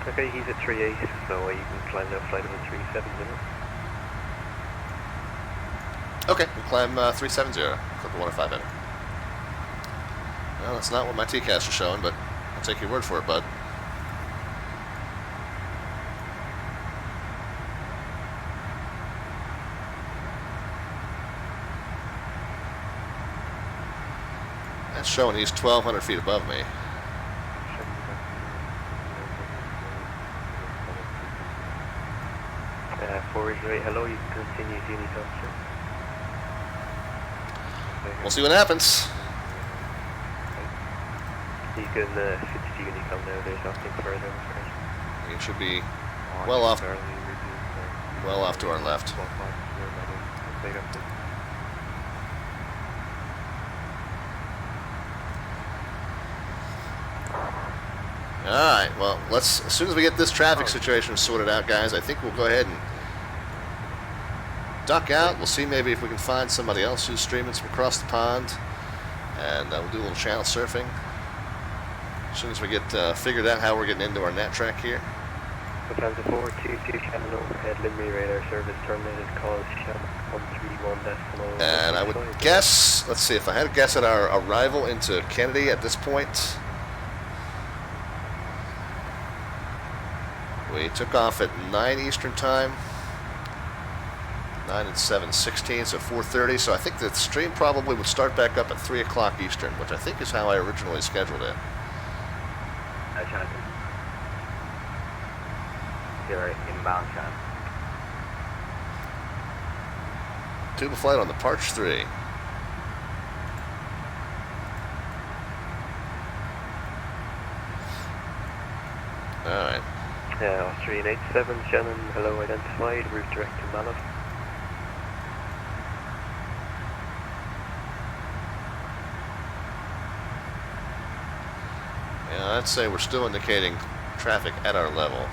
Okay, he's at 38, so you can climb now flight level 370. Okay, we'll climb 370, Clipper 105 in. Well, that's not what my TCAS is showing, but I'll take your word for it, bud. That's showing he's 1,200 feet above me. Forward rate, hello, you can continue if you need help, sir. We'll see what happens. You can switch to Unicom now, there's nothing further, I'm afraid. It should be well off to our left. Alright, well, as soon as we get this traffic situation sorted out, guys, I think we'll go ahead and duck out. We'll see maybe if we can find somebody else who's streaming from across the pond, and we'll do a little channel surfing. As soon as we get figured out how we're getting into our NAT track here. Lufthansa 422, channel overhead, Limerick radar service terminated, calls channel 131.0. And I would guess, let's see, if I had to guess at our arrival into Kennedy at this point, we took off at 9 Eastern Time. 9 and 7, 16, so 4:30. So I think the stream probably would start back up at 3 o'clock Eastern, which I think is how I originally scheduled it. Zero inbound channel. Tuba flight on the Parch 3. Alright. Austrian 87, Shannon, hello, identified, route direct to Malif. Yeah, I'd say we're still indicating traffic at our level.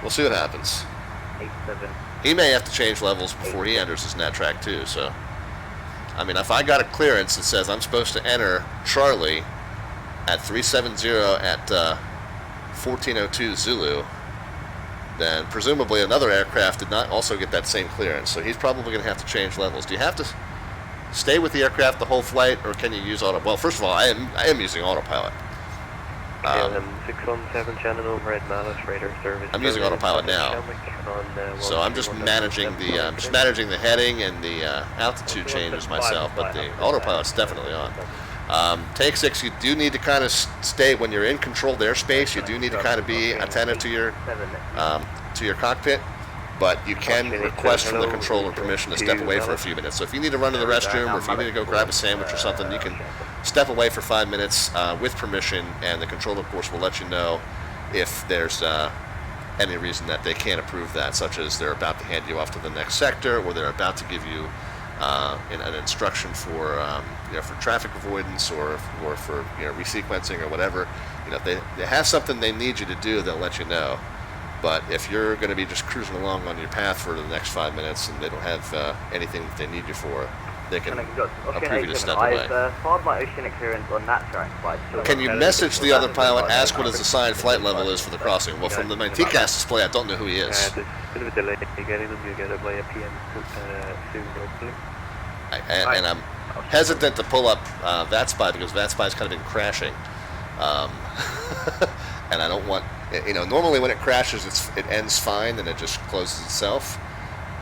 We'll see what happens. 87. He may have to change levels before he enters his net track too, so. I mean, if I got a clearance that says I'm supposed to enter Charlie at 370 at 1402 Zulu, then presumably another aircraft did not also get that same clearance, so he's probably going to have to change levels. Do you have to stay with the aircraft the whole flight, or can you use auto? Well, first of all, I am using autopilot. KLM 617, Shannon, overhead Malif, radar service. I'm using autopilot now, so I'm just managing the heading and the altitude changes myself. But the autopilot's definitely on. Take 6, you do need to kind of stay when you're in controlled airspace. You do need to kind of be attentive to your cockpit, but you can request from the controller permission to step away for a few minutes. So if you need to run to the restroom, or if you need to go grab a sandwich or something, you can step away for 5 minutes with permission, and the controller, of course, will let you know if there's any reason that they can't approve that, such as they're about to hand you off to the next sector, or they're about to give you an instruction for for traffic avoidance, or for resequencing or whatever. If they have something they need you to do, they'll let you know. But if you're going to be just cruising along on your path for the next 5 minutes and they don't have anything that they need you for, they can approve you to step away. I've filed my oceanic clearance on that track, but Can you message the other pilot, ask what his assigned flight level is for the crossing? Well, from my TCAS display, I don't know who he is. There's a bit of a delay getting them. You get it by a PM soon, hopefully. And I'm hesitant to pull up VATSPI because VATSPI's kind of been crashing. And I don't want, normally when it crashes, it ends fine and it just closes itself.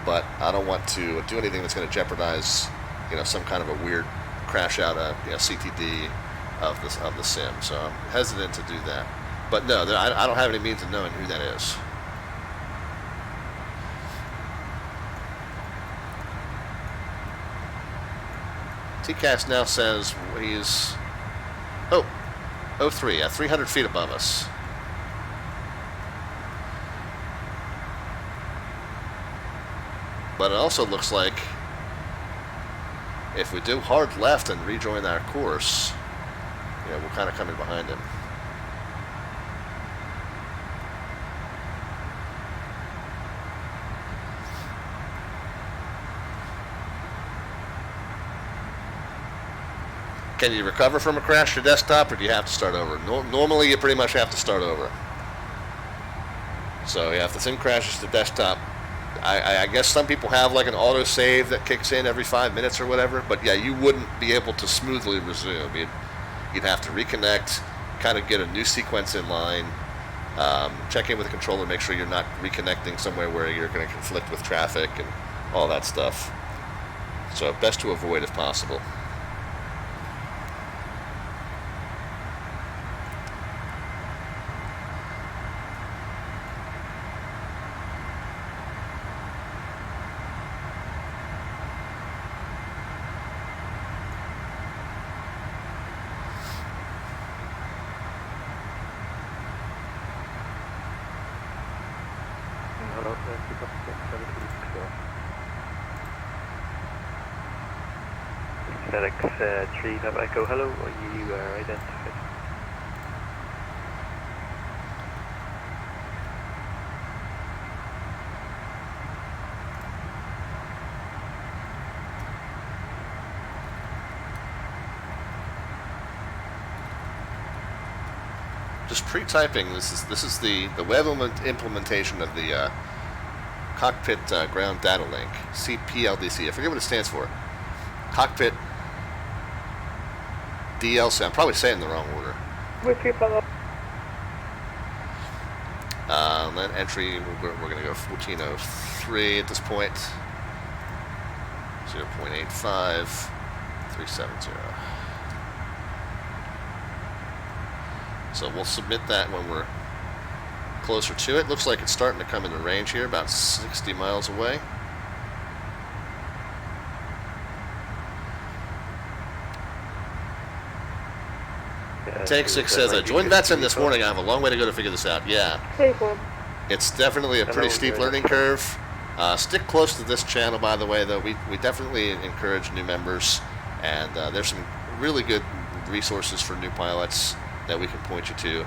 But I don't want to do anything that's going to jeopardize, some kind of a weird crash out of CTD of the sim. So I'm hesitant to do that. But no, I don't have any means of knowing who that is. TCAS now says he's 03 at 300 feet above us. But it also looks like if we do hard left and rejoin our course, we're kind of coming behind him. Can you recover from a crash to desktop, or do you have to start over? Normally, you pretty much have to start over. So, if the sim crashes to desktop, I guess some people have like an auto save that kicks in every 5 minutes or whatever, but yeah, you wouldn't be able to smoothly resume. You'd have to reconnect, kind of get a new sequence in line, check in with the controller, make sure you're not reconnecting somewhere where you're going to conflict with traffic and all that stuff. So best to avoid if possible. FSX 3 have Echo, hello, you are identified. Just pre-typing, this is the web implementation of the Cockpit Ground Data Link, CPLDC. I forget what it stands for. Cockpit DLC. I'm probably saying the wrong order. Land entry, we're going to go 1403 at this point. 0.85, 370. So we'll submit that when we're closer to it. Looks like it's starting to come into range here, about 60 miles away. Tank 6 says, I joined VATSIM this morning. I have a long way to go to figure this out. Yeah. It's definitely a pretty steep learning curve. Stick close to this channel, by the way, though. We definitely encourage new members, and there's some really good resources for new pilots that we can point you to.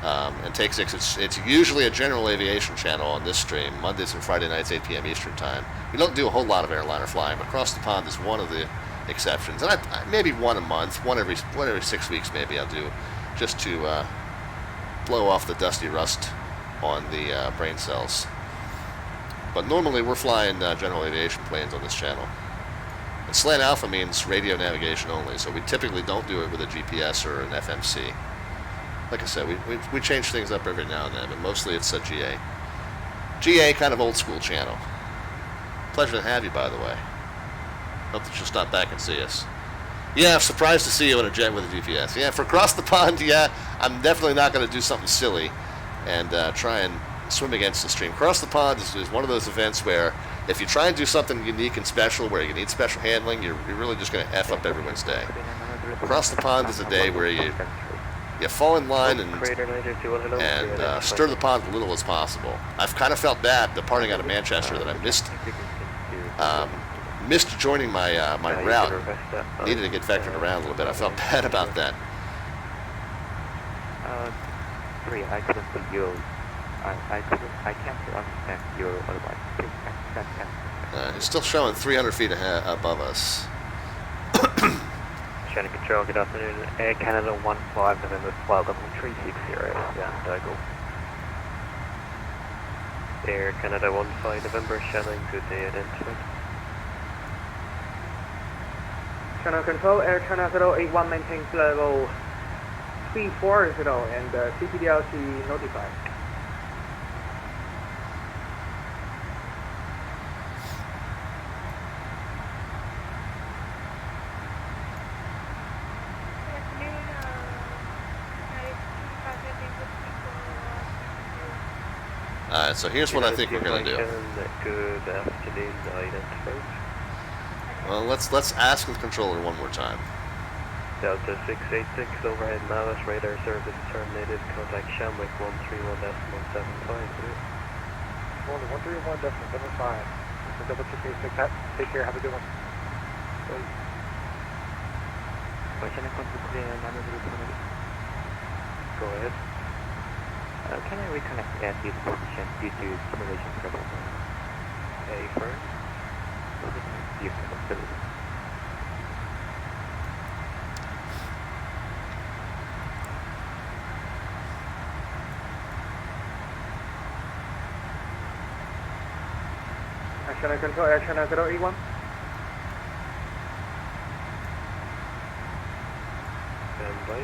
And Take 6, it's usually a general aviation channel on this stream, Mondays and Friday nights, 8 p.m. Eastern Time. We don't do a whole lot of airliner flying, but Across the Pond is one of the exceptions. And maybe one a month, one every 6 weeks maybe I'll do, just to blow off the dusty rust on the brain cells. But normally we're flying general aviation planes on this channel. And slant alpha means radio navigation only, so we typically don't do it with a GPS or an FMC. Like I said, we change things up every now and then, but mostly it's a GA. GA, kind of old school channel. Pleasure to have you, by the way. Hope that you'll stop back and see us. Yeah, I'm surprised to see you in a jet with a GPS. Yeah, for Across the Pond, yeah, I'm definitely not going to do something silly and try and swim against the stream. Across the Pond is one of those events where if you try and do something unique and special where you need special handling, you're really just going to F up everyone's day. Across the Pond is a day where you fall in line and stir the pond as little as possible. I've kind of felt bad departing out of Manchester that I missed joining my route. Needed to get vectored around a little bit. I felt bad about that. 3, I couldn't see you. I can't understand you otherwise. It's still showing 300 feet above us. Shannon Control, good afternoon. Air Canada 15 November flight level 360 down Dogle. Air Canada 15 November, Shannon, good day, identified. Channel Control, Air Canada 81 maintains level 340 and CPDLC notified. Alright, so here's what I think we're going to do. Good afternoon, identified. Well, let's ask the controller one more time. Delta 686, overhead Malice, radar service terminated, contact Shamwick 131.175. Only 131.75. This is double 686, take care, have a good one. Go ahead. Can I reconnect at this position due to simulation trouble? Affirm. Yes, absolutely. Action Control, Action 081. Stand by.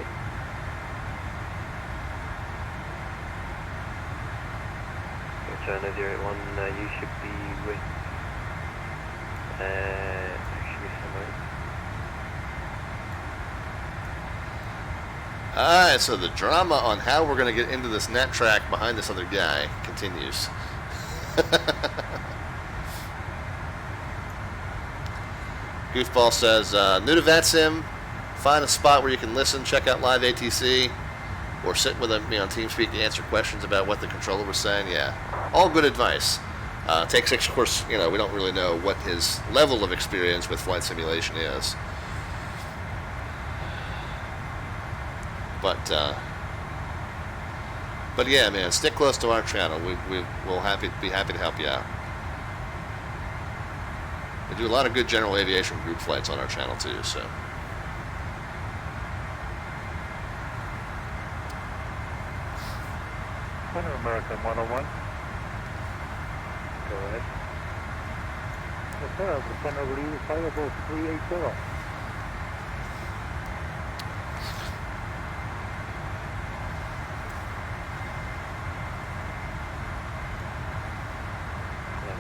China 01, you should be with, actually somewhere. Alright, so the drama on how we're going to get into this net track behind this other guy continues. Goofball says, new to VATSIM, find a spot where you can listen, check out live ATC, or sit with me on TeamSpeak to answer questions about what the controller was saying. Yeah, all good advice. Take 6, of course, we don't really know what his level of experience with flight simulation is. But yeah, man, stick close to our channel. We'll be happy to help you out. We do a lot of good general aviation group flights on our channel too, so. American 101. Go ahead. Yes, sir. Center Lee, Fireball 380.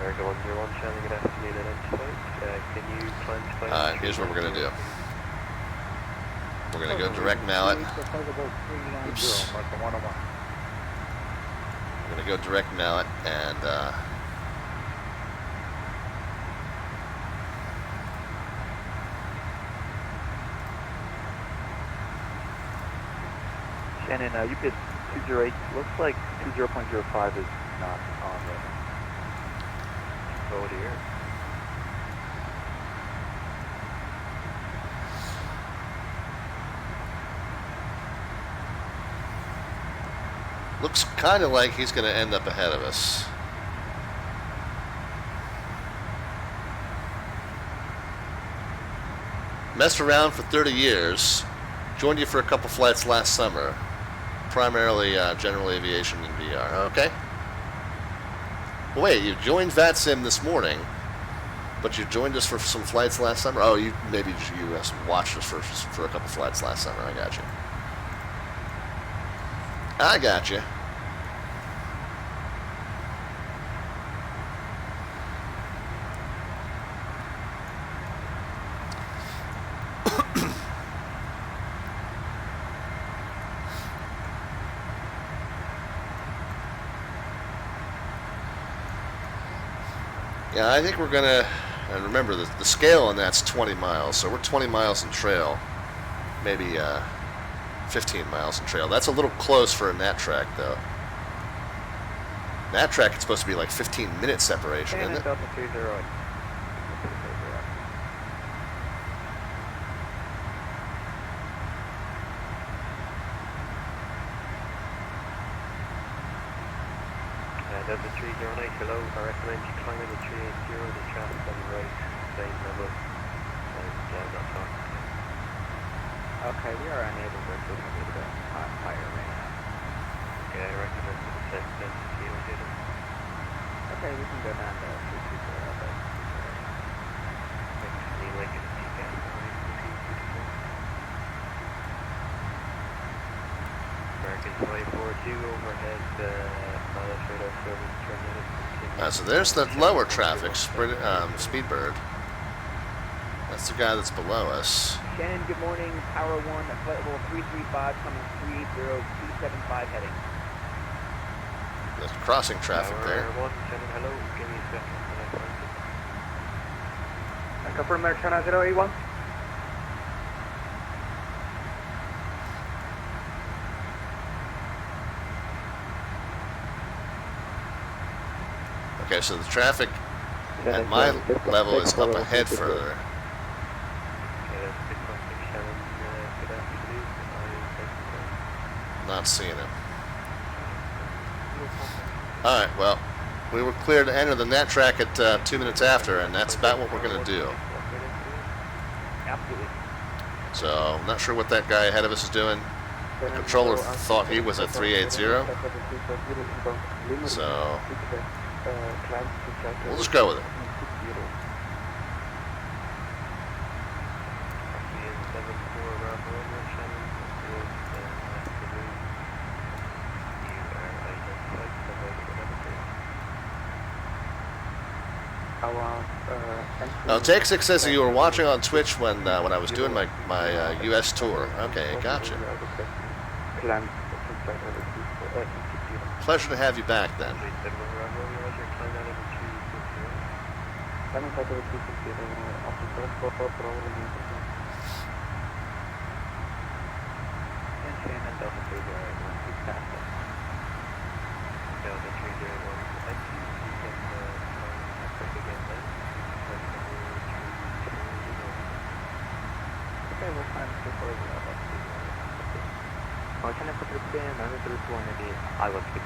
America 101, Shannon, good afternoon, identified. Can you climb to climb? Alright, here's what we're going to do. We're going to go direct mallet. Oops. We're going to go direct mallet and Shannon, you bid 208. Looks like 20.05 is not on the road here. looks kind of like he's going to end up ahead of us. Messed around for 30 years. Joined you for a couple flights last summer. Primarily general aviation and VR. Okay. Well, wait, you joined VATSIM this morning, but you joined us for some flights last summer? Oh, you watched us for a couple flights last summer. I got you. I got you. Yeah, I think we're gonna, and remember the scale on that's 20 miles, so we're 20 miles in trail, maybe 15 miles in trail. That's a little close for a nat track, though. Nat track, it's supposed to be like 15-minute separation, isn't it? Delta 308. Delta 309, hello. I recommend you climb in the 380, the traffic on the right, same level, and not talking. Okay, we are unable to proceed with the higher right now. Okay, I recommend the set density will hit it. Okay, we can go down to 320. Thanks, Neil, like it, TCAS, American 242, overhead, mileage radar service terminated. So there's the lower traffic, Speedbird. That's the guy that's below us. Shannon, good morning. Tower 1, flight level 335, coming 380, 275 heading. There's crossing traffic Tower there. 1, Shannon, hello. Give me a second when I find it. Confirm there, China 081. Okay, so the traffic at my level is up ahead further. Not seeing him. Alright, well, we were clear to enter the nat track at 2 minutes after, and that's about what we're going to do. Absolutely. So, I'm not sure what that guy ahead of us is doing. The controller thought he was at 380. So, we'll just go with it. Now, Take 6 says that you were watching on Twitch when I was doing my U.S. tour. Okay, gotcha. Pleasure to have you back then. I will keep it.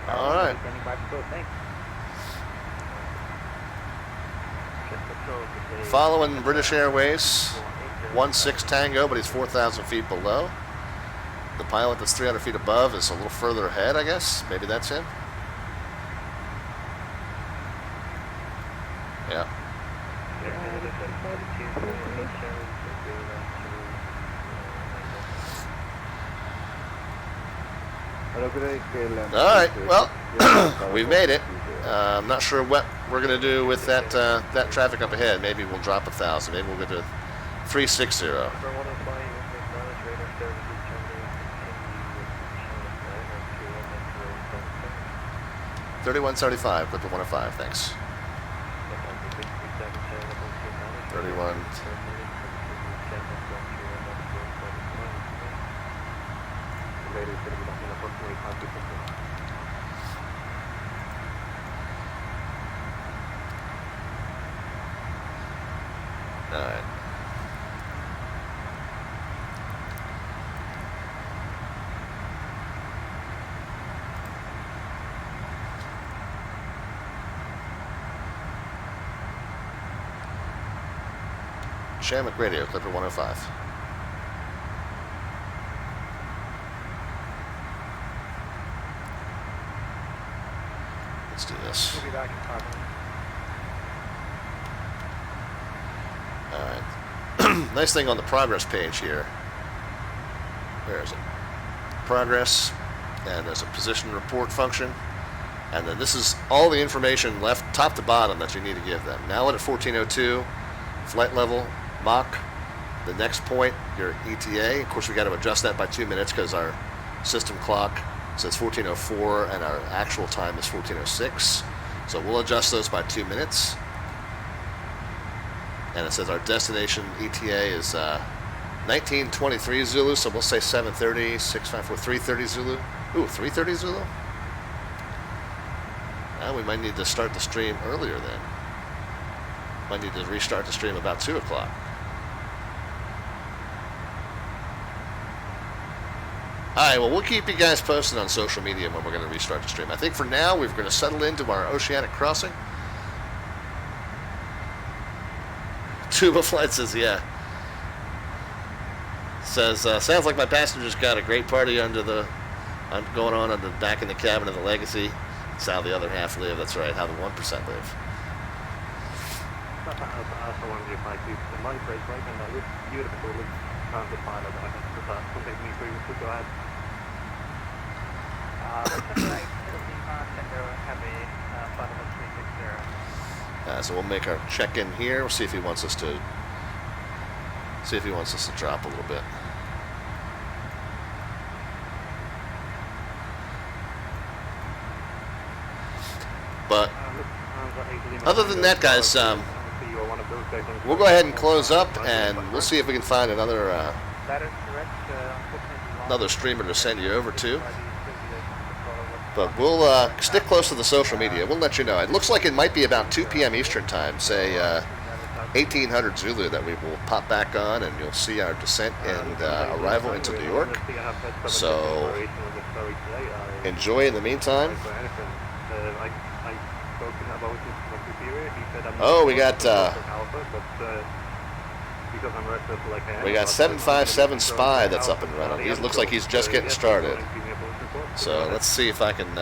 Alright. Following British Airways, 16 Tango, but he's 4,000 feet below. The pilot that's 300 feet above is a little further ahead, I guess. Maybe that's him. Yeah. Alright, well, we've made it. I'm not sure what we're going to do with that that traffic up ahead. Maybe we'll drop 1,000. Maybe we'll go to 360. 3175, clip of 105, thanks. 31. All right. Shamrock Radio, Clipper 105. Let's do this. We'll be back in 5 minutes. Alright. Nice thing on the progress page here. Where is it? Progress, and there's a position report function. And then this is all the information left top to bottom that you need to give them. Now at 1402, flight level, Mach, the next point, your ETA. Of course, we got to adjust that by 2 minutes because our system clock says 1404 and our actual time is 1406. So we'll adjust those by 2 minutes. And it says our destination ETA is 1923 Zulu, so we'll say 730, 654, 330 Zulu. Ooh, 330 Zulu? Now we might need to start the stream earlier then. Might need to restart the stream about 2 o'clock. Alright, well, we'll keep you guys posted on social media when we're going to restart the stream. I think for now, we're going to settle into our oceanic crossing. Tuba Flight says, yeah. Says, sounds like my passengers got a great party going on the back in the cabin of the Legacy. That's how the other half live. That's right, how the 1% live. So we'll make our check-in here. We'll see if he wants us to drop a little bit. But other than that, guys, we'll go ahead and close up, and we'll see if we can find another streamer to send you over to. But we'll stick close to the social media. We'll let you know. It looks like it might be about 2 p.m. Eastern time, say 1800 Zulu, that we will pop back on, and you'll see our descent and arrival into New York. So enjoy in the meantime. Oh, we got 757 Spy that's up and running. He looks like he's just getting started. So let's see if I can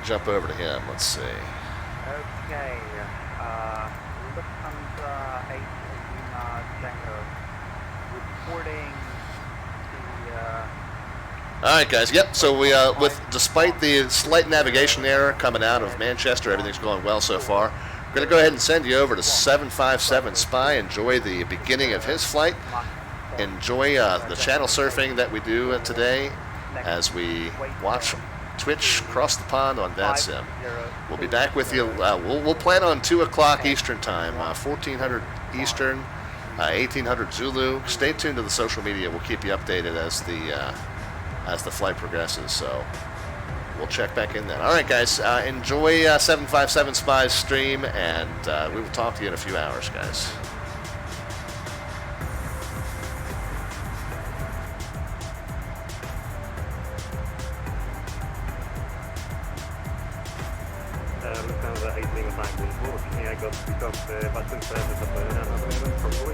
jump over to him. Let's see. Okay. Lufthansa 8 Tango reporting the. All right, guys. Yep. So we, despite the slight navigation error coming out of Manchester, everything's going well so far. We're going to go ahead and send you over to 757 Spy. Enjoy the beginning of his flight. Enjoy the channel surfing that we do today as we watch Twitch across the pond on VATSIM. We'll be back with you. We'll plan on 2 o'clock Eastern time, 1400 Eastern, 1800 Zulu. Stay tuned to the social media. We'll keep you updated as the flight progresses. So we'll check back in then. All right, guys. Enjoy 757 Spy's stream, and we will talk to you in a few hours, guys. Lufthansa 8 Lima Tango, I got to pick up VATSIM service up there, and I'm going to